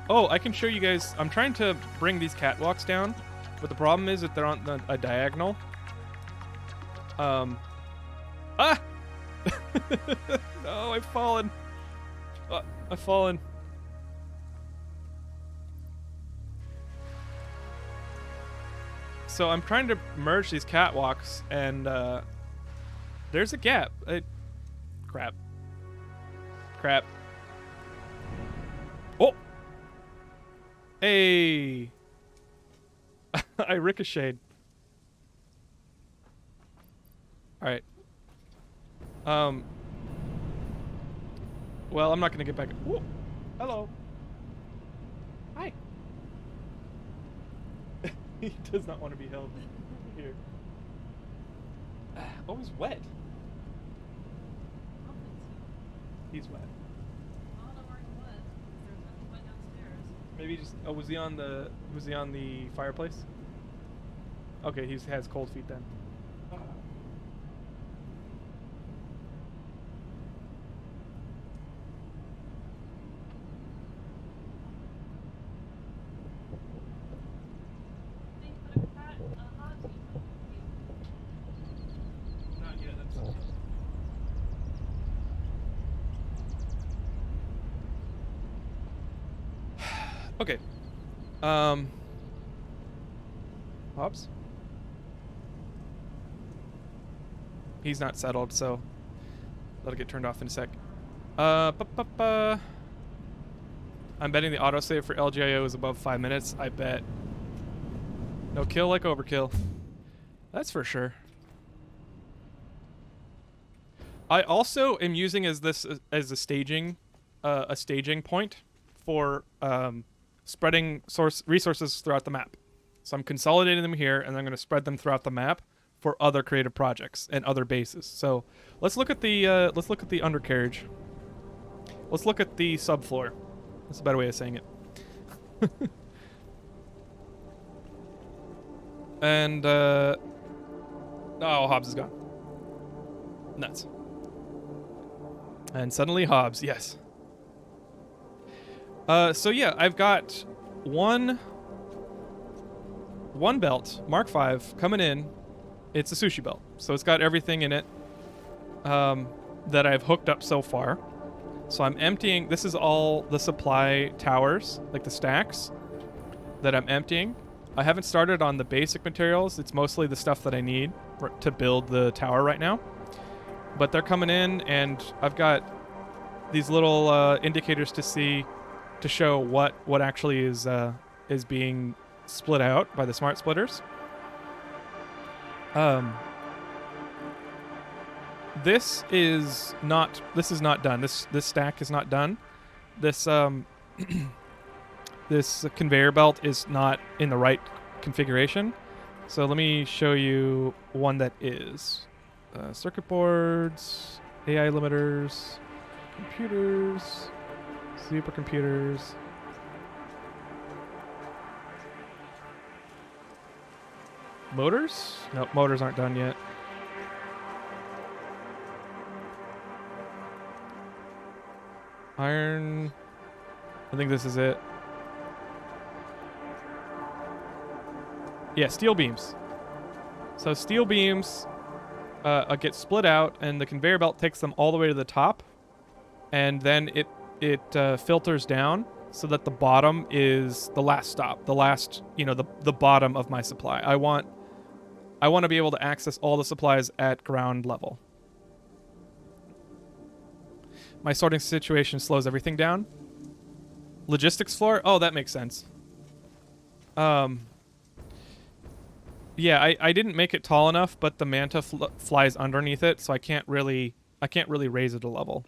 Oh, I can show you guys... I'm trying to bring these catwalks down, but the problem is that they're on a diagonal. Ah! No, I've fallen. I've fallen. So I'm trying to merge these catwalks, and there's a gap. Crap. Crap. Oh! Hey! I ricocheted. Alright. Well, I'm not gonna get back. Whoa. Hello. Hi. He does not want to be held here. Oh, he's wet. He's wet. I don't know where he was. There's nothing wet downstairs. Maybe just. Oh, was he on the fireplace? Okay, he has cold feet then. Not yet. That's. Okay. Hobbs? He's not settled, so that'll get turned off in a sec. I'm betting the autosave for LGIO is above 5 minutes. I bet. No kill like overkill. That's for sure. I also am using as a staging point for spreading resources throughout the map. So I'm consolidating them here, and I'm going to spread them throughout the map for other creative projects and other bases. So let's look at the undercarriage. Let's look at the subfloor. That's a better way of saying it. And oh, Hobbs is gone. Nuts. And suddenly Hobbs, yes. So yeah, I've got one belt, Mark V, coming in. It's a sushi belt, so it's got everything in it that I've hooked up so far. So I'm emptying. This is all the supply towers, like the stacks, that I'm emptying. I haven't started on the basic materials. It's mostly the stuff that I need to build the tower right now. But they're coming in, and I've got these little indicators to show what actually is being split out by the smart splitters. This is not done. This stack is not done. This this conveyor belt is not in the right configuration. So let me show you one that is. Circuit boards, AI limiters, computers, supercomputers. Motors? Nope, motors aren't done yet. Iron. I think this is it. Yeah, steel beams. So steel beams get split out, and the conveyor belt takes them all the way to the top, and then it filters down so that the bottom is the last stop, the last, the bottom of my supply. I want to be able to access all the supplies at ground level. My sorting situation slows everything down. Logistics floor? Oh, that makes sense. Yeah, I didn't make it tall enough, but the manta flies underneath it, so I can't really raise it a level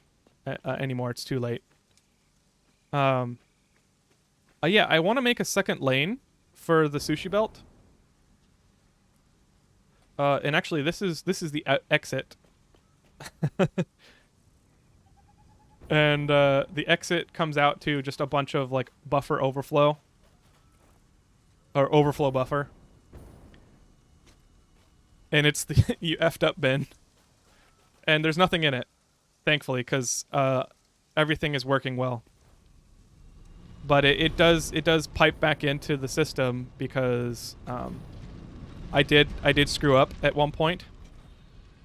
anymore. It's too late. Yeah, I want to make a second lane for the sushi belt. And actually, this is the exit. And the exit comes out to just a bunch of like buffer overflow. Or overflow buffer. And it's the you effed up bin. And there's nothing in it, thankfully, because everything is working well. But it does pipe back into the system because I did screw up at one point.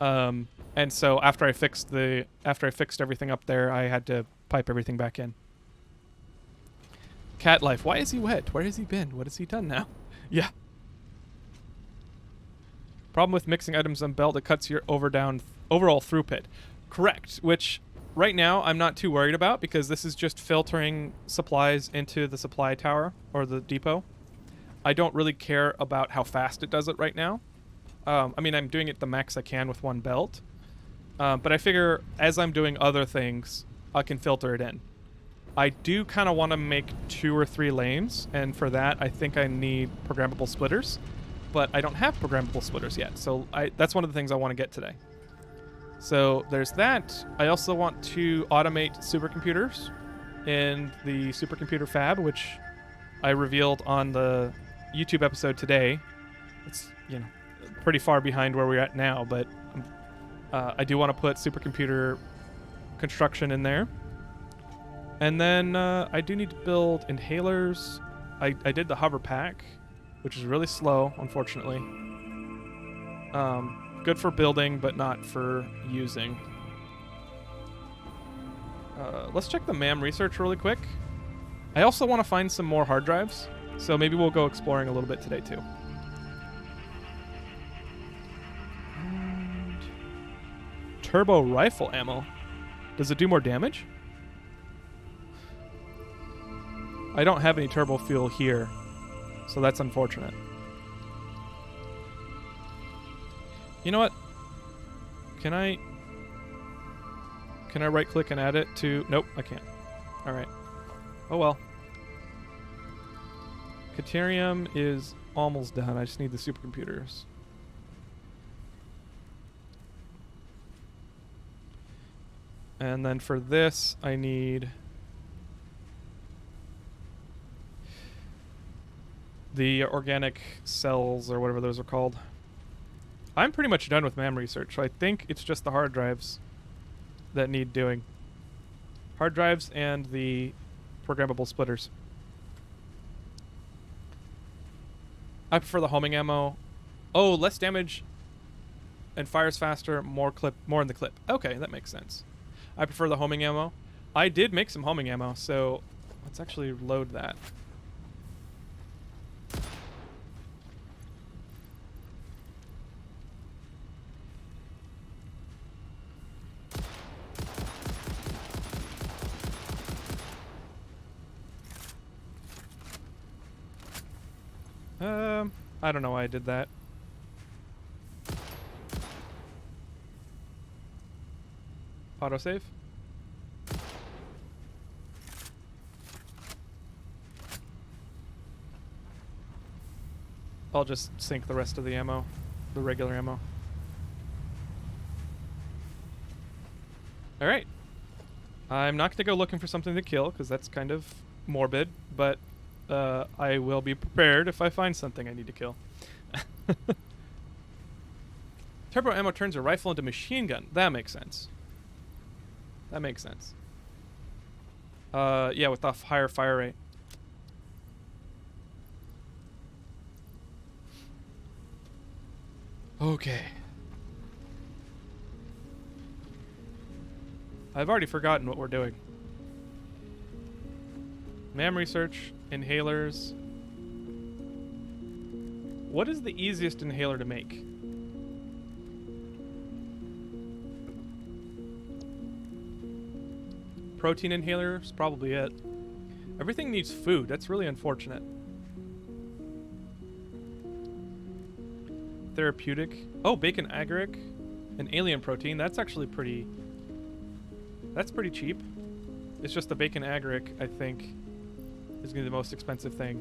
And so after I fixed everything up there, I had to pipe everything back in. Cat life. Why is he wet? Where has he been? What has he done now? Yeah. Problem with mixing items on belt, it cuts your overall throughput. Correct. Which right now I'm not too worried about because this is just filtering supplies into the supply tower or the depot. I don't really care about how fast it does it right now. I mean, I'm doing it the max I can with one belt. But I figure as I'm doing other things, I can filter it in. I do kind of want to make 2 or 3 lanes, and for that, I think I need programmable splitters. But I don't have programmable splitters yet, so that's one of the things I want to get today. So there's that. I also want to automate supercomputers in the supercomputer fab, which I revealed on the YouTube episode today. It's, pretty far behind where we're at now, but I do want to put supercomputer construction in there. And then I do need to build inhalers. I did the hover pack, which is really slow, unfortunately. Good for building, but not for using. Let's check the MAM research really quick. I also want to find some more hard drives, so maybe we'll go exploring a little bit today too. And turbo rifle ammo. Does it do more damage? I don't have any turbo fuel here, so that's unfortunate. You know what? Can I right click and add it to... Nope, I can't. Alright. Oh well. Caterium is almost done. I just need the supercomputers. And then for this, I need the organic cells or whatever those are called. I'm pretty much done with MAM research, so I think it's just the hard drives that need doing. Hard drives and the programmable splitters. I prefer the homing ammo. Oh, less damage and fires faster, more in the clip. Okay, that makes sense. I prefer the homing ammo. I did make some homing ammo, so let's actually load that. I don't know why I did that. Autosave? I'll just sink the rest of the ammo, the regular ammo. Alright. I'm not going to go looking for something to kill, because that's kind of morbid, but I will be prepared if I find something I need to kill. Turbo ammo turns a rifle into machine gun. That makes sense. That makes sense. Yeah, with the higher fire rate. Okay. I've already forgotten what we're doing. MAM research, inhalers. What is the easiest inhaler to make? Protein inhaler is probably it. Everything needs food. That's really unfortunate. Therapeutic. Oh, bacon agaric. An alien protein. That's actually pretty... That's pretty cheap. It's just the bacon agaric, I think, is going to be the most expensive thing.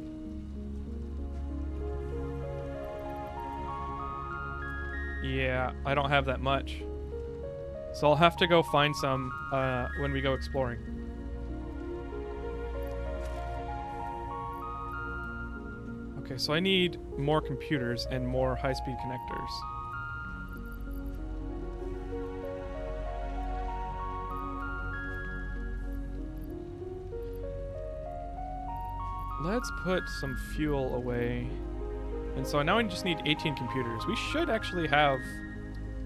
Yeah, I don't have that much. So I'll have to go find some when we go exploring. Okay, so I need more computers and more high-speed connectors. Let's put some fuel away. And so now we just need 18 computers. We should actually have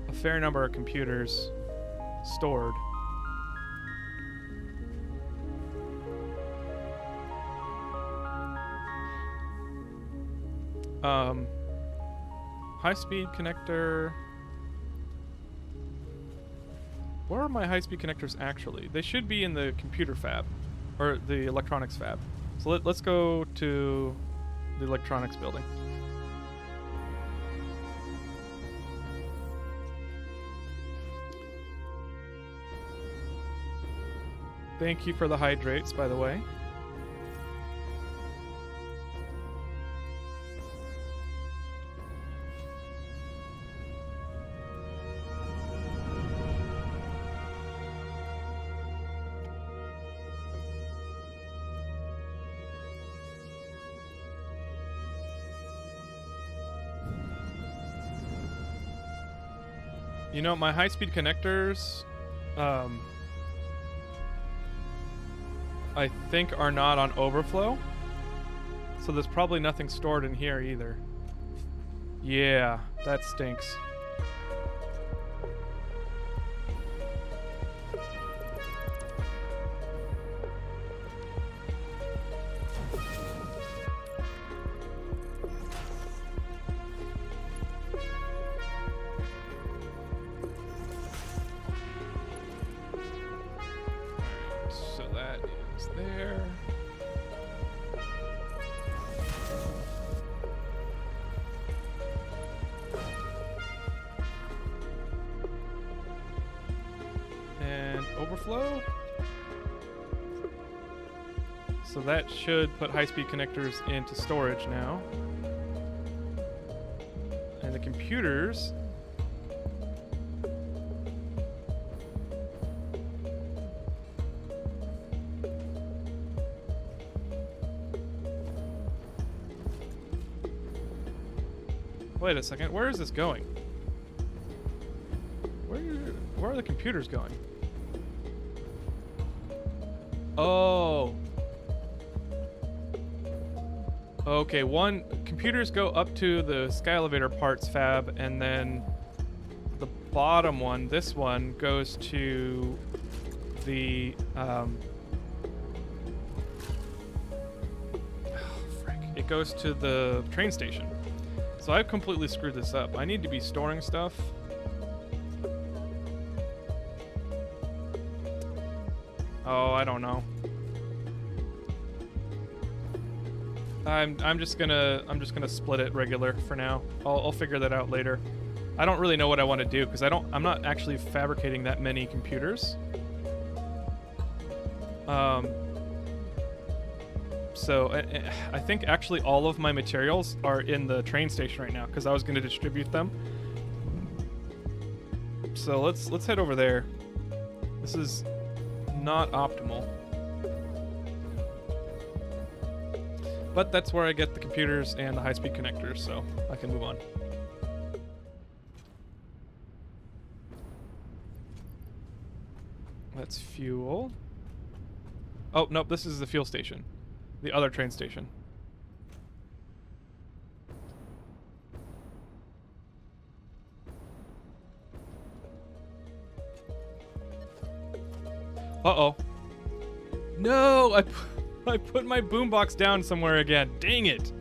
a fair number of computers stored. High-speed connector. Where are my high-speed connectors actually? They should be in the computer fab, or the electronics fab. So let's go to the electronics building. Thank you for the hydrates, by the way. You know, my high-speed connectors, I think are not on overflow. So there's probably nothing stored in here either. Yeah, that stinks. So that is there. And overflow. So that should put high-speed connectors into storage now. And the computers. Wait a second, where is this going? Where are the computers going? Oh. Okay, computers go up to the Sky Elevator parts fab, and then the bottom one, this one, goes to the, frick. It goes to the train station. So I've completely screwed this up. I need to be storing stuff. Oh, I don't know. I'm just gonna split it regular for now. I'll figure that out later. I don't really know what I want to do because I'm not actually fabricating that many computers. So I think actually all of my materials are in the train station right now because I was going to distribute them. So let's head over there. This is not optimal. But that's where I get the computers and the high-speed connectors, so I can move on. That's fuel. Oh, nope, this is the fuel station. The other train station. Uh-oh. No! I put my boombox down somewhere again. Dang it!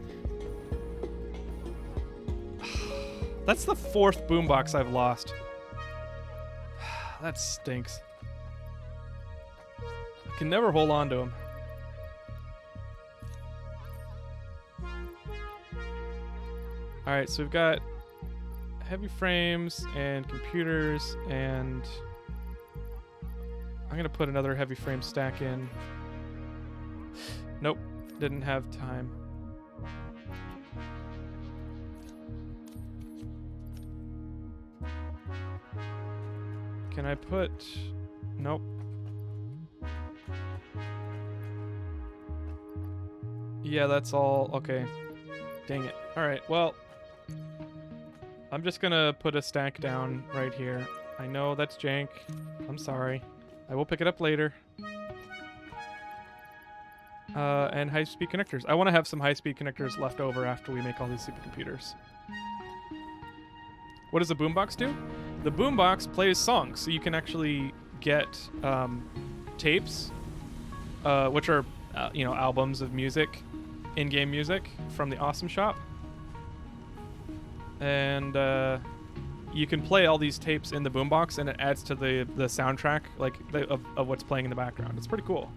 That's the 4th boombox I've lost. That stinks. I can never hold on to them. Alright, so we've got heavy frames and computers, and I'm gonna put another heavy frame stack in. Nope, didn't have time. Can I put... Nope. Yeah, that's all. Okay. Dang it. Alright, well... I'm just gonna put a stack down right here. I know that's jank. I'm sorry. I will pick it up later. And high-speed connectors. I want to have some high-speed connectors left over after we make all these supercomputers. What does the boombox do? The boombox plays songs, so you can actually get tapes, which are albums of music, in-game music from the Awesome Shop, and you can play all these tapes in the boombox, and it adds to the soundtrack, like of what's playing in the background. It's pretty cool.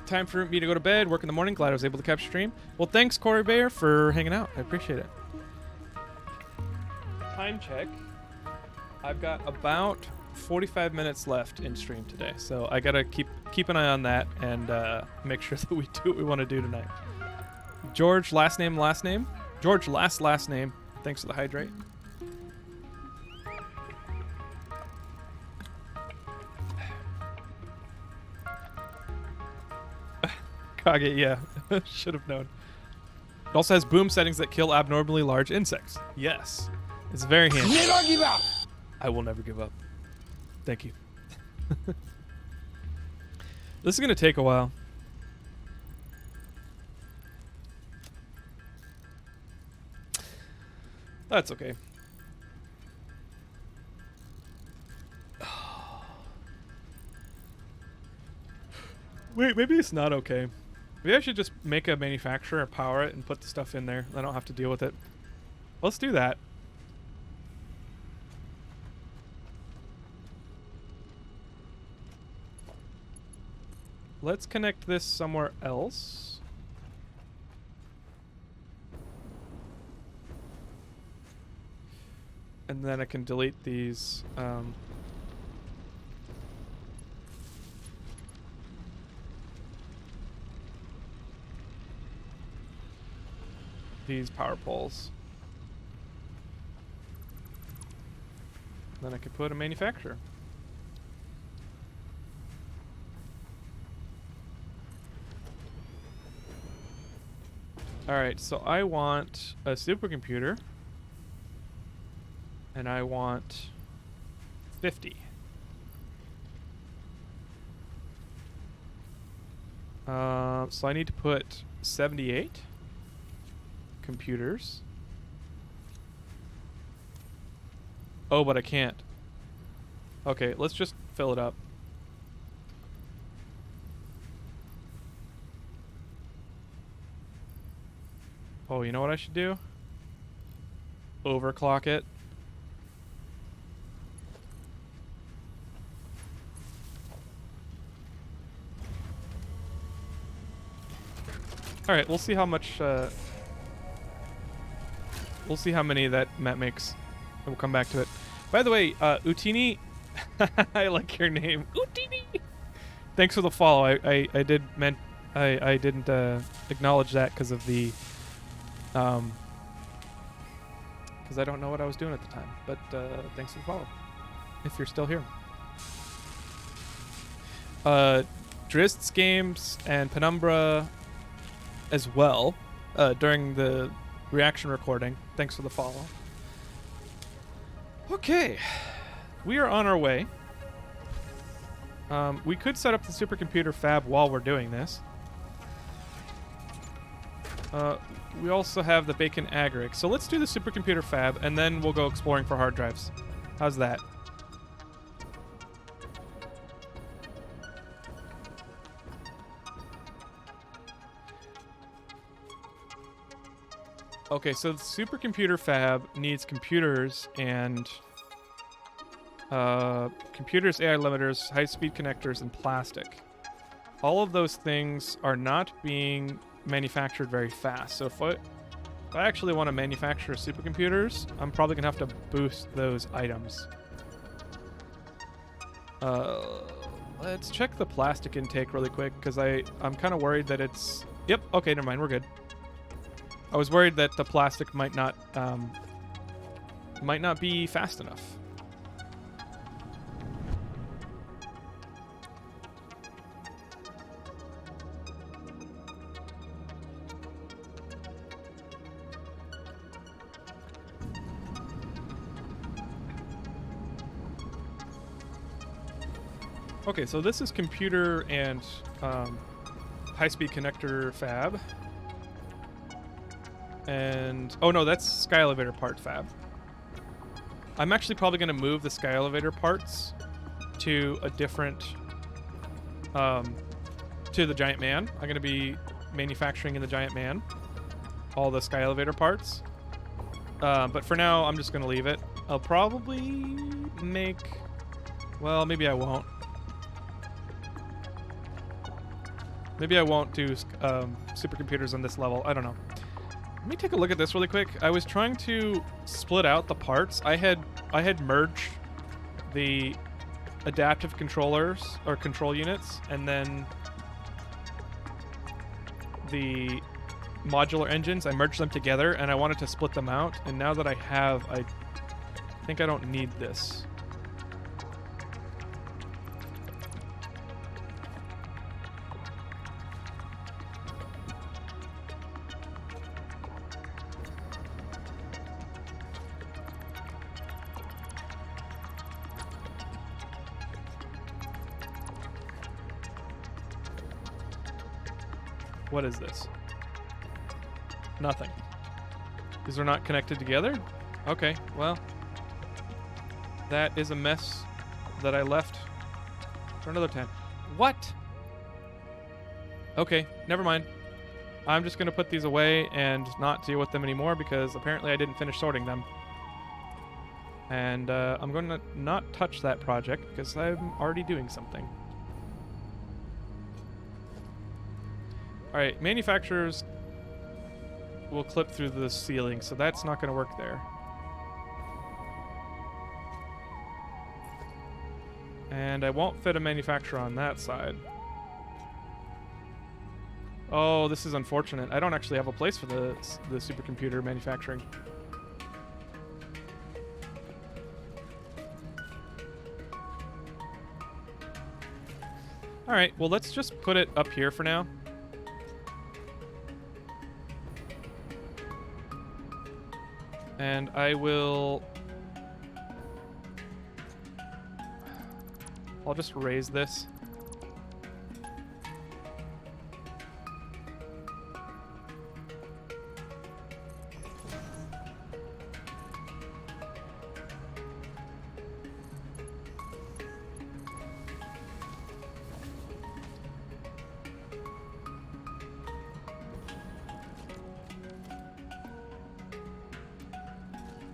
Time for me to go to bed, work in the morning. Glad I was able to capture stream. Well, thanks, Corey Bayer, for hanging out. I appreciate it. Time check. I've got about 45 minutes left in stream today, so I gotta keep an eye on that and make sure that we do what we want to do tonight. George, last name. George, last name. Thanks for the hydrate. Kage, yeah. Should have known. It also has boom settings that kill abnormally large insects. Yes. It's very handy. Never give up! I will never give up. Thank you. This is going to take a while. That's okay. Wait, maybe it's not okay. Maybe I should just make a manufacturer, power it, and put the stuff in there. I don't have to deal with it. Let's do that. Let's connect this somewhere else. And then I can delete these. These power poles. Then I could put a manufacturer. All right, so I want a supercomputer, and I want 50. So I need to put 78 computers. Oh, but I can't. Okay, let's just fill it up. Oh, you know what I should do? Overclock it. Alright, we'll see how much, we'll see how many that makes. We'll come back to it. By the way, Utini, I like your name. Utini! Thanks for the follow. I didn't acknowledge that because of the, because I don't know what I was doing at the time. But, thanks for the follow. If you're still here. Drist's games and Penumbra as well, during the reaction recording. Thanks for the follow. Okay, we are on our way. We could set up the supercomputer fab while we're doing this. We also have the bacon agric. So let's do the supercomputer fab, and then we'll go exploring for hard drives. How's that? Okay, so the supercomputer fab needs computers and computers, AI limiters, high-speed connectors, and plastic. All of those things are not being manufactured very fast. So if I actually want to manufacture supercomputers, I'm probably going to have to boost those items. Let's check the plastic intake really quick, because I'm kind of worried that it's... Yep, okay, never mind, we're good. I was worried that the plastic might not be fast enough. Okay, so this is computer and high-speed connector fab. And, oh no, that's sky elevator part fab. I'm actually probably going to move the sky elevator parts to a different, to the giant man. I'm going to be manufacturing in the giant man all the sky elevator parts. But for now, I'm just going to leave it. I'll probably make, well, maybe I won't. Maybe I won't do supercomputers on this level. I don't know. Let me take a look at this really quick. I was trying to split out the parts. I had merged the adaptive controllers or control units and then the modular engines. I merged them together and I wanted to split them out. And now that I have, I think I don't need this. What is this? Nothing. These are not connected together? Okay, well. That is a mess that I left for another time. What? Okay, never mind. I'm just going to put these away and not deal with them anymore because apparently I didn't finish sorting them. And I'm going to not touch that project because I'm already doing something. Alright, manufacturers will clip through the ceiling, so that's not going to work there. And I won't fit a manufacturer on that side. Oh, this is unfortunate. I don't actually have a place for the supercomputer manufacturing. Alright, well let's just put it up here for now. And I will... I'll just raise this.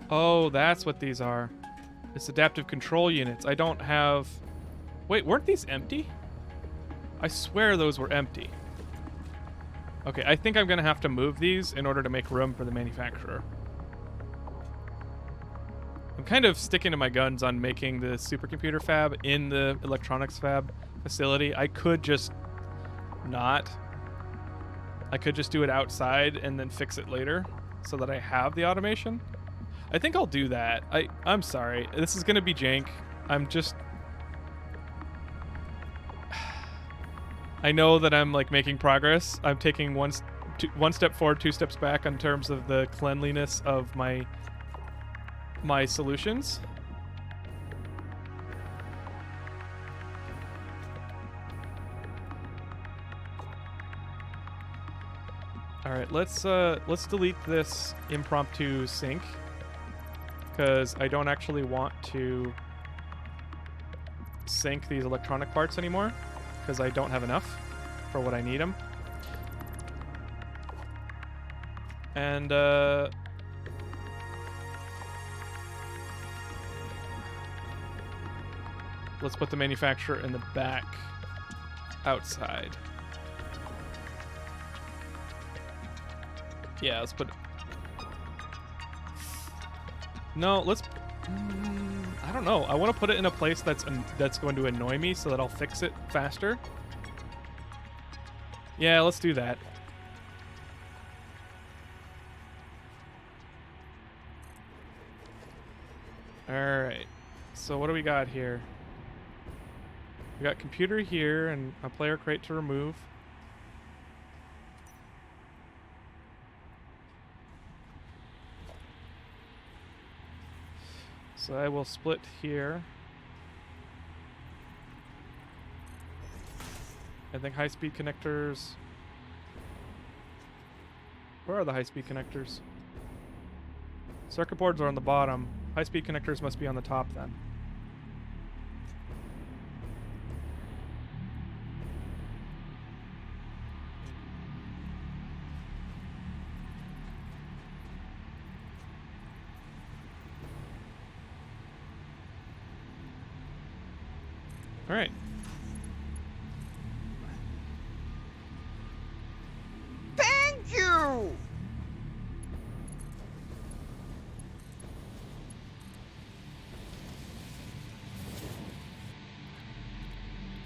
Oh, that's what these are. It's adaptive control units. I don't have... Wait, weren't these empty? I swear those were empty. Okay, I think I'm going to have to move these in order to make room for the manufacturer. I'm kind of sticking to my guns on making the supercomputer fab in the electronics fab facility. I could just not. I could just do it outside and then fix it later so that I have the automation. I think I'll do that. I'm sorry. This is going to be jank. I'm just... I know that I'm like making progress. I'm taking one step forward, 2 steps back in terms of the cleanliness of my solutions. All right, let's delete this impromptu sync because I don't actually want to sync these electronic parts anymore because I don't have enough for what I need them. And let's put the manufacturer in the back outside. Yeah, let's put... No, let's... I don't know. I want to put it in a place that's going to annoy me so that I'll fix it faster. Yeah, let's do that. Alright. So what do we got here? We got computer here and a player crate to remove. So I will split here. I think high-speed connectors... Where are the high-speed connectors? Circuit boards are on the bottom. High-speed connectors must be on the top then. All right. Thank you!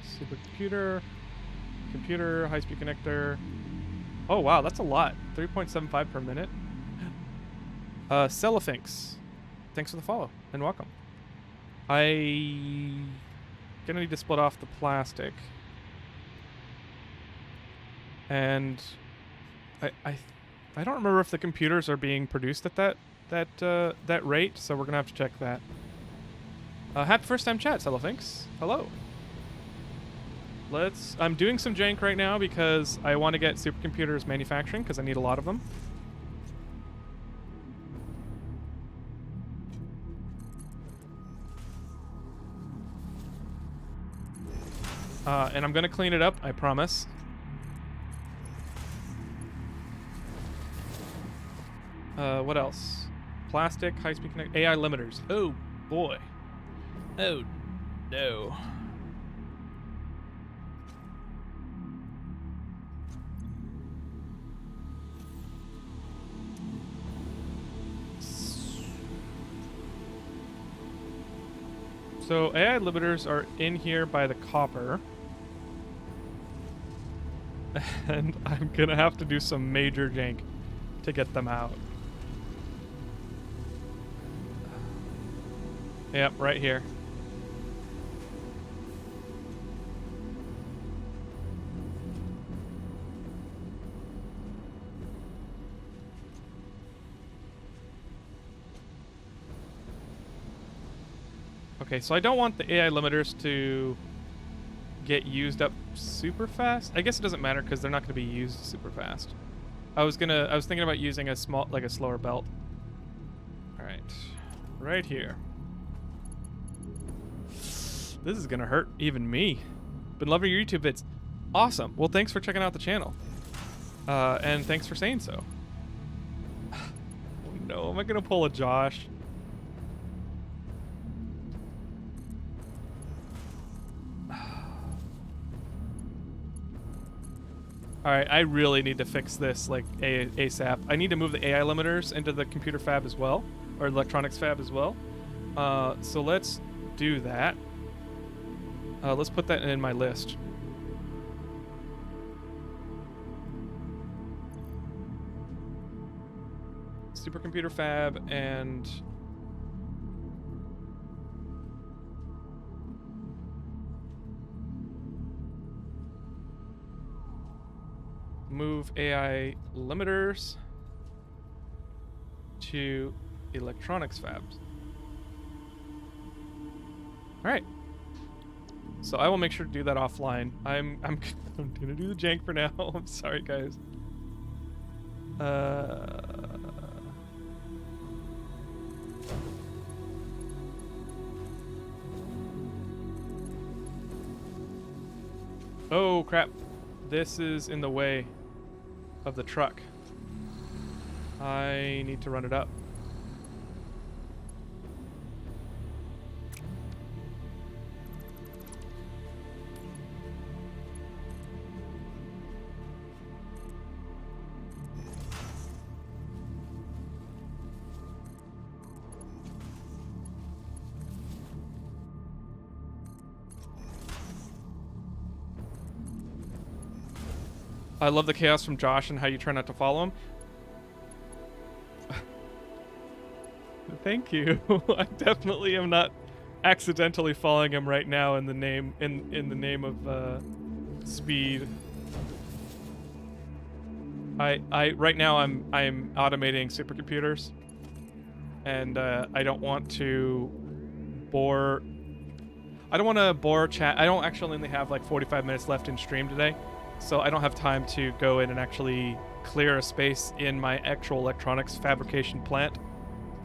Supercomputer, computer, high-speed connector. Oh wow, that's a lot. 3.75 per minute. Cellofinks, thanks for the follow and welcome. Gonna need to split off the plastic, and I don't remember if the computers are being produced at that rate, so we're gonna have to check that. Happy first time chat, Cellofinks. Hello. I'm doing some jank right now because I want to get supercomputers manufacturing because I need a lot of them. And I'm going to clean it up, I promise. What else? Plastic, high-speed connect, AI limiters. Oh, boy. Oh, no. So AI limiters are in here by the copper. And I'm gonna have to do some major jank to get them out. Yep, right here. Okay, so I don't want the AI limiters to get used up super fast. I guess it doesn't matter because they're not going to be used super fast. I was thinking about using a slower belt. All right, right here. This is gonna hurt even me. Been loving your YouTube vids. Awesome. Well, thanks for checking out the channel. And thanks for saying so. Oh no, am I gonna pull a Josh? Alright, I really need to fix this, like, ASAP. I need to move the AI limiters into the computer fab as well, or electronics fab as well. So let's do that. Let's put that in my list. Supercomputer fab and... move AI limiters to electronics fabs. All right. So I will make sure to do that offline. I'm gonna do the jank for now. I'm sorry, guys. Oh crap! This is in the way of the truck. I need to run it up. I love the chaos from Josh and how you try not to follow him. Thank you. I definitely am not accidentally following him right now in the name in the name of speed. I right now I'm automating supercomputers, and I don't want to bore. I don't want to bore chat. I don't actually only have like 45 minutes left in stream today. So I don't have time to go in and actually clear a space in my actual electronics fabrication plant.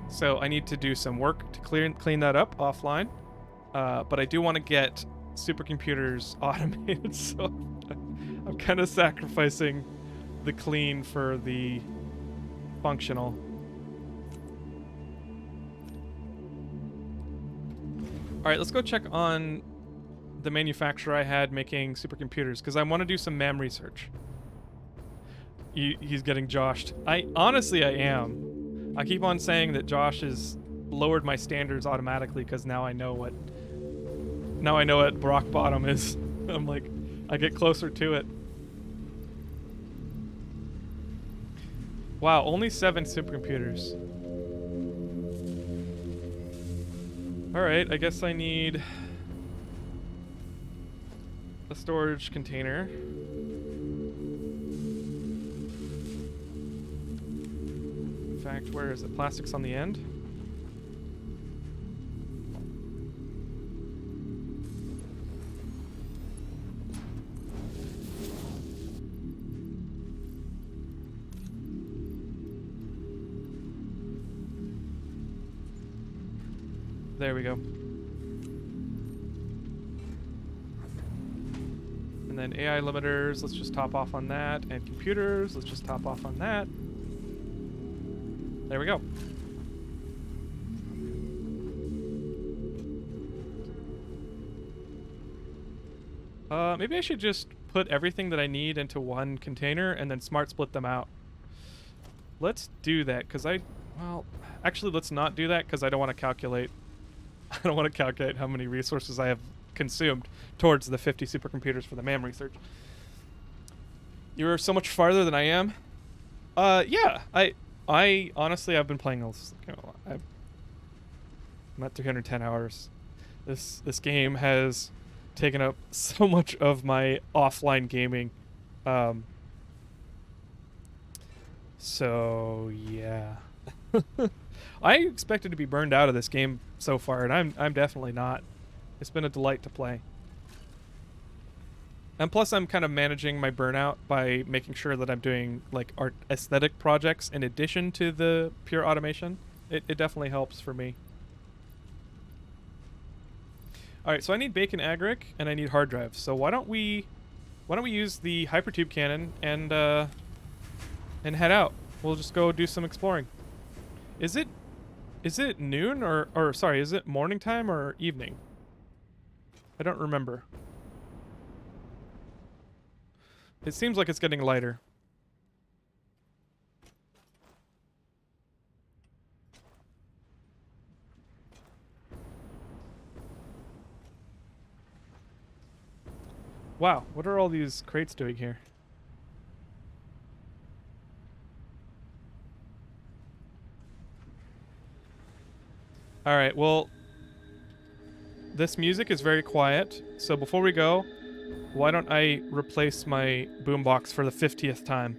So I need to do some work to clean that up offline. But I do want to get supercomputers automated, so I'm kind of sacrificing the clean for the functional. All right, let's go check on the manufacturer I had making supercomputers, because I want to do some MAM research. He's getting joshed. Honestly, I am. I keep on saying that Josh has lowered my standards automatically because now I know what rock bottom is. I'm like, I get closer to it. Wow, only 7 supercomputers. All right, I guess I need a storage container. In fact, where is it? Plastic's on the end. There we go. And then AI limiters, let's just top off on that. And computers, let's just top off on that. There we go. Maybe I should just put everything that I need into one container and then smart split them out. Let's do that, because well, actually let's not do that, because I don't want to calculate. I don't want to calculate how many resources I have consumed towards the 50 supercomputers for the MAM research. You're so much farther than I am. Yeah, I honestly, I've been playing this. I'm at 310 hours. This game has taken up so much of my offline gaming. So yeah. I expected to be burned out of this game so far, and I'm definitely not. It's been a delight to play. And plus, I'm kind of managing my burnout by making sure that I'm doing like art aesthetic projects in addition to the pure automation. It definitely helps for me. All right, so I need bacon agaric and I need hard drives. So why don't we use the hypertube cannon and head out? We'll just go do some exploring. Is it noon or sorry, is it morning time or evening? I don't remember. It seems like it's getting lighter. Wow, what are all these crates doing here? All right, well, this music is very quiet, so before we go, why don't I replace my boombox for the 50th time?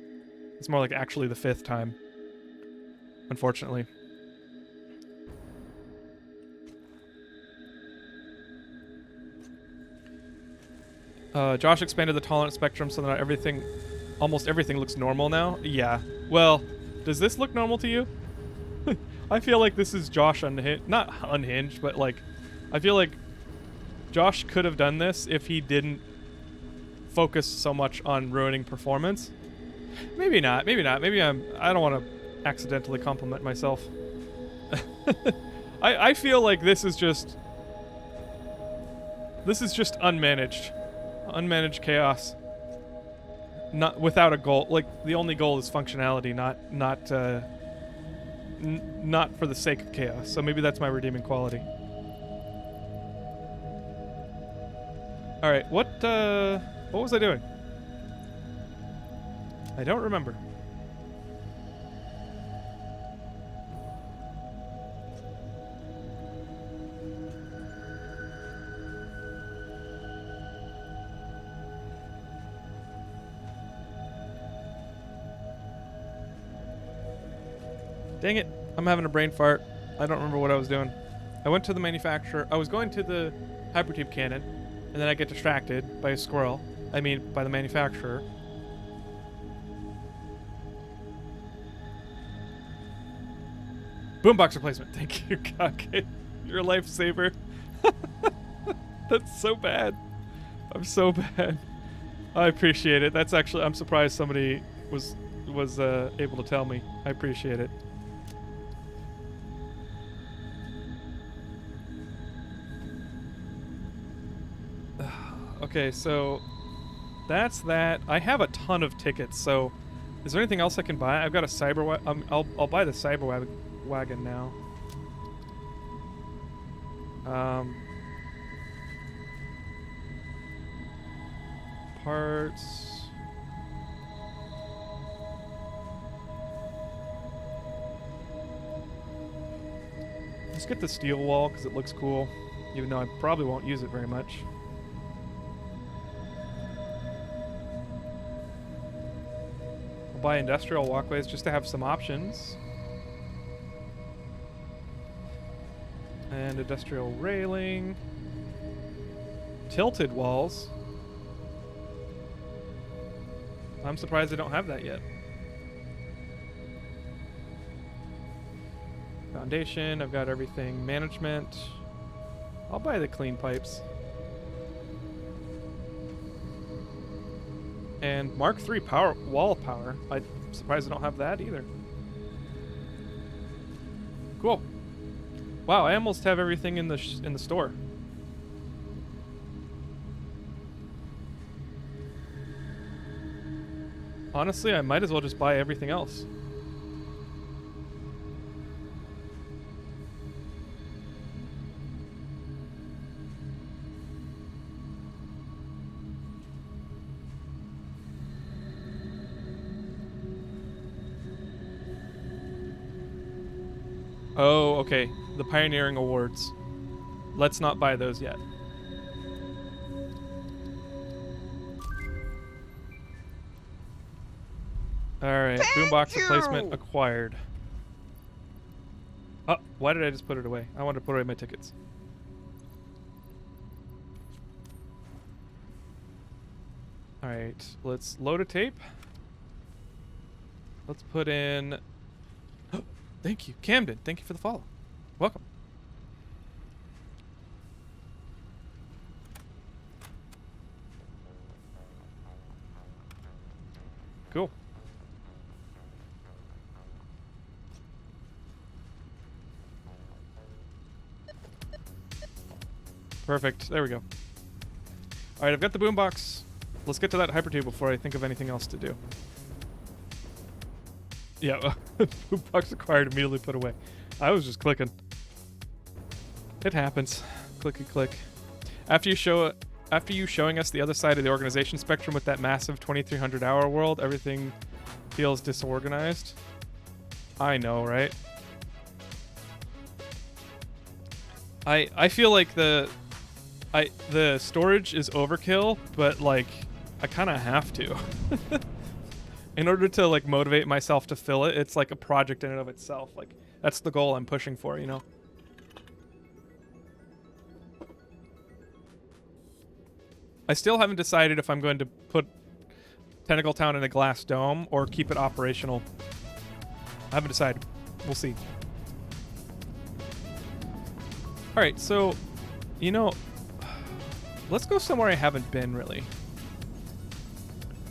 It's more like actually the 5th time, unfortunately. Josh expanded the tolerance spectrum so that almost everything looks normal now. Yeah. Well, does this look normal to you? I feel like this is Josh not unhinged, but like, I feel like Josh could have done this if he didn't focus so much on ruining performance. Maybe not. Maybe not. Maybe I don't want to accidentally compliment myself. I feel like this is just unmanaged. Unmanaged chaos. Not without a goal. Like the only goal is functionality, not for the sake of chaos. So maybe that's my redeeming quality. All right, what was I doing? I don't remember. Dang it, I'm having a brain fart. I don't remember what I was doing. I went to the manufacturer. I was going to the hypertube cannon, and then I get distracted by a squirrel. I mean, by the manufacturer. Boombox replacement. Thank you, Kake. You're a lifesaver. That's so bad. I'm so bad. I appreciate it. That's actually, I'm surprised somebody was able to tell me. I appreciate it. Okay, so that's that. I have a ton of tickets, so is there anything else I can buy? I've got a cyber I'll buy the cyber wagon now. Parts. Let's get the steel wall because it looks cool, even though I probably won't use it very much. I'll buy industrial walkways just to have some options. And industrial railing. Tilted walls. I'm surprised I don't have that yet. Foundation, I've got everything. Management. I'll buy the clean pipes. And Mark III wall power. I'm surprised I don't have that either. Cool. Wow, I almost have everything in the store. Honestly, I might as well just buy everything else. Oh, okay. The Pioneering Awards. Let's not buy those yet. Alright, boombox replacement acquired. Oh, why did I just put it away? I wanted to put away my tickets. Alright, let's load a tape. Let's put in... Thank you, Camden. Thank you for the follow. Welcome. Cool. Perfect. There we go. Alright, I've got the boombox. Let's get to that hypertube before I think of anything else to do. Yeah, boombox acquired, immediately put away. I was just clicking. It happens. Clicky click. After you showing us the other side of the organization spectrum with that massive 2300 hour world, everything feels disorganized. I know, right? I feel like the storage is overkill, but like I kind of have to. In order to like motivate myself to fill it, it's like a project in and of itself. Like that's the goal I'm pushing for, you know. I still haven't decided if I'm going to put Tentacle Town in a glass dome or keep it operational. I haven't decided. We'll see. All right, so, you know, let's go somewhere I haven't been, really.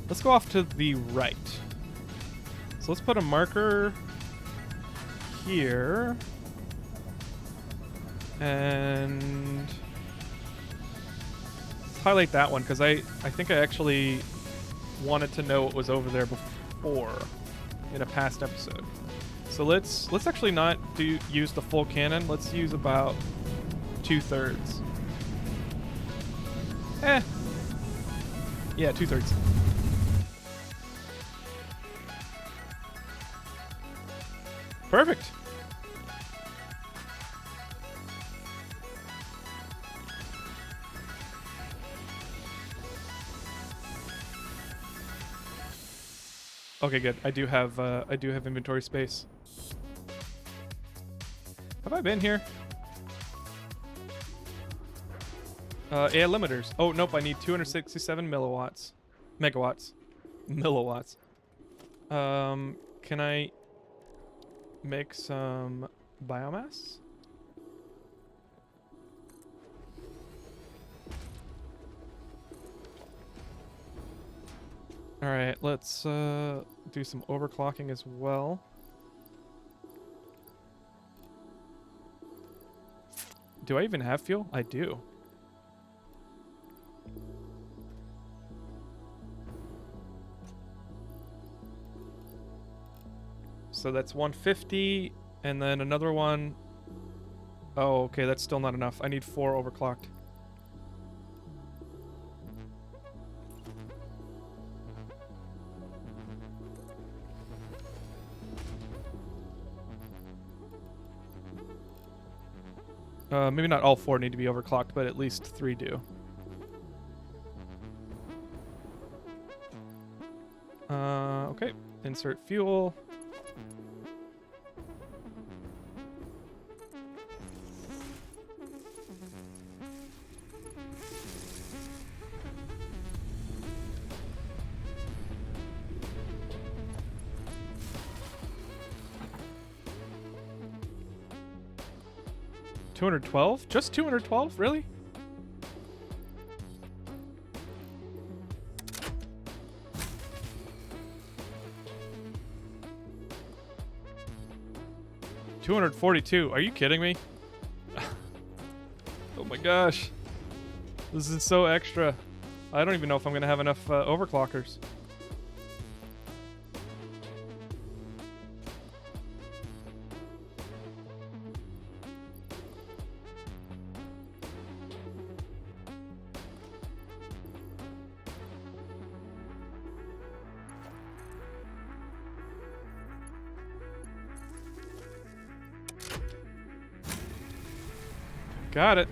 Let's go off to the right. So let's put a marker here. And let's highlight that one, because I think I actually wanted to know what was over there before in a past episode. So let's actually not use the full cannon. Let's use about 2/3. Yeah, 2/3. Perfect. Okay, good. I do have inventory space. Have I been here? AI limiters. Oh, nope, I need 267 megawatts. Milliwatts. Can I make some biomass? Alright, let's do some overclocking as well. Do I even have fuel? I do. So that's 150, and then another one. Oh, okay, that's still not enough. I need 4 overclocked. Maybe not all 4 need to be overclocked, but at least 3 do. Okay, insert fuel. $212? Just $212? Really? $242. Are you kidding me? Oh my gosh. This is so extra. I don't even know if I'm going to have enough overclockers. Got it.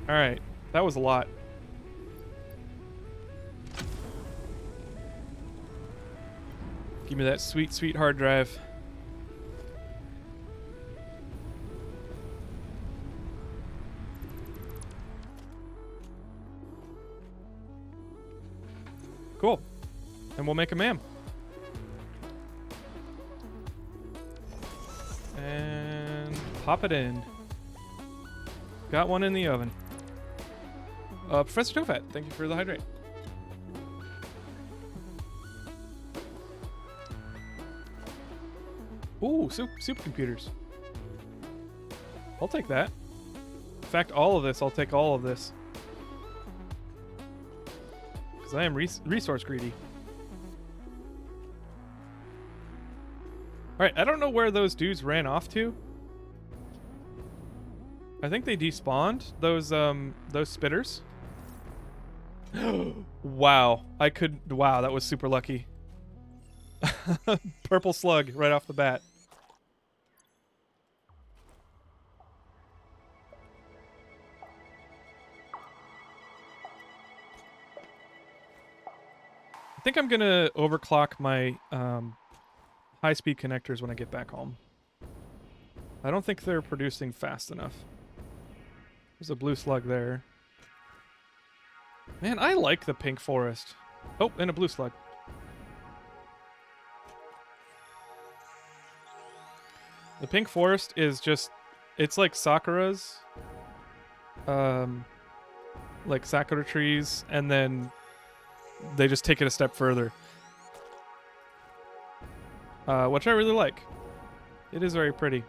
All right. That was a lot. Give me that sweet, sweet hard drive. Cool. And we'll make a ma'am. And pop it in. Got one in the oven. Professor Tofat, thank you for the hydrate. Ooh, supercomputers. I'll take that. In fact, all of this, I'll take all of this. Because I am resource greedy. Alright, I don't know where those dudes ran off to. I think they despawned those spitters. Wow. Wow, that was super lucky. Purple slug right off the bat. I think I'm gonna overclock my high-speed connectors when I get back home. I don't think they're producing fast enough. There's a blue slug there. Man, I like the pink forest. Oh, and a blue slug. The pink forest is just, it's like Sakura's. Like Sakura trees, and then they just take it a step further. Which I really like. It is very pretty.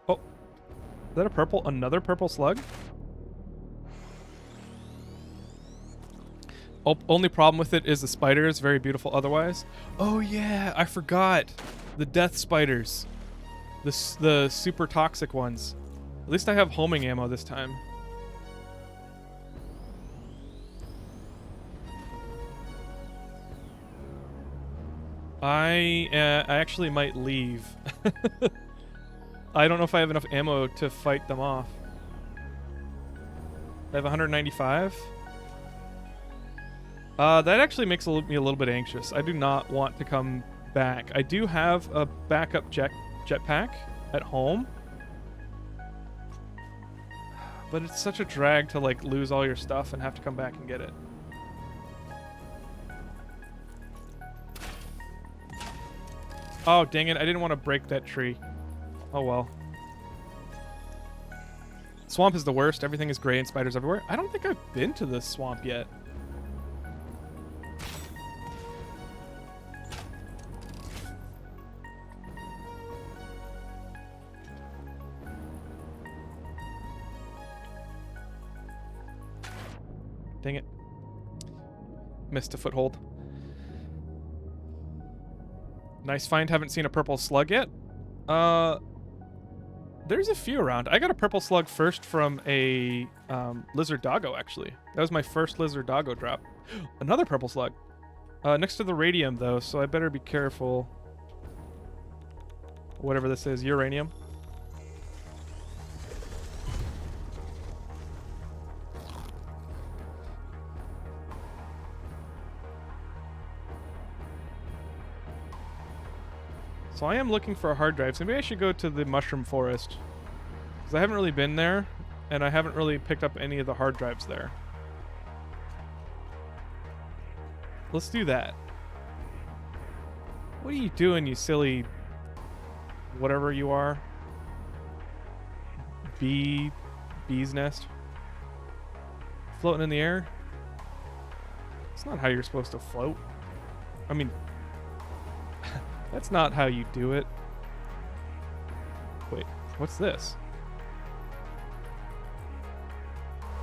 Oh, is that a purple? Another purple slug? Only problem with it is the spider is very beautiful otherwise. Oh yeah, I forgot. The death spiders. The super toxic ones. At least I have homing ammo this time. I actually might leave. I don't know if I have enough ammo to fight them off. I have 195. That actually makes me a little bit anxious. I do not want to come back. I do have a backup jetpack at home. But it's such a drag to like lose all your stuff and have to come back and get it. Oh, dang it. I didn't want to break that tree. Oh well. Swamp is the worst. Everything is gray and spiders everywhere. I don't think I've been to this swamp yet. Dang it. Missed a foothold. Nice find. Haven't seen a purple slug yet. There's a few around. I got a purple slug first from a lizard doggo, actually. That was my first lizard doggo drop. Another purple slug. Next to the radium, though, so I better be careful. Whatever this is. Uranium. So I am looking for a hard drive, so maybe I should go to the mushroom forest. Because I haven't really been there, and I haven't really picked up any of the hard drives there. Let's do that. What are you doing, you silly... whatever you are? Bee's nest? Floating in the air? It's not how you're supposed to float. I mean... that's not how you do it. Wait, what's this?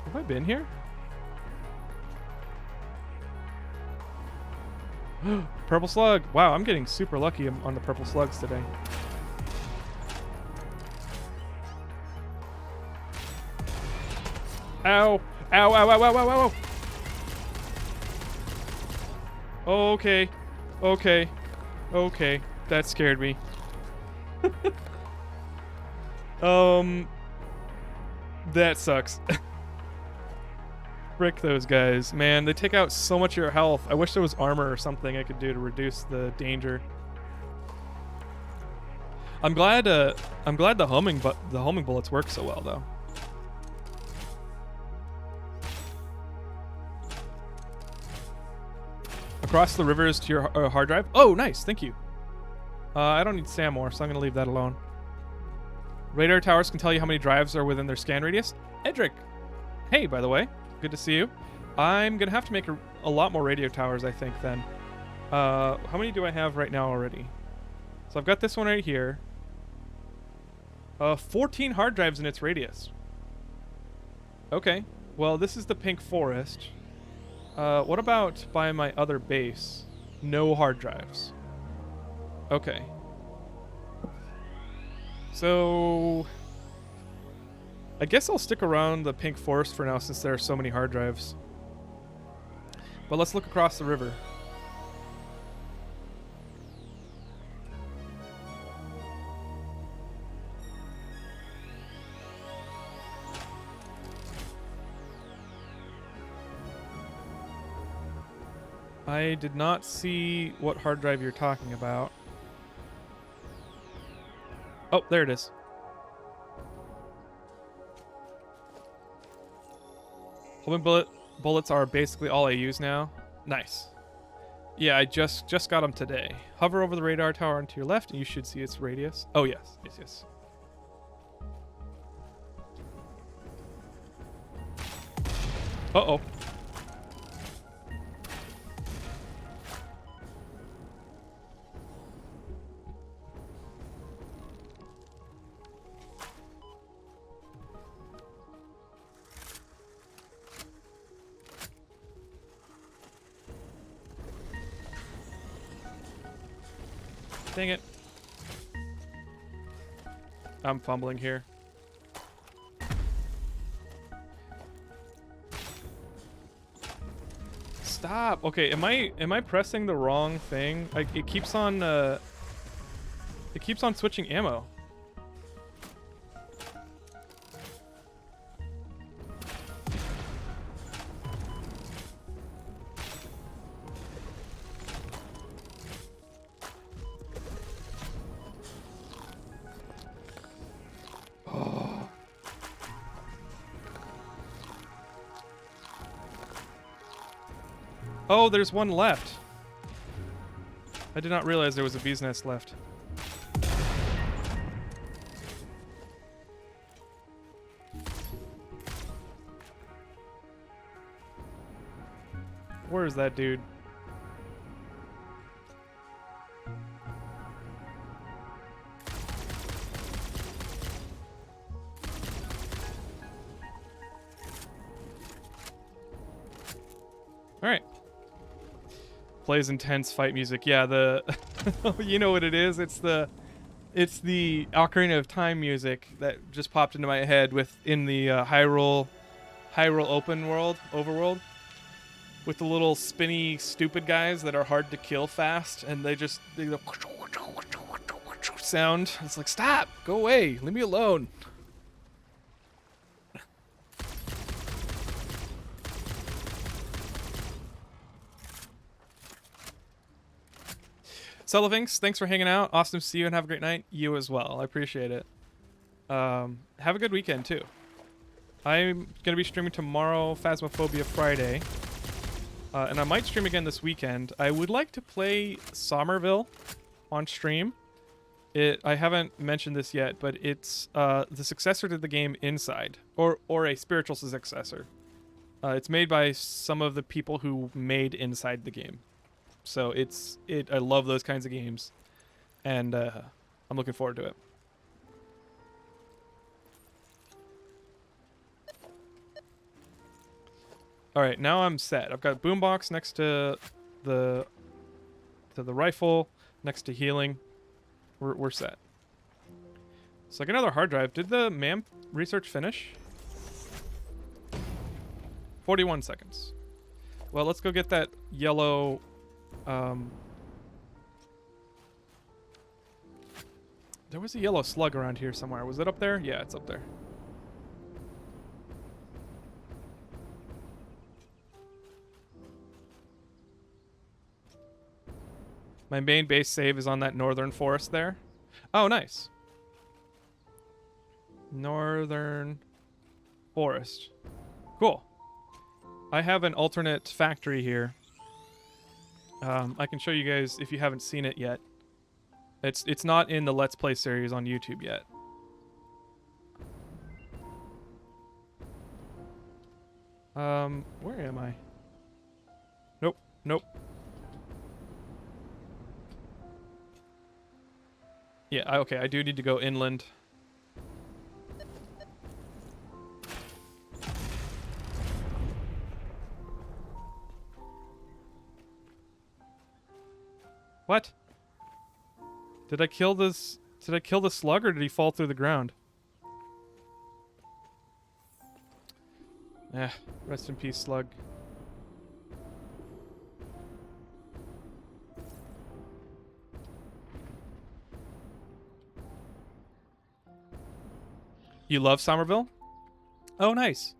Have I been here? Purple slug. Wow, I'm getting super lucky on the purple slugs today. Ow. Ow, ow, ow, ow, ow, ow. Okay. Okay. Okay, that scared me. That sucks. Frick those guys. Man, they take out so much of your health. I wish there was armor or something I could do to reduce the danger. I'm glad the homing bullets work so well though. Across the rivers to your hard drive. Oh, nice. Thank you. I don't need SAM more, so I'm gonna leave that alone. Radar towers can tell you how many drives are within their scan radius. Edric, hey, by the way, good to see you. I'm gonna have to make a lot more radio towers, I think. Then, how many do I have right now already? So I've got this one right here. 14 hard drives in its radius. Okay, well this is the pink forest. What about by my other base? No hard drives. Okay. So I guess I'll stick around the pink forest for now since there are so many hard drives. But let's look across the river. I did not see what hard drive you're talking about. Oh, there it is. Homing bullets are basically all I use now. Nice. Yeah, I just got them today. Hover over the radar tower on to your left and you should see its radius. Oh, yes. Yes. Uh-oh. Dang it. I'm fumbling here. Stop. Okay, am I pressing the wrong thing? Like it keeps on switching ammo. Oh, there's one left. I did not realize there was a bee's nest left. Where is that dude? All right. Plays intense fight music. Yeah, the you know what it is? It's the Ocarina of Time music that just popped into my head in the Hyrule overworld with the little spinny stupid guys that are hard to kill fast and they go sound. It's like, stop, go away, leave me alone. Sullivanks, thanks for hanging out. Awesome to see you and have a great night. You as well. I appreciate it. Have a good weekend too. I'm going to be streaming tomorrow, Phasmophobia Friday. And I might stream again this weekend. I would like to play Somerville on stream. I haven't mentioned this yet, but it's the successor to the game Inside, or a spiritual successor. It's made by some of the people who made Inside the game. So I love those kinds of games, and I'm looking forward to it. All right, now I'm set. I've got a boombox next to the rifle, next to healing. We're set. It's like another hard drive. Did the MAM research finish? 41 seconds. Well, let's go get that yellow. There was a yellow slug around here somewhere. Was it up there? Yeah, it's up there. My main base save is on that northern forest there. Oh, nice. Northern Forest. Cool. I have an alternate factory here. I can show you guys if you haven't seen it yet. It's not in the Let's Play series on YouTube yet. Where am I? Nope, nope. Yeah, okay, I do need to go inland. What? Did I kill this? Did I kill the slug or did he fall through the ground? Rest in peace, slug. You love Somerville? Oh, nice.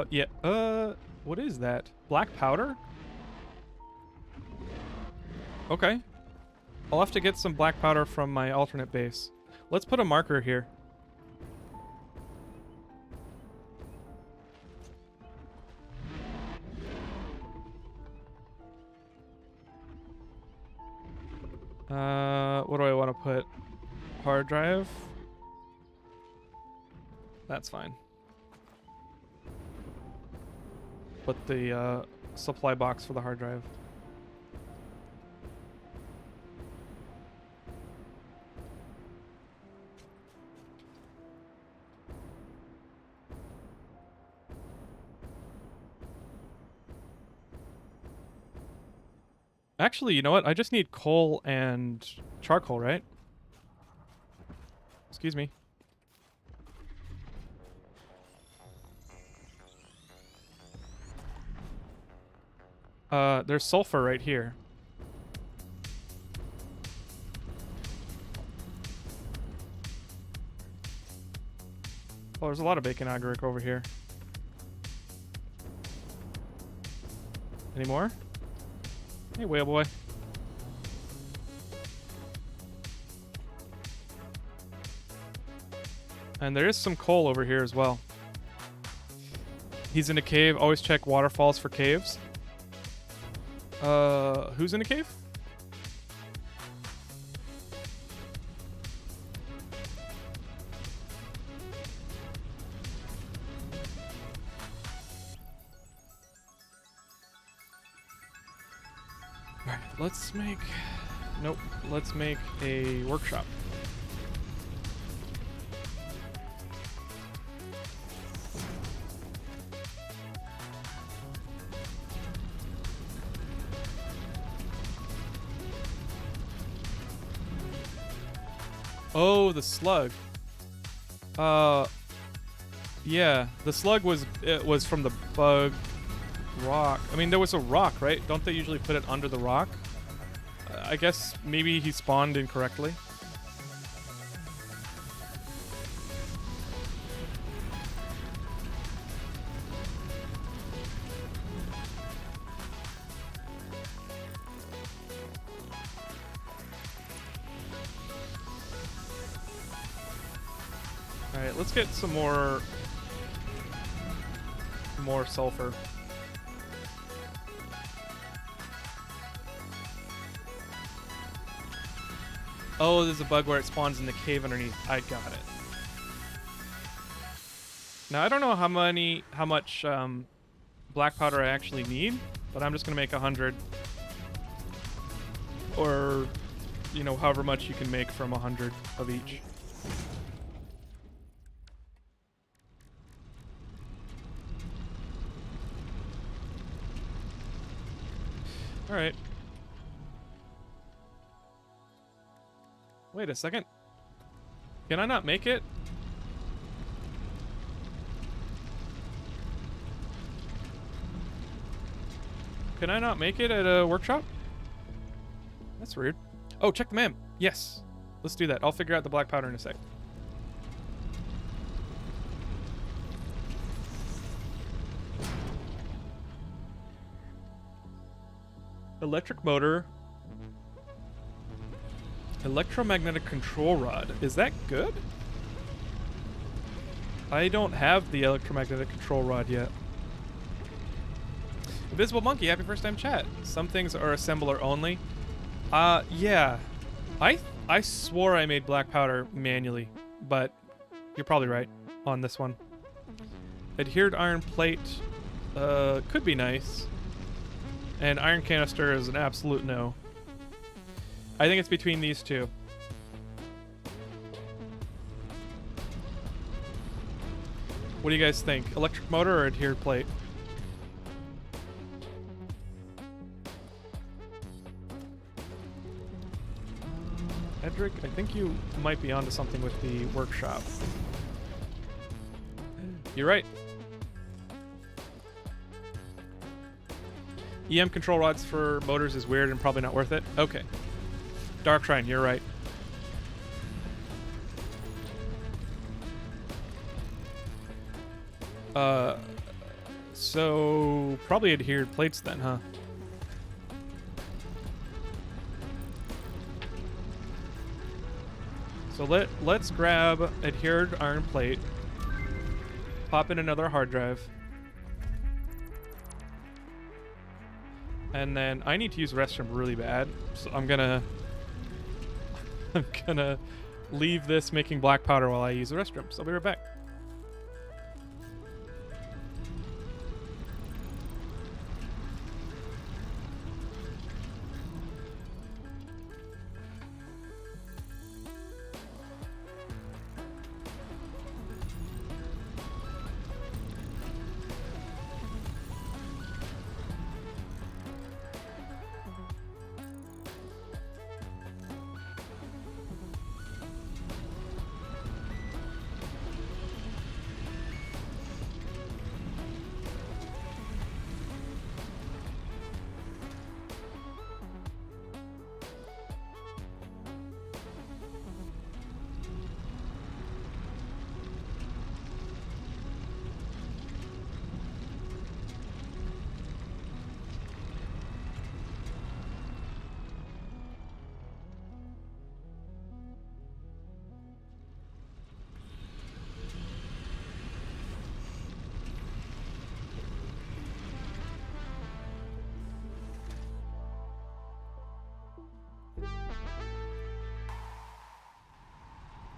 Yeah, what is that? Black powder? Okay. I'll have to get some black powder from my alternate base. Let's put a marker here. What do I want to put? Hard drive? That's fine. Put the supply box for the hard drive. Actually, you know what? I just need coal and charcoal, right? Excuse me. There's sulfur right here. Oh, there's a lot of bacon agaric over here. Any more? Hey, whale boy. And there is some coal over here as well. He's in a cave. Always check waterfalls for caves. Who's in a cave? Alright, let's make... Nope, let's make a workshop. Oh, the slug. Yeah, the slug was from the bug rock. I mean, there was a rock, right? Don't they usually put it under the rock? I guess maybe he spawned incorrectly. Alright, let's get some more sulfur. Oh, there's a bug where it spawns in the cave underneath. I got it. Now, I don't know how much black powder I actually need, but I'm just gonna make 100. Or, you know, however much you can make from 100 of each. Alright. Wait a second. Can I not make it? Can I not make it at a workshop? That's weird. Oh, check the map. Yes. Let's do that. I'll figure out the black powder in a sec. Electric motor. Electromagnetic control rod. Is that good? I don't have the electromagnetic control rod yet. Invisible Monkey, happy first time chat. Some things are assembler only. Yeah. I swore I made black powder manually, but you're probably right on this one. Adhered iron plate could be nice. And iron canister is an absolute no. I think it's between these two. What do you guys think? Electric motor or adhered plate? Edric, I think you might be onto something with the workshop. You're right. EM control rods for motors is weird and probably not worth it. Okay. Dark Shrine, you're right. So probably adhered plates then, huh? So let's grab adhered iron plate, pop in another hard drive, and then I need to use restroom really bad, so I'm gonna leave this making black powder while I use the restroom. So I'll be right back.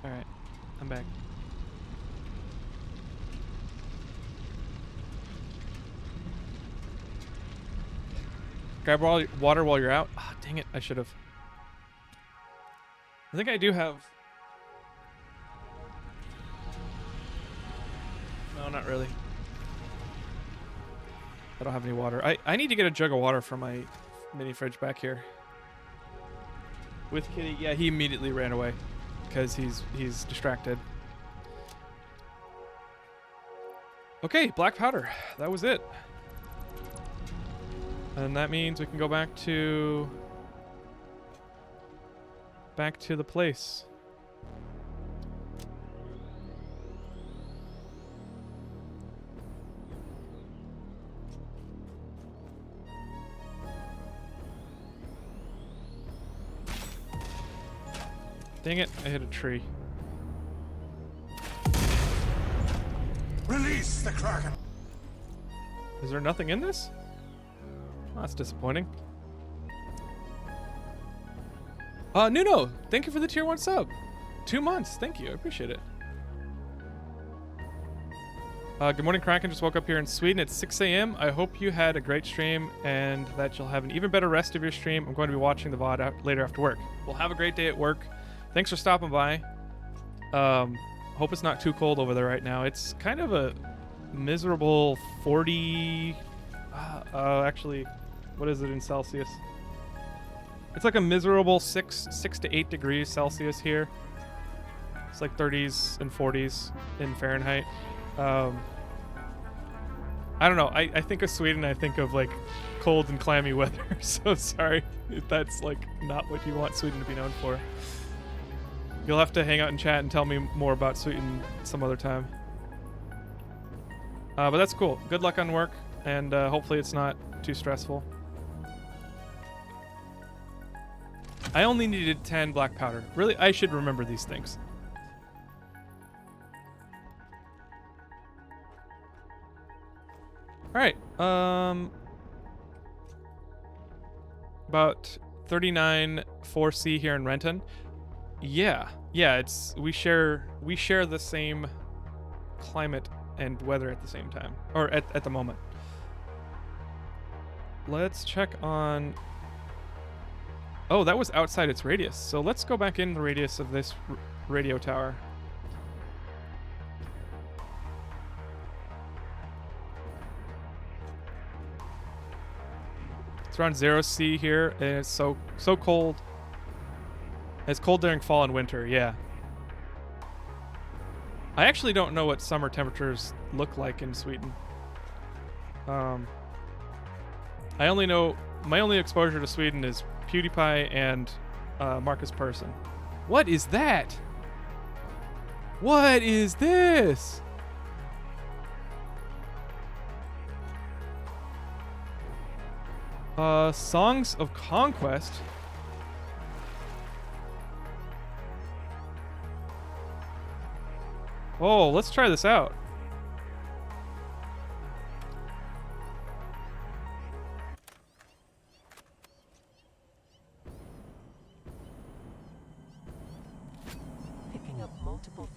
Alright, I'm back. Grab water while you're out. Ah, dang it, I should have. I think I do have... No, not really. I don't have any water. I need to get a jug of water from my mini fridge back here. With Kitty, yeah, he immediately ran away because he's distracted. Okay, black powder. That was it. And that means we can go back to the place. Dang it, I hit a tree. Release the Kraken! Is there nothing in this? Oh, that's disappointing. Nuno, thank you for the tier 1 sub. 2 months, thank you, I appreciate it. Good morning, Kraken. Just woke up here in Sweden. It's 6 a.m. I hope you had a great stream and that you'll have an even better rest of your stream. I'm going to be watching the VOD later after work. Well, have a great day at work. Thanks for stopping by. Hope it's not too cold over there right now. It's kind of a miserable 40... actually, what is it in Celsius? It's like a miserable 6 to 8 degrees Celsius here. It's like 30s and 40s in Fahrenheit. I don't know. I think of Sweden, I think of like cold and clammy weather. So sorry if that's like not what you want Sweden to be known for. You'll have to hang out and chat and tell me more about Sweden some other time. But that's cool. Good luck on work, and hopefully it's not too stressful. I only needed 10 black powder. Really, I should remember these things. All right. About 39 4C here in Renton. Yeah. Yeah, we share the same climate and weather at the same time, or at the moment. Let's check on... Oh, that was outside its radius. So let's go back in the radius of this radio tower. It's around 0C here, and it's so cold. It's cold during fall and winter, yeah. I actually don't know what summer temperatures look like in Sweden. I only know... My only exposure to Sweden is PewDiePie and Marcus Persson. What is that? What is this? Songs of Conquest. Oh, let's try this out.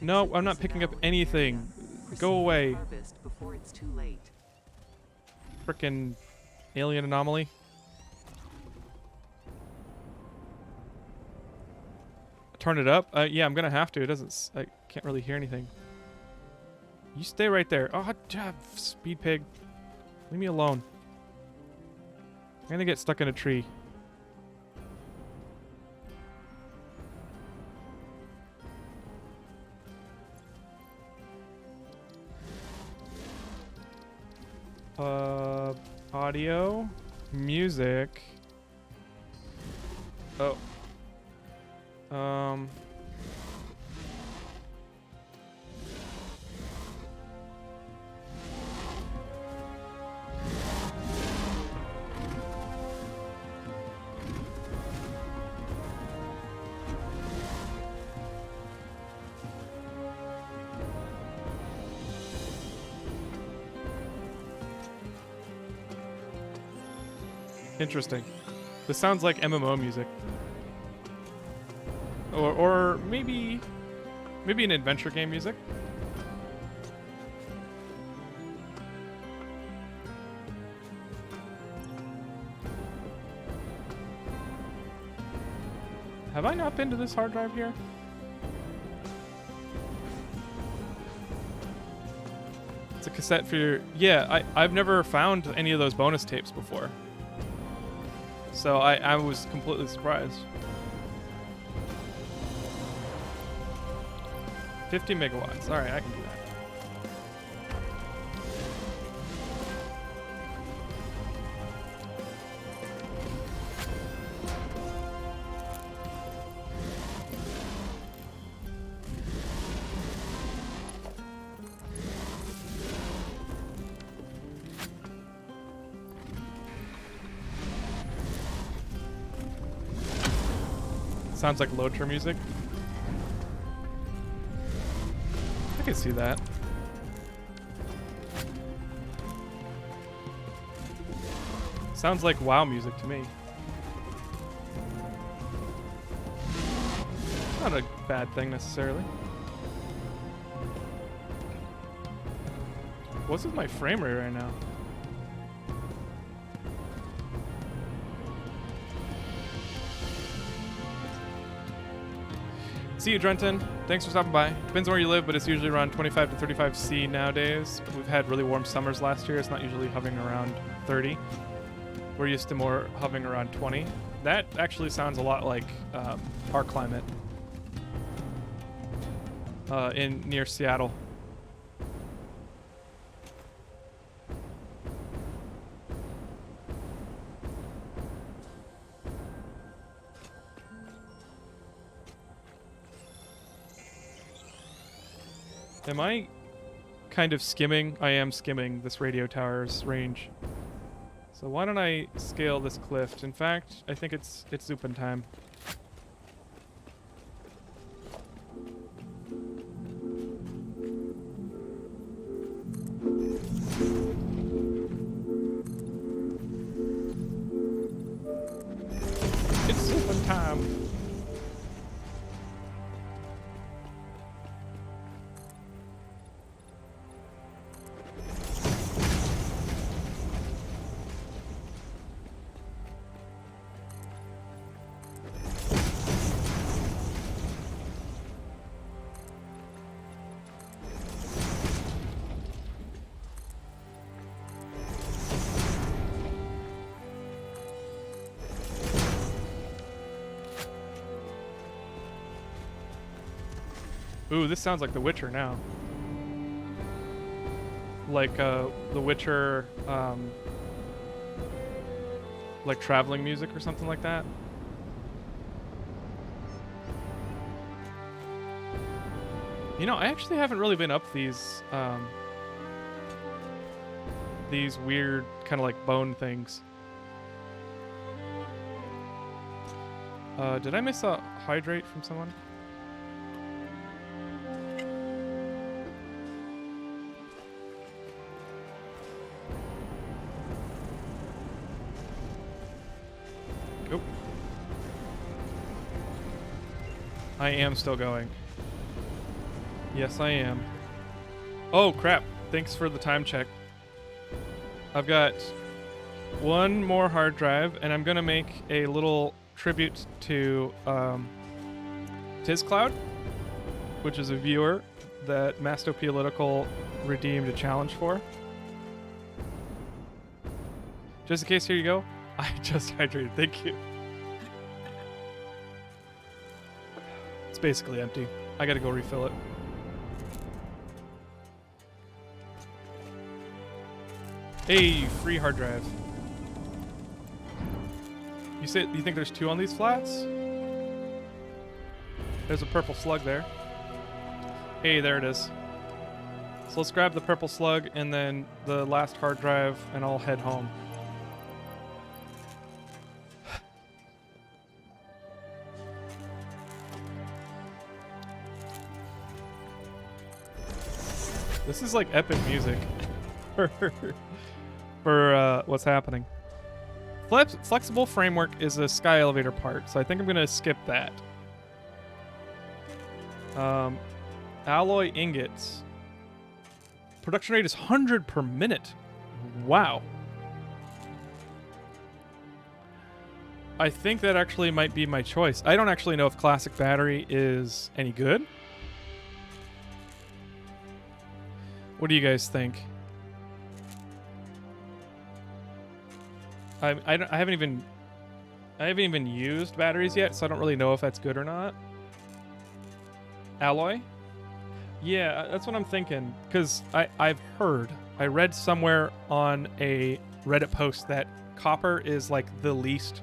No, I'm not picking up anything. Go away. Frickin' alien anomaly. Turn it up? Yeah, I'm gonna have to. It doesn't... I can't really hear anything. You stay right there. Oh, speed pig. Leave me alone. I'm gonna get stuck in a tree. Audio, music. Oh. Interesting. This sounds like MMO music. Or maybe an adventure game music. Have I not been to this hard drive here? It's a cassette for your... Yeah, I've never found any of those bonus tapes before. So I was completely surprised. 50 megawatts. Alright, I can do that. Sounds like loader music. I can see that. Sounds like WoW music to me. Not a bad thing necessarily. What's with my frame rate right now? See you, Drenton. Thanks for stopping by. Depends on where you live, but it's usually around 25 to 35 C nowadays. We've had really warm summers last year. It's not usually hovering around 30. We're used to more hovering around 20. That actually sounds a lot like our climate near Seattle. Am I kind of skimming? I am skimming this radio tower's range. So why don't I scale this cliff? In fact, I think it's Zupen time. Ooh, this sounds like The Witcher now. Like The Witcher, like traveling music or something like that. You know, I actually haven't really been up these weird kind of like bone things. Did I miss a hydrate from someone? Nope. I am still going. Yes, I am. Oh, crap. Thanks for the time check. I've got one more hard drive, and I'm going to make a little tribute to TizCloud, which is a viewer that Mastopolitical redeemed a challenge for. Just in case, here you go. I just hydrated. Thank you. It's basically empty. I gotta go refill it. Hey, free hard drive. You think there's 2 on these flats? There's a purple slug there. Hey, there it is. So let's grab the purple slug and then the last hard drive, and I'll head home. This is like epic music for what's happening. Flexible framework is a sky elevator part, so I think I'm going to skip that. Alloy ingots. Production rate is 100 per minute. Wow. I think that actually might be my choice. I don't actually know if classic battery is any good. What do you guys think? I haven't even used batteries yet, so I don't really know if that's good or not. Alloy? Yeah, that's what I'm thinking. Because I read somewhere on a Reddit post that copper is like the least.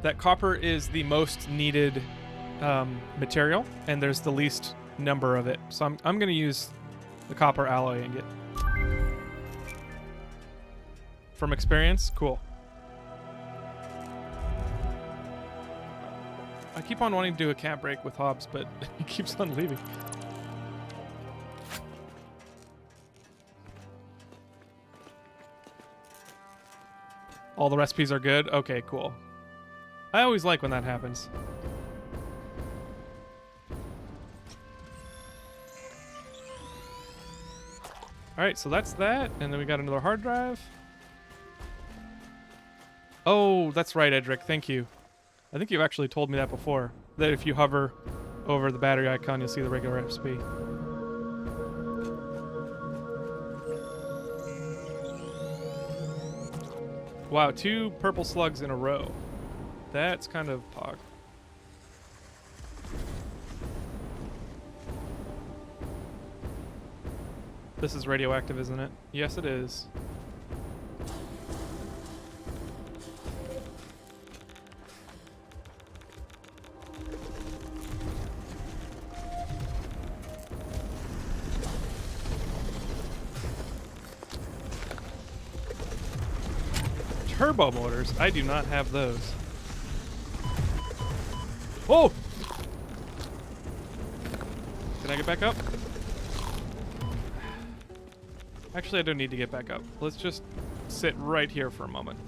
That copper is the most needed material, and there's the least number of it. So I'm going to use the copper alloy ingot. From experience? Cool. I keep on wanting to do a cat break with Hobbs, but he keeps on leaving. All the recipes are good? Okay, cool. I always like when that happens. Alright, so that's that, and then we got another hard drive. Oh, that's right, Edric, thank you. I think you've actually told me that before, that if you hover over the battery icon, you'll see the regular recipe. Wow, 2 purple slugs in a row. That's kind of pog. This is radioactive, isn't it? Yes, it is. Turbo motors? I do not have those. Oh! Can I get back up? Actually, I don't need to get back up. Let's just sit right here for a moment.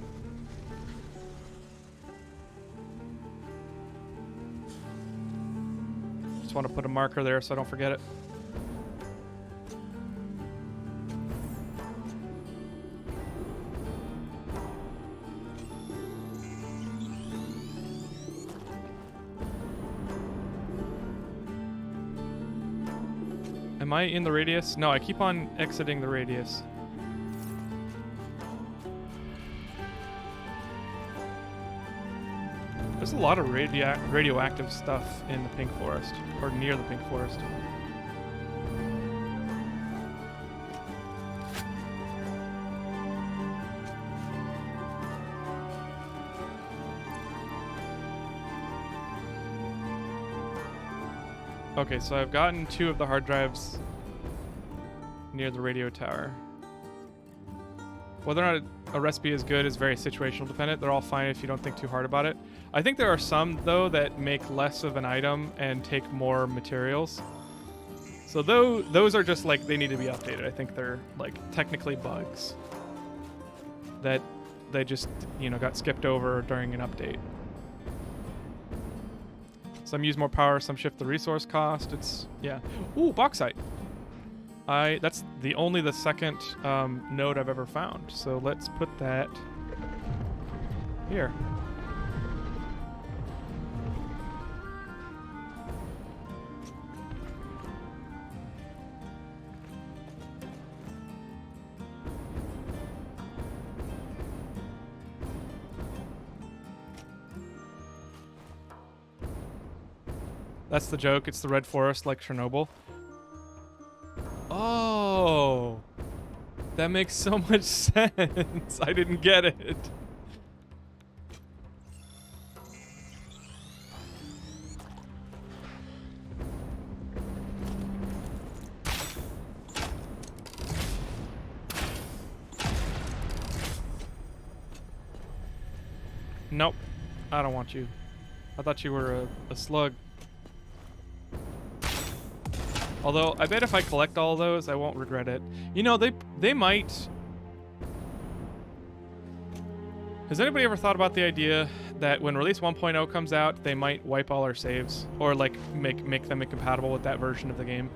Just want to put a marker there so I don't forget it. Am I in the radius? No, I keep on exiting the radius. There's a lot of radioactive stuff in the Pink Forest, or near the Pink Forest. Okay, so I've gotten 2 of the hard drives near the radio tower. Whether or not a recipe is good is very situational dependent. They're all fine if you don't think too hard about it. I think there are some, though, that make less of an item and take more materials. So those are just like, they need to be updated. I think they're like technically bugs that they just, you know, got skipped over during an update. Some use more power, some shift the resource cost. It's, yeah. Ooh, bauxite. That's the second node I've ever found. So let's put that here. That's the joke. It's the red forest like Chernobyl. Oh, that makes so much sense. I didn't get it. Nope. I don't want you. I thought you were a slug. Although, I bet if I collect all those, I won't regret it. You know, they might... Has anybody ever thought about the idea that when Release 1.0 comes out, they might wipe all our saves? Or, like, make them incompatible with that version of the game?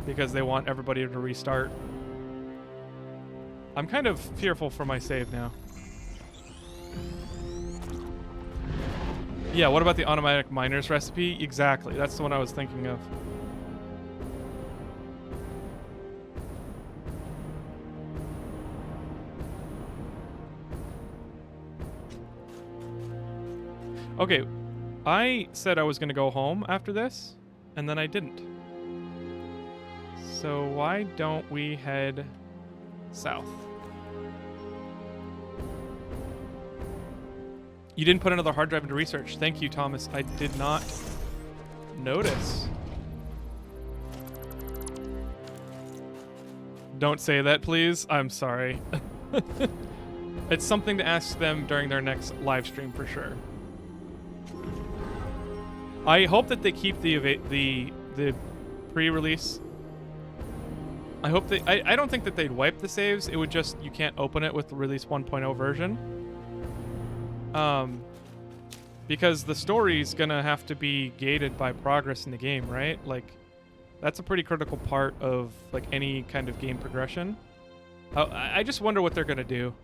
Because they want everybody to restart. I'm kind of fearful for my save now. Yeah, what about the automatic miners recipe? Exactly, that's the one I was thinking of. Okay, I said I was going to go home after this, and then I didn't. So why don't we head south? You didn't put another hard drive into research. Thank you, Thomas. I did not notice. Don't say that, please. I'm sorry. It's something to ask them during their next live stream for sure. I hope that they keep the pre-release. I hope they... I don't think that they'd wipe the saves. It would just... You can't open it with the Release 1.0 version. Because the story's gonna have to be gated by progress in the game, right? Like, that's a pretty critical part of, like, any kind of game progression. I just wonder what they're gonna do.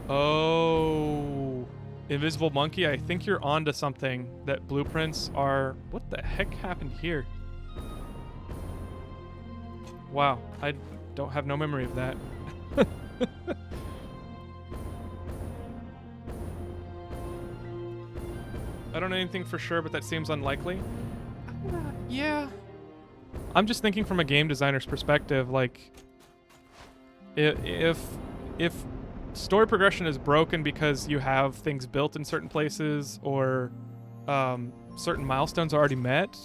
Oh, Invisible Monkey, I think you're onto something. That blueprints are... What the heck happened here? Wow, I don't have no memory of that. I don't know anything for sure, but that seems unlikely. Yeah. I'm just thinking from a game designer's perspective, like... If story progression is broken because you have things built in certain places or certain milestones are already met,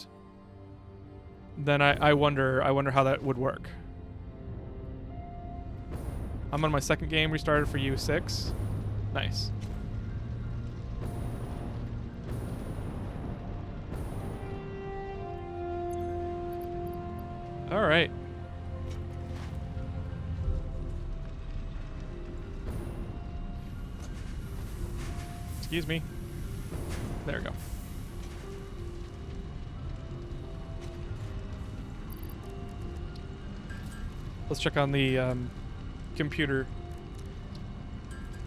then I wonder how that would work. I'm on my second game, restarted for U6. Nice. All right. Excuse me. There we go. Let's check on the computer.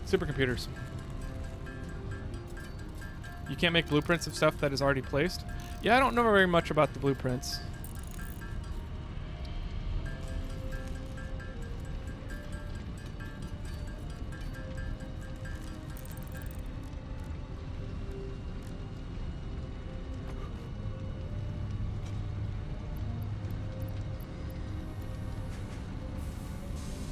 Supercomputers. You can't make blueprints of stuff that is already placed? Yeah, I don't know very much about the blueprints.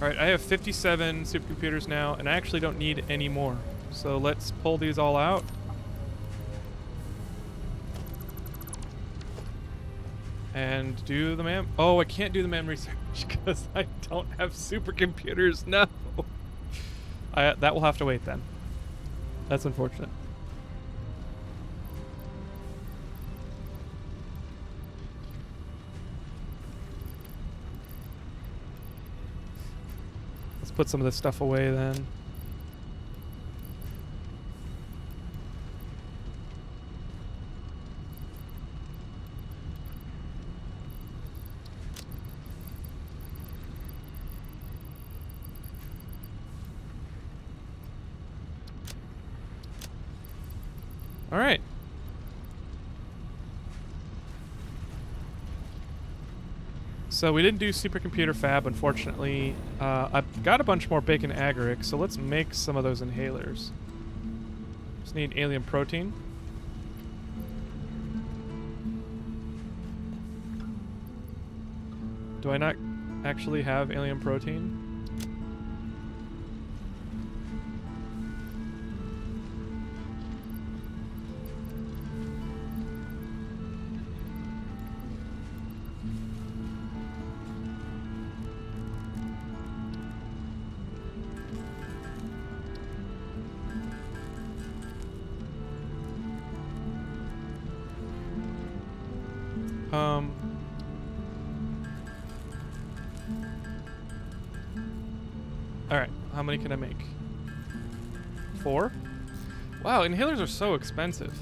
All right, I have 57 supercomputers now, and I actually don't need any more. So let's pull these all out. And do the Oh, I can't do the memory search because I don't have supercomputers. No. That will have to wait then. That's unfortunate. Let's put some of this stuff away then. All right. So we didn't do supercomputer fab, unfortunately. I've got a bunch more bacon agaric, so let's make some of those inhalers. Just need alien protein. Do I not actually have alien protein? Alright, how many can I make? 4? Wow, inhalers are so expensive.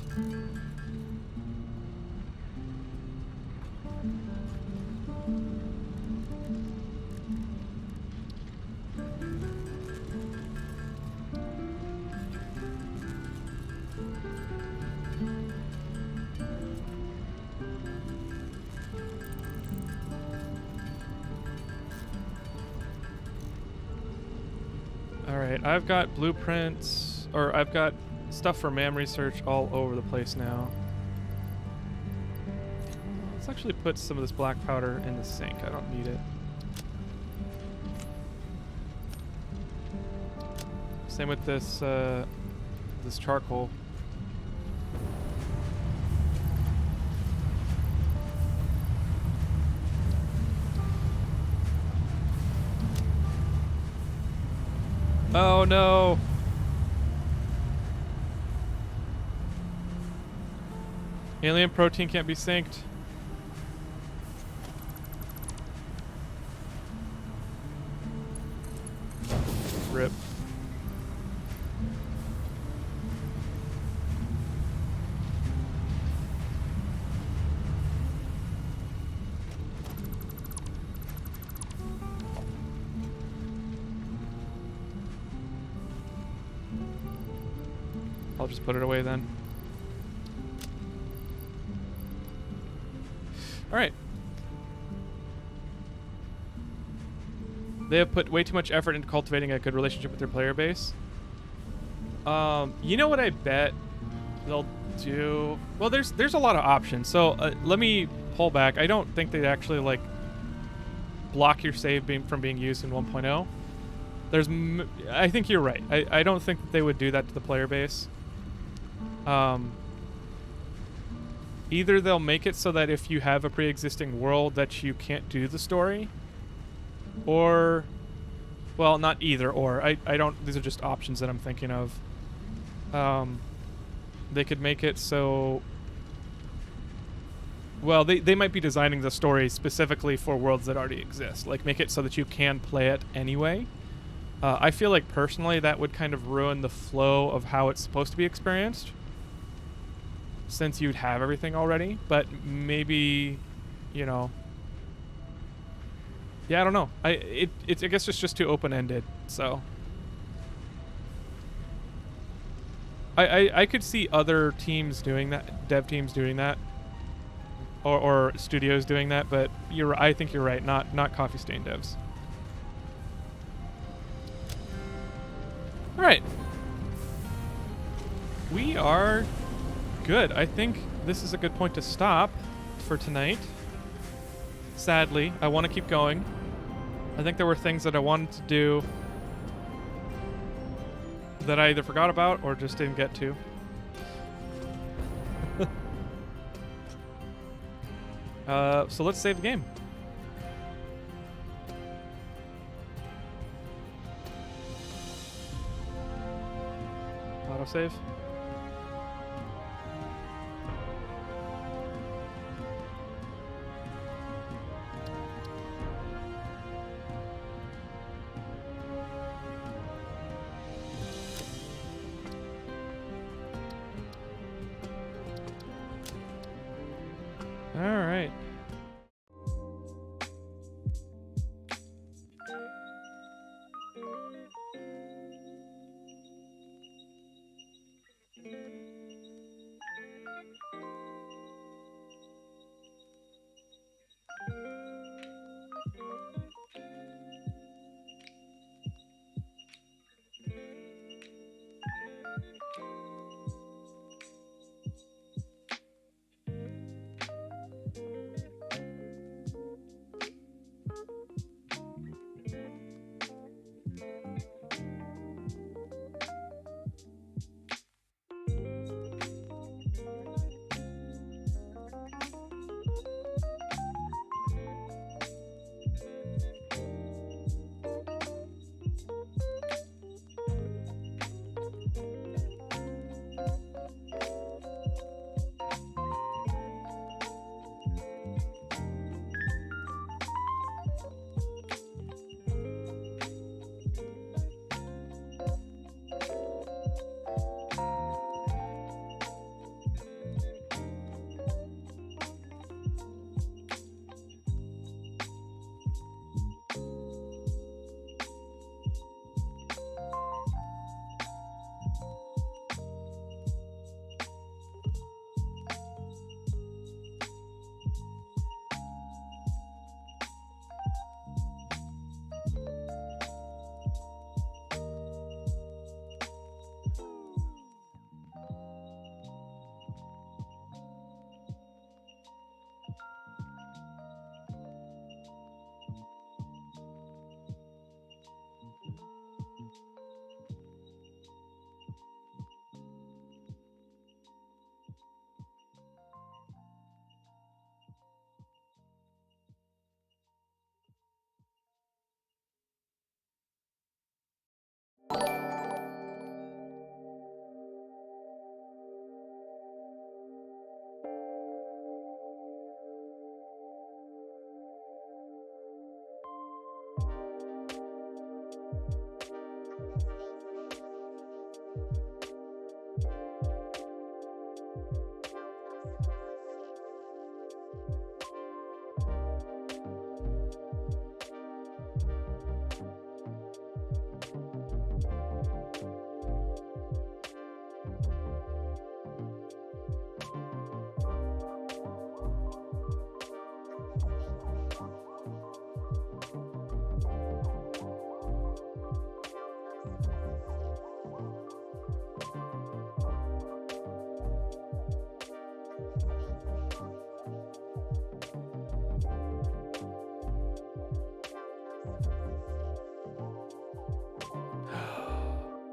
Alright, I've got blueprints, or I've got stuff for MAM research all over the place now. Let's actually put some of this black powder in the sink. I don't need it. Same with this, this charcoal. Oh no! Alien protein can't be synced. Rip. I'll just put it away then. Alright. They have put way too much effort into cultivating a good relationship with their player base. You know what I bet they'll do? Well, there's a lot of options. So let me pull back. I don't think they'd actually like block your save from being used in 1.0. I think you're right. I don't think that they would do that to the player base. Either they'll make it so that if you have a pre-existing world that you can't do the story, or, well, not either or. I don't. These are just options that I'm thinking of. They could make it so. Well, they might be designing the story specifically for worlds that already exist. Like make it so that you can play it anyway. I feel like personally that would kind of ruin the flow of how it's supposed to be experienced, since you'd have everything already. But maybe, you know, yeah, I don't know. I guess it's just too open-ended. So I could see other teams doing that, dev teams doing that, or studios doing that. But I think you're right. Not Coffee Stain devs. All right. We are good. I think this is a good point to stop for tonight. Sadly, I want to keep going. I think there were things that I wanted to do that I either forgot about or just didn't get to. So let's save the game. Autosave. All right.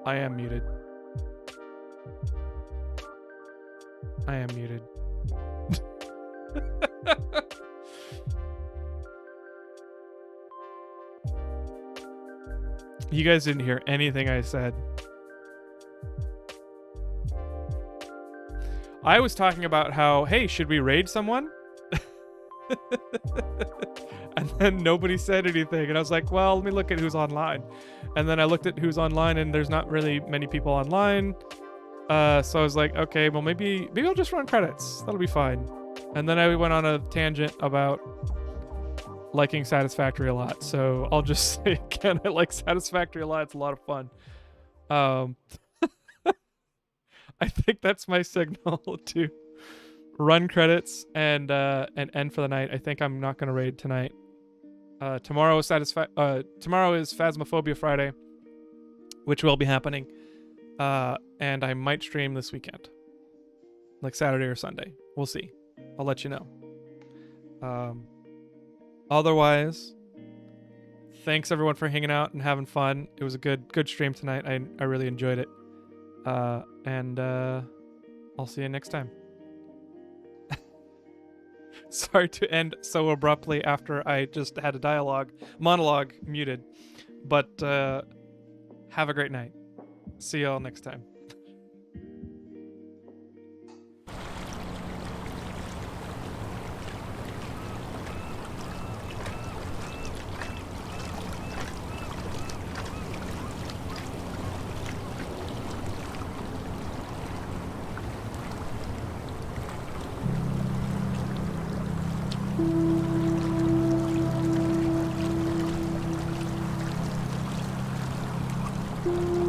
I am muted. I am muted. You guys didn't hear anything I said. I was talking about how, hey, should we raid someone? And then nobody said anything. And I was like, well, let me look at who's online. And then I looked at who's online and there's not really many people online. So I was like, okay, well, maybe I'll just run credits. That'll be fine. And then I went on a tangent about liking Satisfactory a lot. So I'll just say again, I like Satisfactory a lot. It's a lot of fun. I think that's my signal to run credits and end for the night. I think I'm not gonna raid tonight. Tomorrow is Phasmophobia Friday, which will be happening. And I might stream this weekend, like Saturday or Sunday. We'll see. I'll let you know. Otherwise, thanks everyone for hanging out and having fun. It was a good stream tonight. I really enjoyed it. And I'll see you next time. Sorry to end so abruptly after I just had a monologue muted. But have a great night. See y'all next time. Thank you.